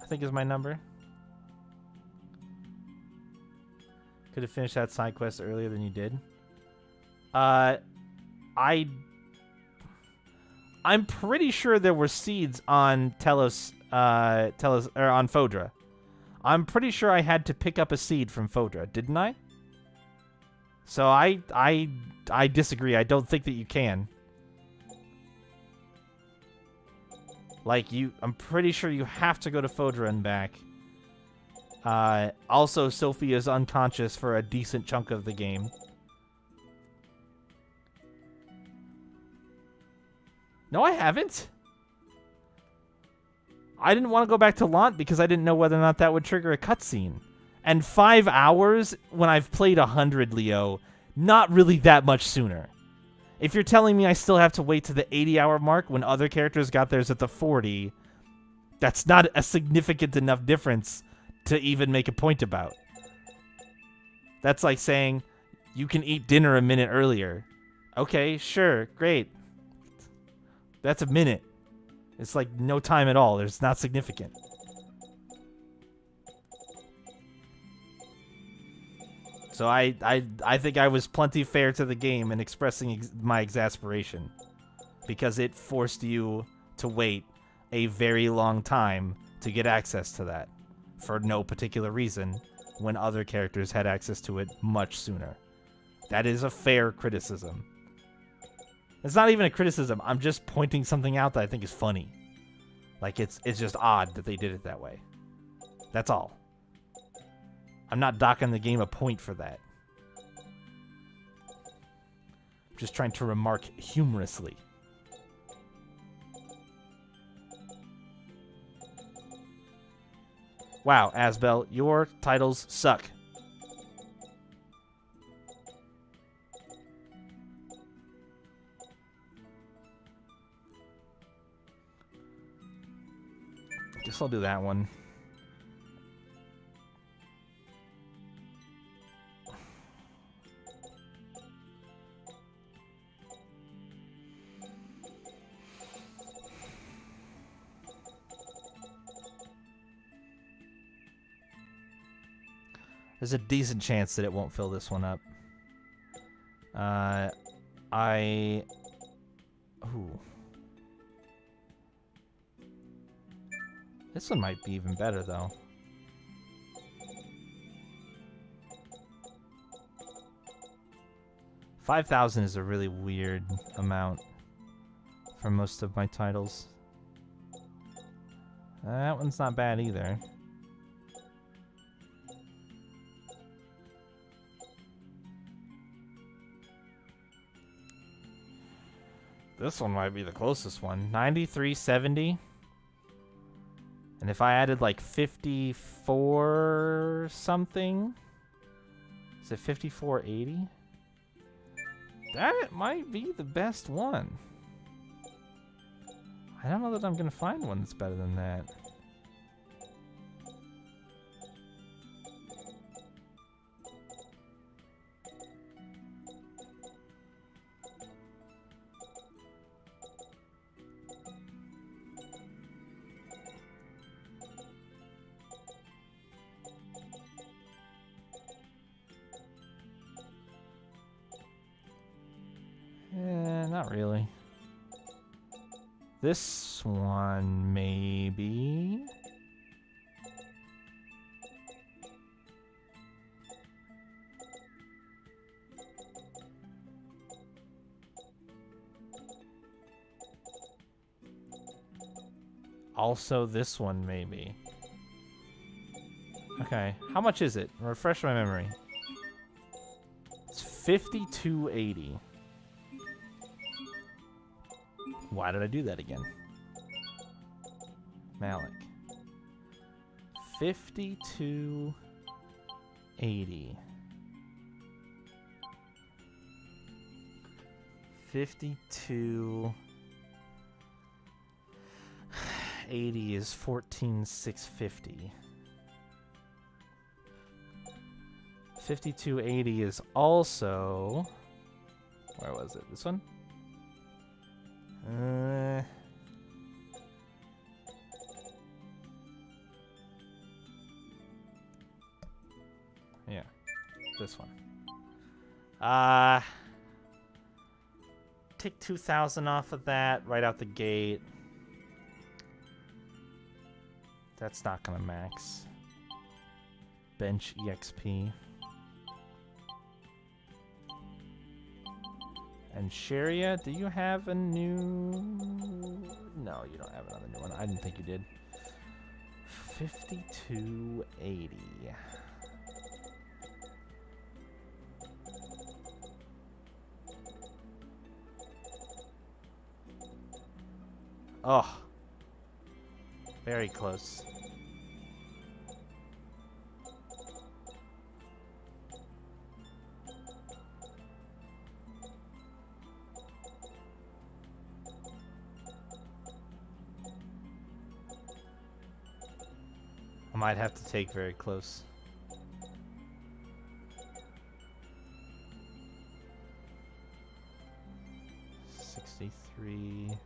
[SPEAKER 1] I think is my number. Could have finished that side quest earlier than you did. I'm pretty sure there were seeds on Telos or on Fodra. I'm pretty sure I had to pick up a seed from Fodra, didn't I? So I disagree. I don't think that you can. Like, I'm pretty sure you have to go to Fodra and back. Also, Sophie is unconscious for a decent chunk of the game. No, I haven't. I didn't want to go back to Lant because I didn't know whether or not that would trigger a cutscene. And 5 hours when I've played 100, Leo, not really that much sooner. If you're telling me I still have to wait to the 80-hour mark when other characters got theirs at the 40, that's not a significant enough difference to even make a point about. That's like saying you can eat dinner a minute earlier. Okay, sure, great. That's a minute. It's like no time at all. It's not significant. So I think I was plenty fair to the game in expressing my exasperation, because it forced you to wait a very long time to get access to that for no particular reason when other characters had access to it much sooner. That is a fair criticism. It's not even a criticism. I'm just pointing something out that I think is funny. Like, it's just odd that they did it that way. That's all. I'm not docking the game a point for that. I'm just trying to remark humorously. Wow, Asbel, your titles suck. Guess I'll do that one. There's a decent chance that it won't fill this one up. Ooh. This one might be even better, though. $5,000 is a really weird amount for most of my titles. That one's not bad either. This one might be the closest one. 93.70. And if I added like 54 something, is it 54.80? That might be the best one. I don't know that I'm gonna find one that's better than that. Not really. This one, maybe. Also, this one, maybe. Okay, how much is it? Refresh my memory. It's $52.80. Why did I do that again? Malik. $52.80. 52.80 is 14,650. 52.80 is also, where was it? This one? Yeah, this one. Take 2,000 off of that right out the gate. That's not gonna max. Bench EXP. And Sharia, do you have a new... No, you don't have another new one. I didn't think you did. 52.80. Oh. Very close. I might have to take very close. $63.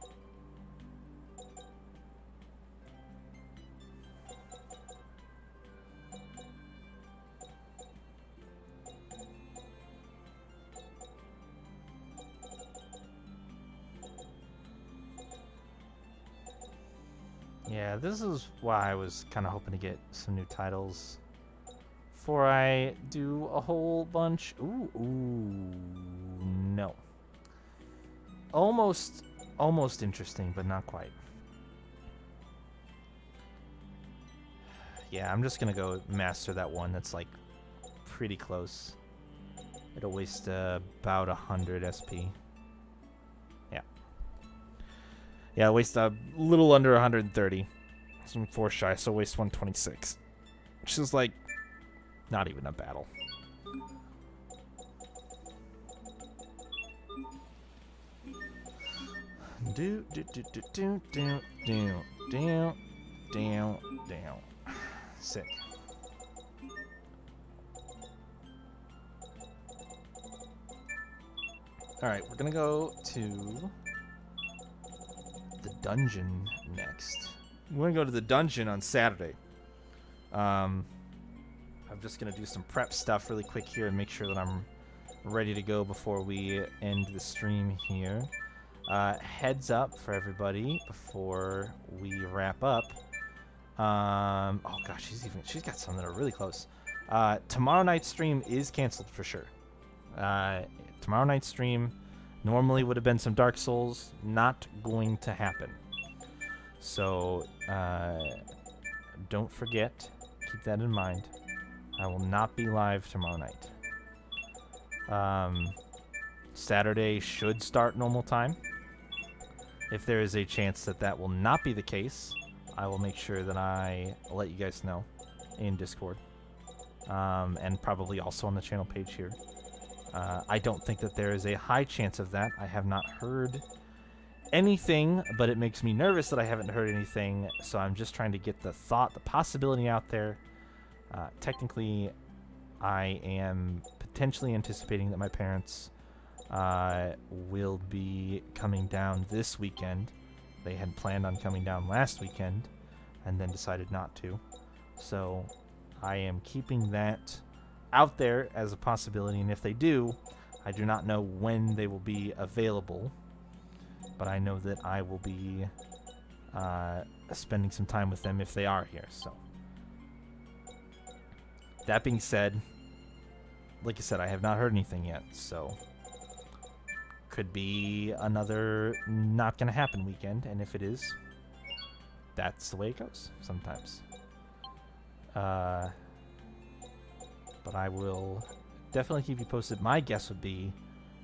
[SPEAKER 1] Yeah, this is why I was kind of hoping to get some new titles before I do a whole bunch. Ooh, no. Almost interesting, but not quite. Yeah, I'm just gonna go master that one that's like pretty close. It'll waste about 100 SP. Yeah, waste a little under 130. Some 4 shy, so waste 126. Which is like not even a battle. Do do do do do do do do do do. Sick. Alright, we're gonna go to the dungeon next. We're gonna go to the dungeon on Saturday. I'm just gonna do some prep stuff really quick here and make sure that I'm ready to go before we end the stream here. Heads up for everybody before we wrap up. Oh gosh, she's got some that are really close. Tomorrow night's stream is canceled for sure. Tomorrow night's stream normally would have been some Dark Souls. Not going to happen. So, don't forget. Keep that in mind. I will not be live tomorrow night. Saturday should start normal time. If there is a chance that that will not be the case, I will make sure that I let you guys know in Discord. And probably also on the channel page here. I don't think that there is a high chance of that. I have not heard anything, but it makes me nervous that I haven't heard anything, so I'm just trying to get the possibility out there. Technically, I am potentially anticipating that my parents will be coming down this weekend. They had planned on coming down last weekend and then decided not to. So I am keeping that out there as a possibility, and if they do, I do not know when they will be available, but I know that I will be spending some time with them if they are here. So that being said, like I said, I have not heard anything yet, so could be another not gonna happen weekend, and if it is, that's the way it goes sometimes. But I will definitely keep you posted. My guess would be,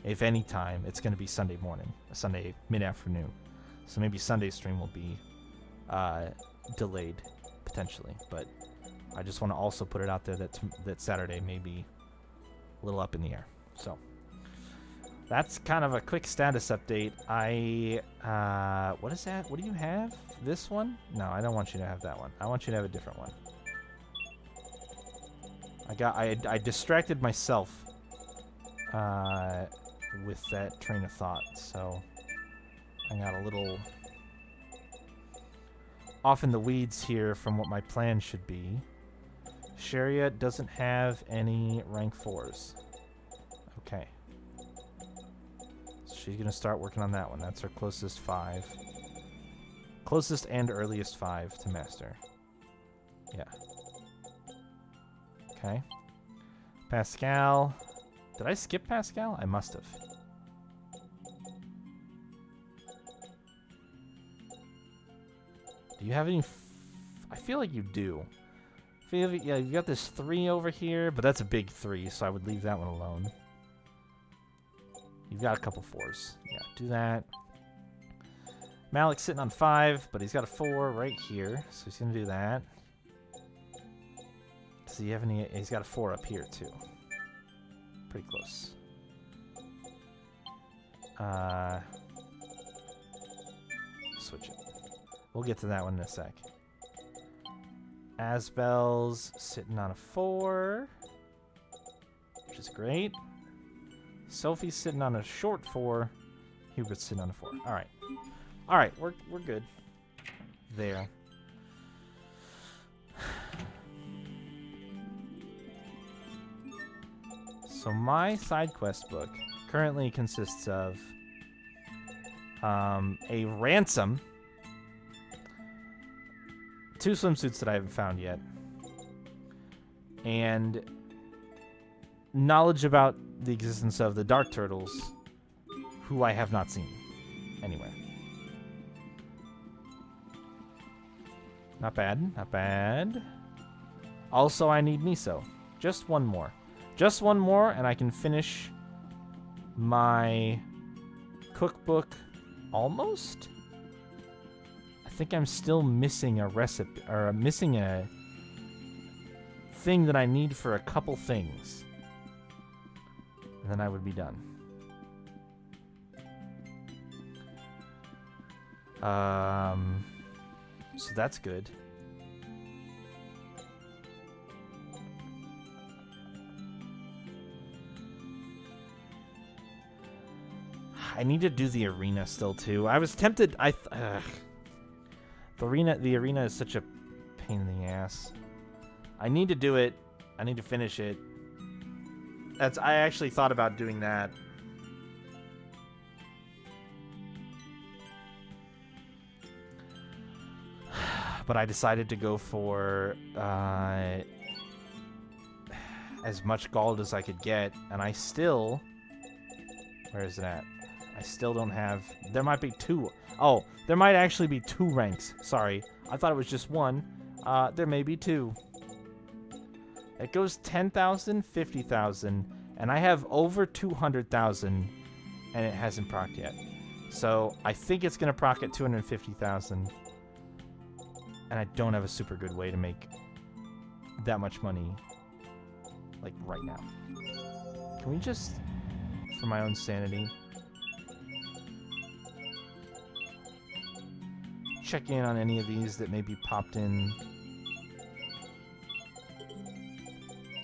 [SPEAKER 1] if any time, it's going to be Sunday morning, Sunday mid-afternoon. So maybe Sunday stream will be delayed, potentially. But I just want to also put it out there that Saturday may be a little up in the air. So that's kind of a quick status update. What is that? What do you have? This one? No, I don't want you to have that one. I want you to have a different one. I distracted myself with that train of thought, so I got a little off in the weeds here from what my plan should be. Sharia doesn't have any rank 4s. Okay. So she's going to start working on that one. That's her closest 5. Closest and earliest 5 to master. Yeah. Okay. Pascal. Did I skip Pascal? I must have. Do you have any... I feel like you do. Yeah, you've got this 3 over here, but that's a big 3, so I would leave that one alone. You've got a couple 4s. Yeah, do that. Malik's sitting on 5, but he's got a 4 right here, so he's going to do that. Does he have any... He's got a 4 up here, too. Pretty close. Switch it. We'll get to that one in a sec. Asbel's sitting on a 4, which is great. Sophie's sitting on a short 4. Hubert's sitting on a 4. All right. All right, we're good. There. So my side quest book currently consists of a ransom, 2 swimsuits that I haven't found yet, and knowledge about the existence of the Dark Turtles, who I have not seen anywhere. Not bad, not bad. Also, I need miso. Just one more. Just one more, and I can finish my cookbook almost? I think I'm still missing a recipe, or missing a thing that I need for a couple things. And then I would be done. So that's good. I need to do the arena still too. I was tempted. The arena is such a pain in the ass. I need to do it. I need to finish it. I actually thought about doing that. But I decided to go for as much gold as I could get, and I still... Where is it at? I still don't have... There might be 2. Oh, there might actually be 2 ranks. Sorry. I thought it was just 1. There may be 2. It goes 10,000, 50,000, and I have over 200,000, and it hasn't procced yet. So I think it's going to proc at 250,000, and I don't have a super good way to make that much money, like, right now. Can we just... for my own sanity. Check in on any of these that maybe popped in.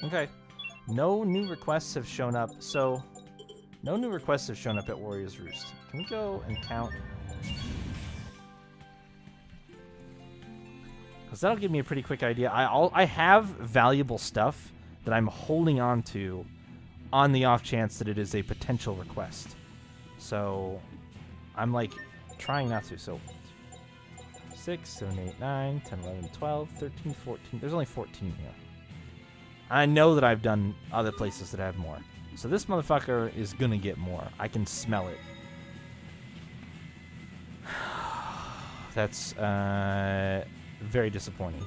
[SPEAKER 1] Okay. No new requests have shown up, so no new requests have shown up at Warrior's Roost. Can we go and count? Because that'll give me a pretty quick idea. I have valuable stuff that I'm holding on to on the off chance that it is a potential request. So I'm like trying not to. So 6, 7, 8, 9, 10, 11, 12, 13, 14. There's only 14 here. I know that I've done other places that have more. So this motherfucker is gonna get more. I can smell it. That's very disappointing.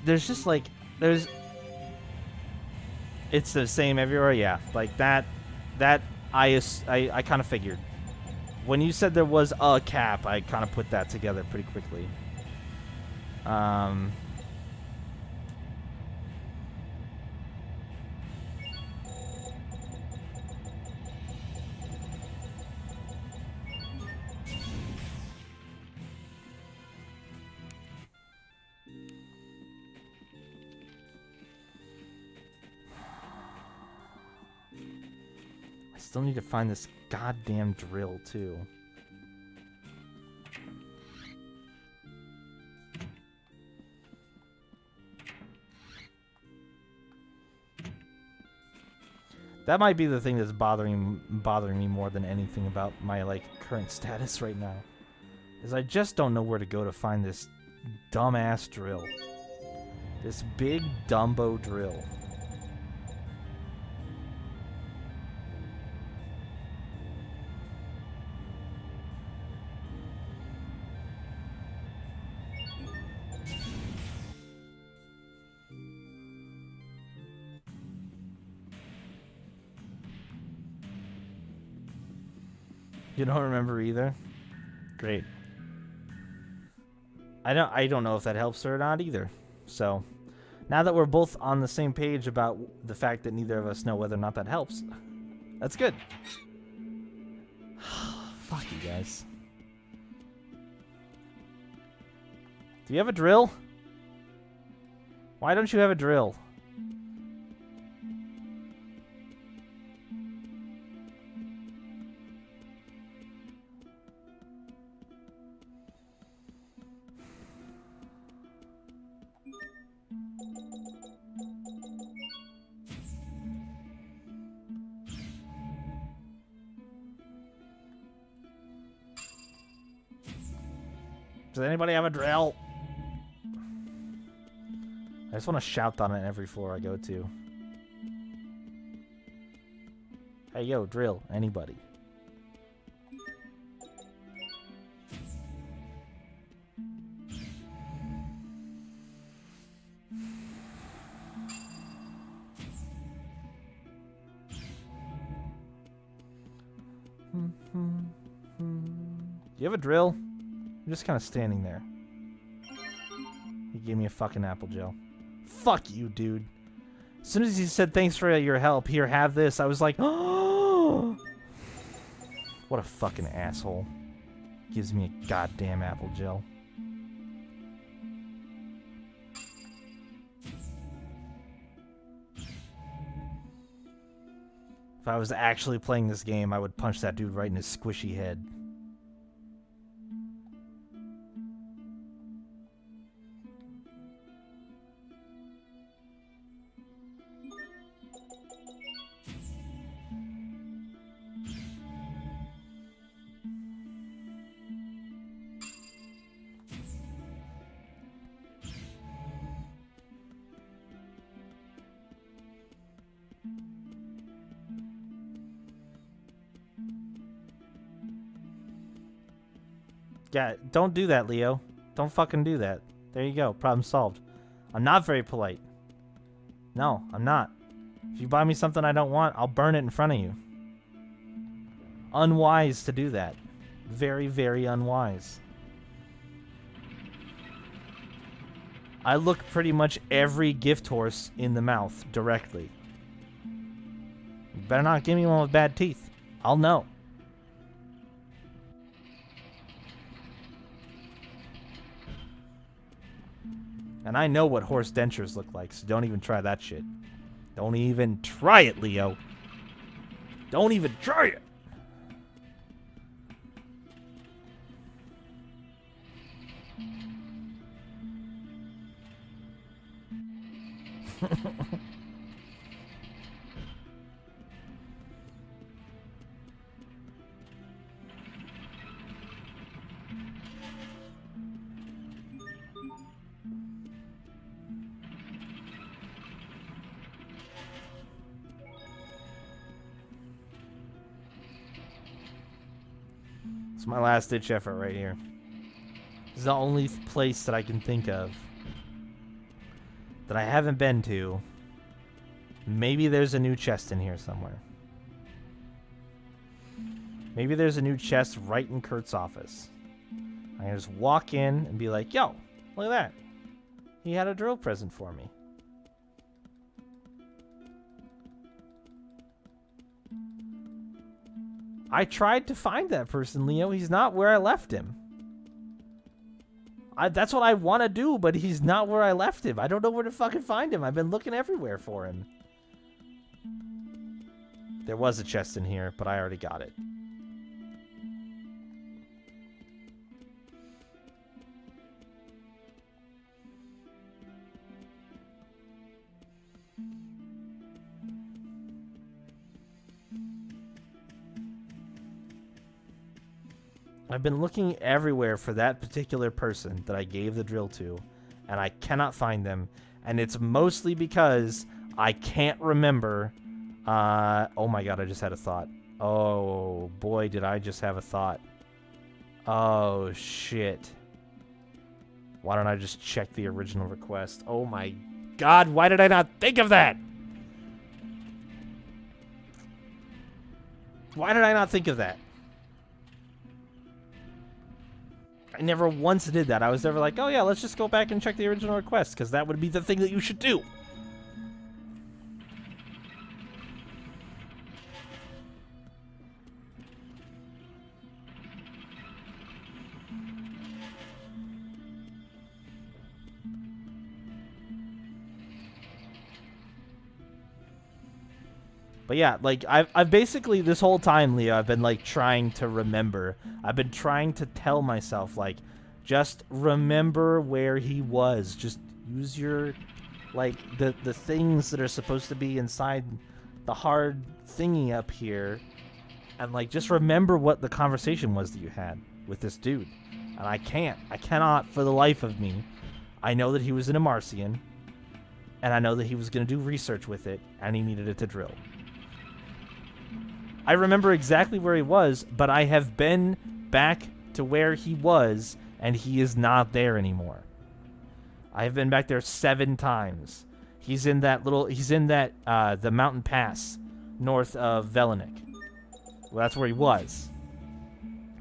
[SPEAKER 1] There's just like it's the same everywhere, yeah. Like that I kind of figured. When you said there was a cap, I kind of put that together pretty quickly. Still need to find this goddamn drill, too. That might be the thing that's bothering me more than anything about my like current status right now. Is I just don't know where to go to find this dumbass drill. This big Dumbo drill. You don't remember either? Great. I don't know if that helps or not either. So, now that we're both on the same page about the fact that neither of us know whether or not that helps, that's good. Fuck you guys. Do you have a drill? Why don't you have a drill? Does anybody have a drill? I just want to shout on it every floor I go to. Hey, yo, drill. Anybody? Do you have a drill? I'm just kind of standing there. He gave me a fucking apple gel. Fuck you, dude. As soon as he said, thanks for your help, here, have this, I was like, oh! What a fucking asshole. Gives me a goddamn apple gel. If I was actually playing this game, I would punch that dude right in his squishy head. Yeah, don't do that, Leo. Don't fucking do that. There you go. Problem solved. I'm not very polite. No, I'm not. If you buy me something I don't want, I'll burn it in front of you. Unwise to do that. Very, very unwise. I look pretty much every gift horse in the mouth directly. You better not give me one with bad teeth. I'll know. And I know what horse dentures look like, so don't even try that shit. Don't even try it, Leo. Don't even try it. It's my last ditch effort right here. This is the only place that I can think of that I haven't been to. Maybe there's a new chest in here somewhere. Maybe there's a new chest right in Kurt's office. I can just walk in and be like, yo, look at that. He had a drill present for me. I tried to find that person, Leo. He's not where I left him. That's what I want to do, but he's not where I left him. I don't know where to fucking find him. I've been looking everywhere for him. There was a chest in here, but I already got it. I've been looking everywhere for that particular person that I gave the drill to, and I cannot find them. And it's mostly because I can't remember. Oh my god, I just had a thought. Oh boy, did I just have a thought. Oh shit. Why don't I just check the original request? Oh my god, why did I not think of that? Why did I not think of that? I never once did that. I was never like, oh yeah, let's just go back and check the original request, because that would be the thing that you should do. But yeah, like, I've basically, this whole time, Leo, I've been, like, trying to remember. I've been trying to tell myself, like, just remember where he was. Just use your, like, the things that are supposed to be inside the hard thingy up here. And, like, just remember what the conversation was that you had with this dude. And I can't. I cannot for the life of me. I know that he was in a Marcian. And I know that he was going to do research with it. And he needed it to drill. I remember exactly where he was, but I have been back to where he was, and he is not there anymore. I have been back there 7 times. He's in that the mountain pass north of Velenik. Well, that's where he was.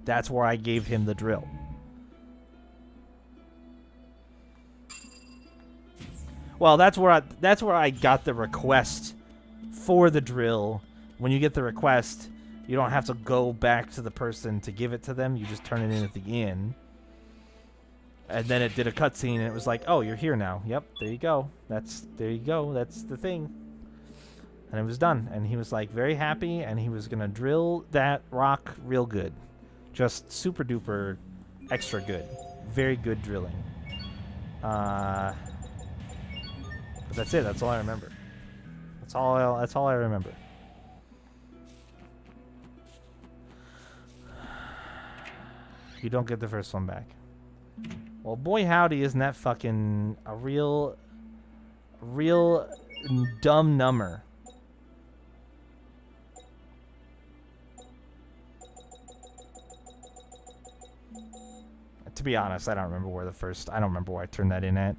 [SPEAKER 1] That's where I gave him the drill. Well, that's where I got the request for the drill. When you get the request, you don't have to go back to the person to give it to them. You just turn it in at the inn. And then it did a cutscene, and it was like, oh, you're here now. Yep, there you go. There you go. That's the thing. And it was done. And he was, like, very happy, and he was going to drill that rock real good. Just super duper extra good. Very good drilling. But that's it. That's all I remember. That's all I remember. You don't get the first one back. Well, boy howdy, isn't that fucking a real dumb number. To be honest, I don't remember where I don't remember where I turned that in at.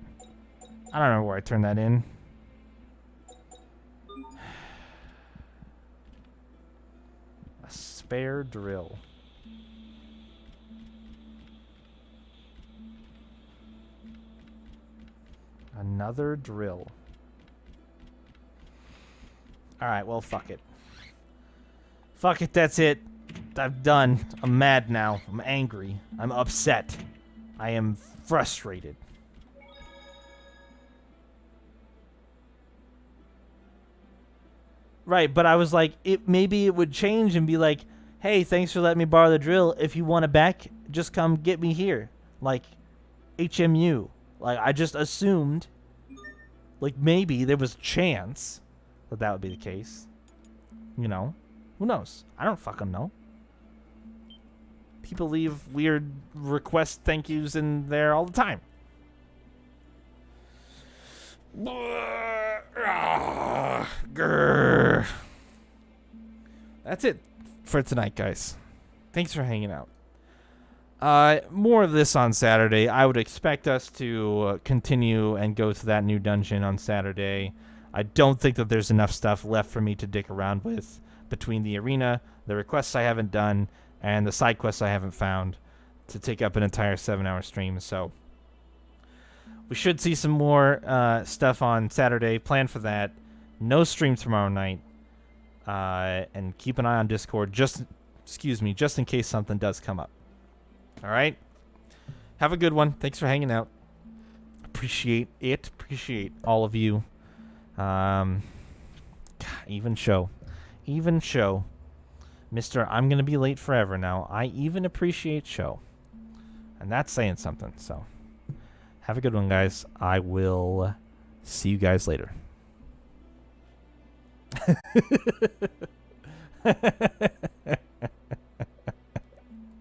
[SPEAKER 1] I don't remember where I turned that in. Spare drill. Another drill. Alright, well, fuck it. Fuck it, that's it. I'm done. I'm mad now. I'm angry. I'm upset. I am frustrated. Right, but I was like, maybe it would change and be like, hey, thanks for letting me borrow the drill. If you want it back, just come get me here. Like, HMU. Like, I just assumed, like, maybe there was a chance that that would be the case. You know? Who knows? I don't fucking know. People leave weird request thank yous in there all the time. Grr. That's it for tonight, guys. Thanks for hanging out. More of this on Saturday. I would expect us to continue and go to that new dungeon on Saturday. I don't think that there's enough stuff left for me to dick around with between the arena, the requests I haven't done, and the side quests I haven't found to take up an entire 7-hour stream. So we should see some more stuff on Saturday. Plan for that. No stream tomorrow night. And keep an eye on Discord. Just in case something does come up. All right. Have a good one. Thanks for hanging out. Appreciate it. Appreciate all of you. Even show. Mr. I'm going to be late forever now. I even appreciate show. And that's saying something. So have a good one, guys. I will see you guys later.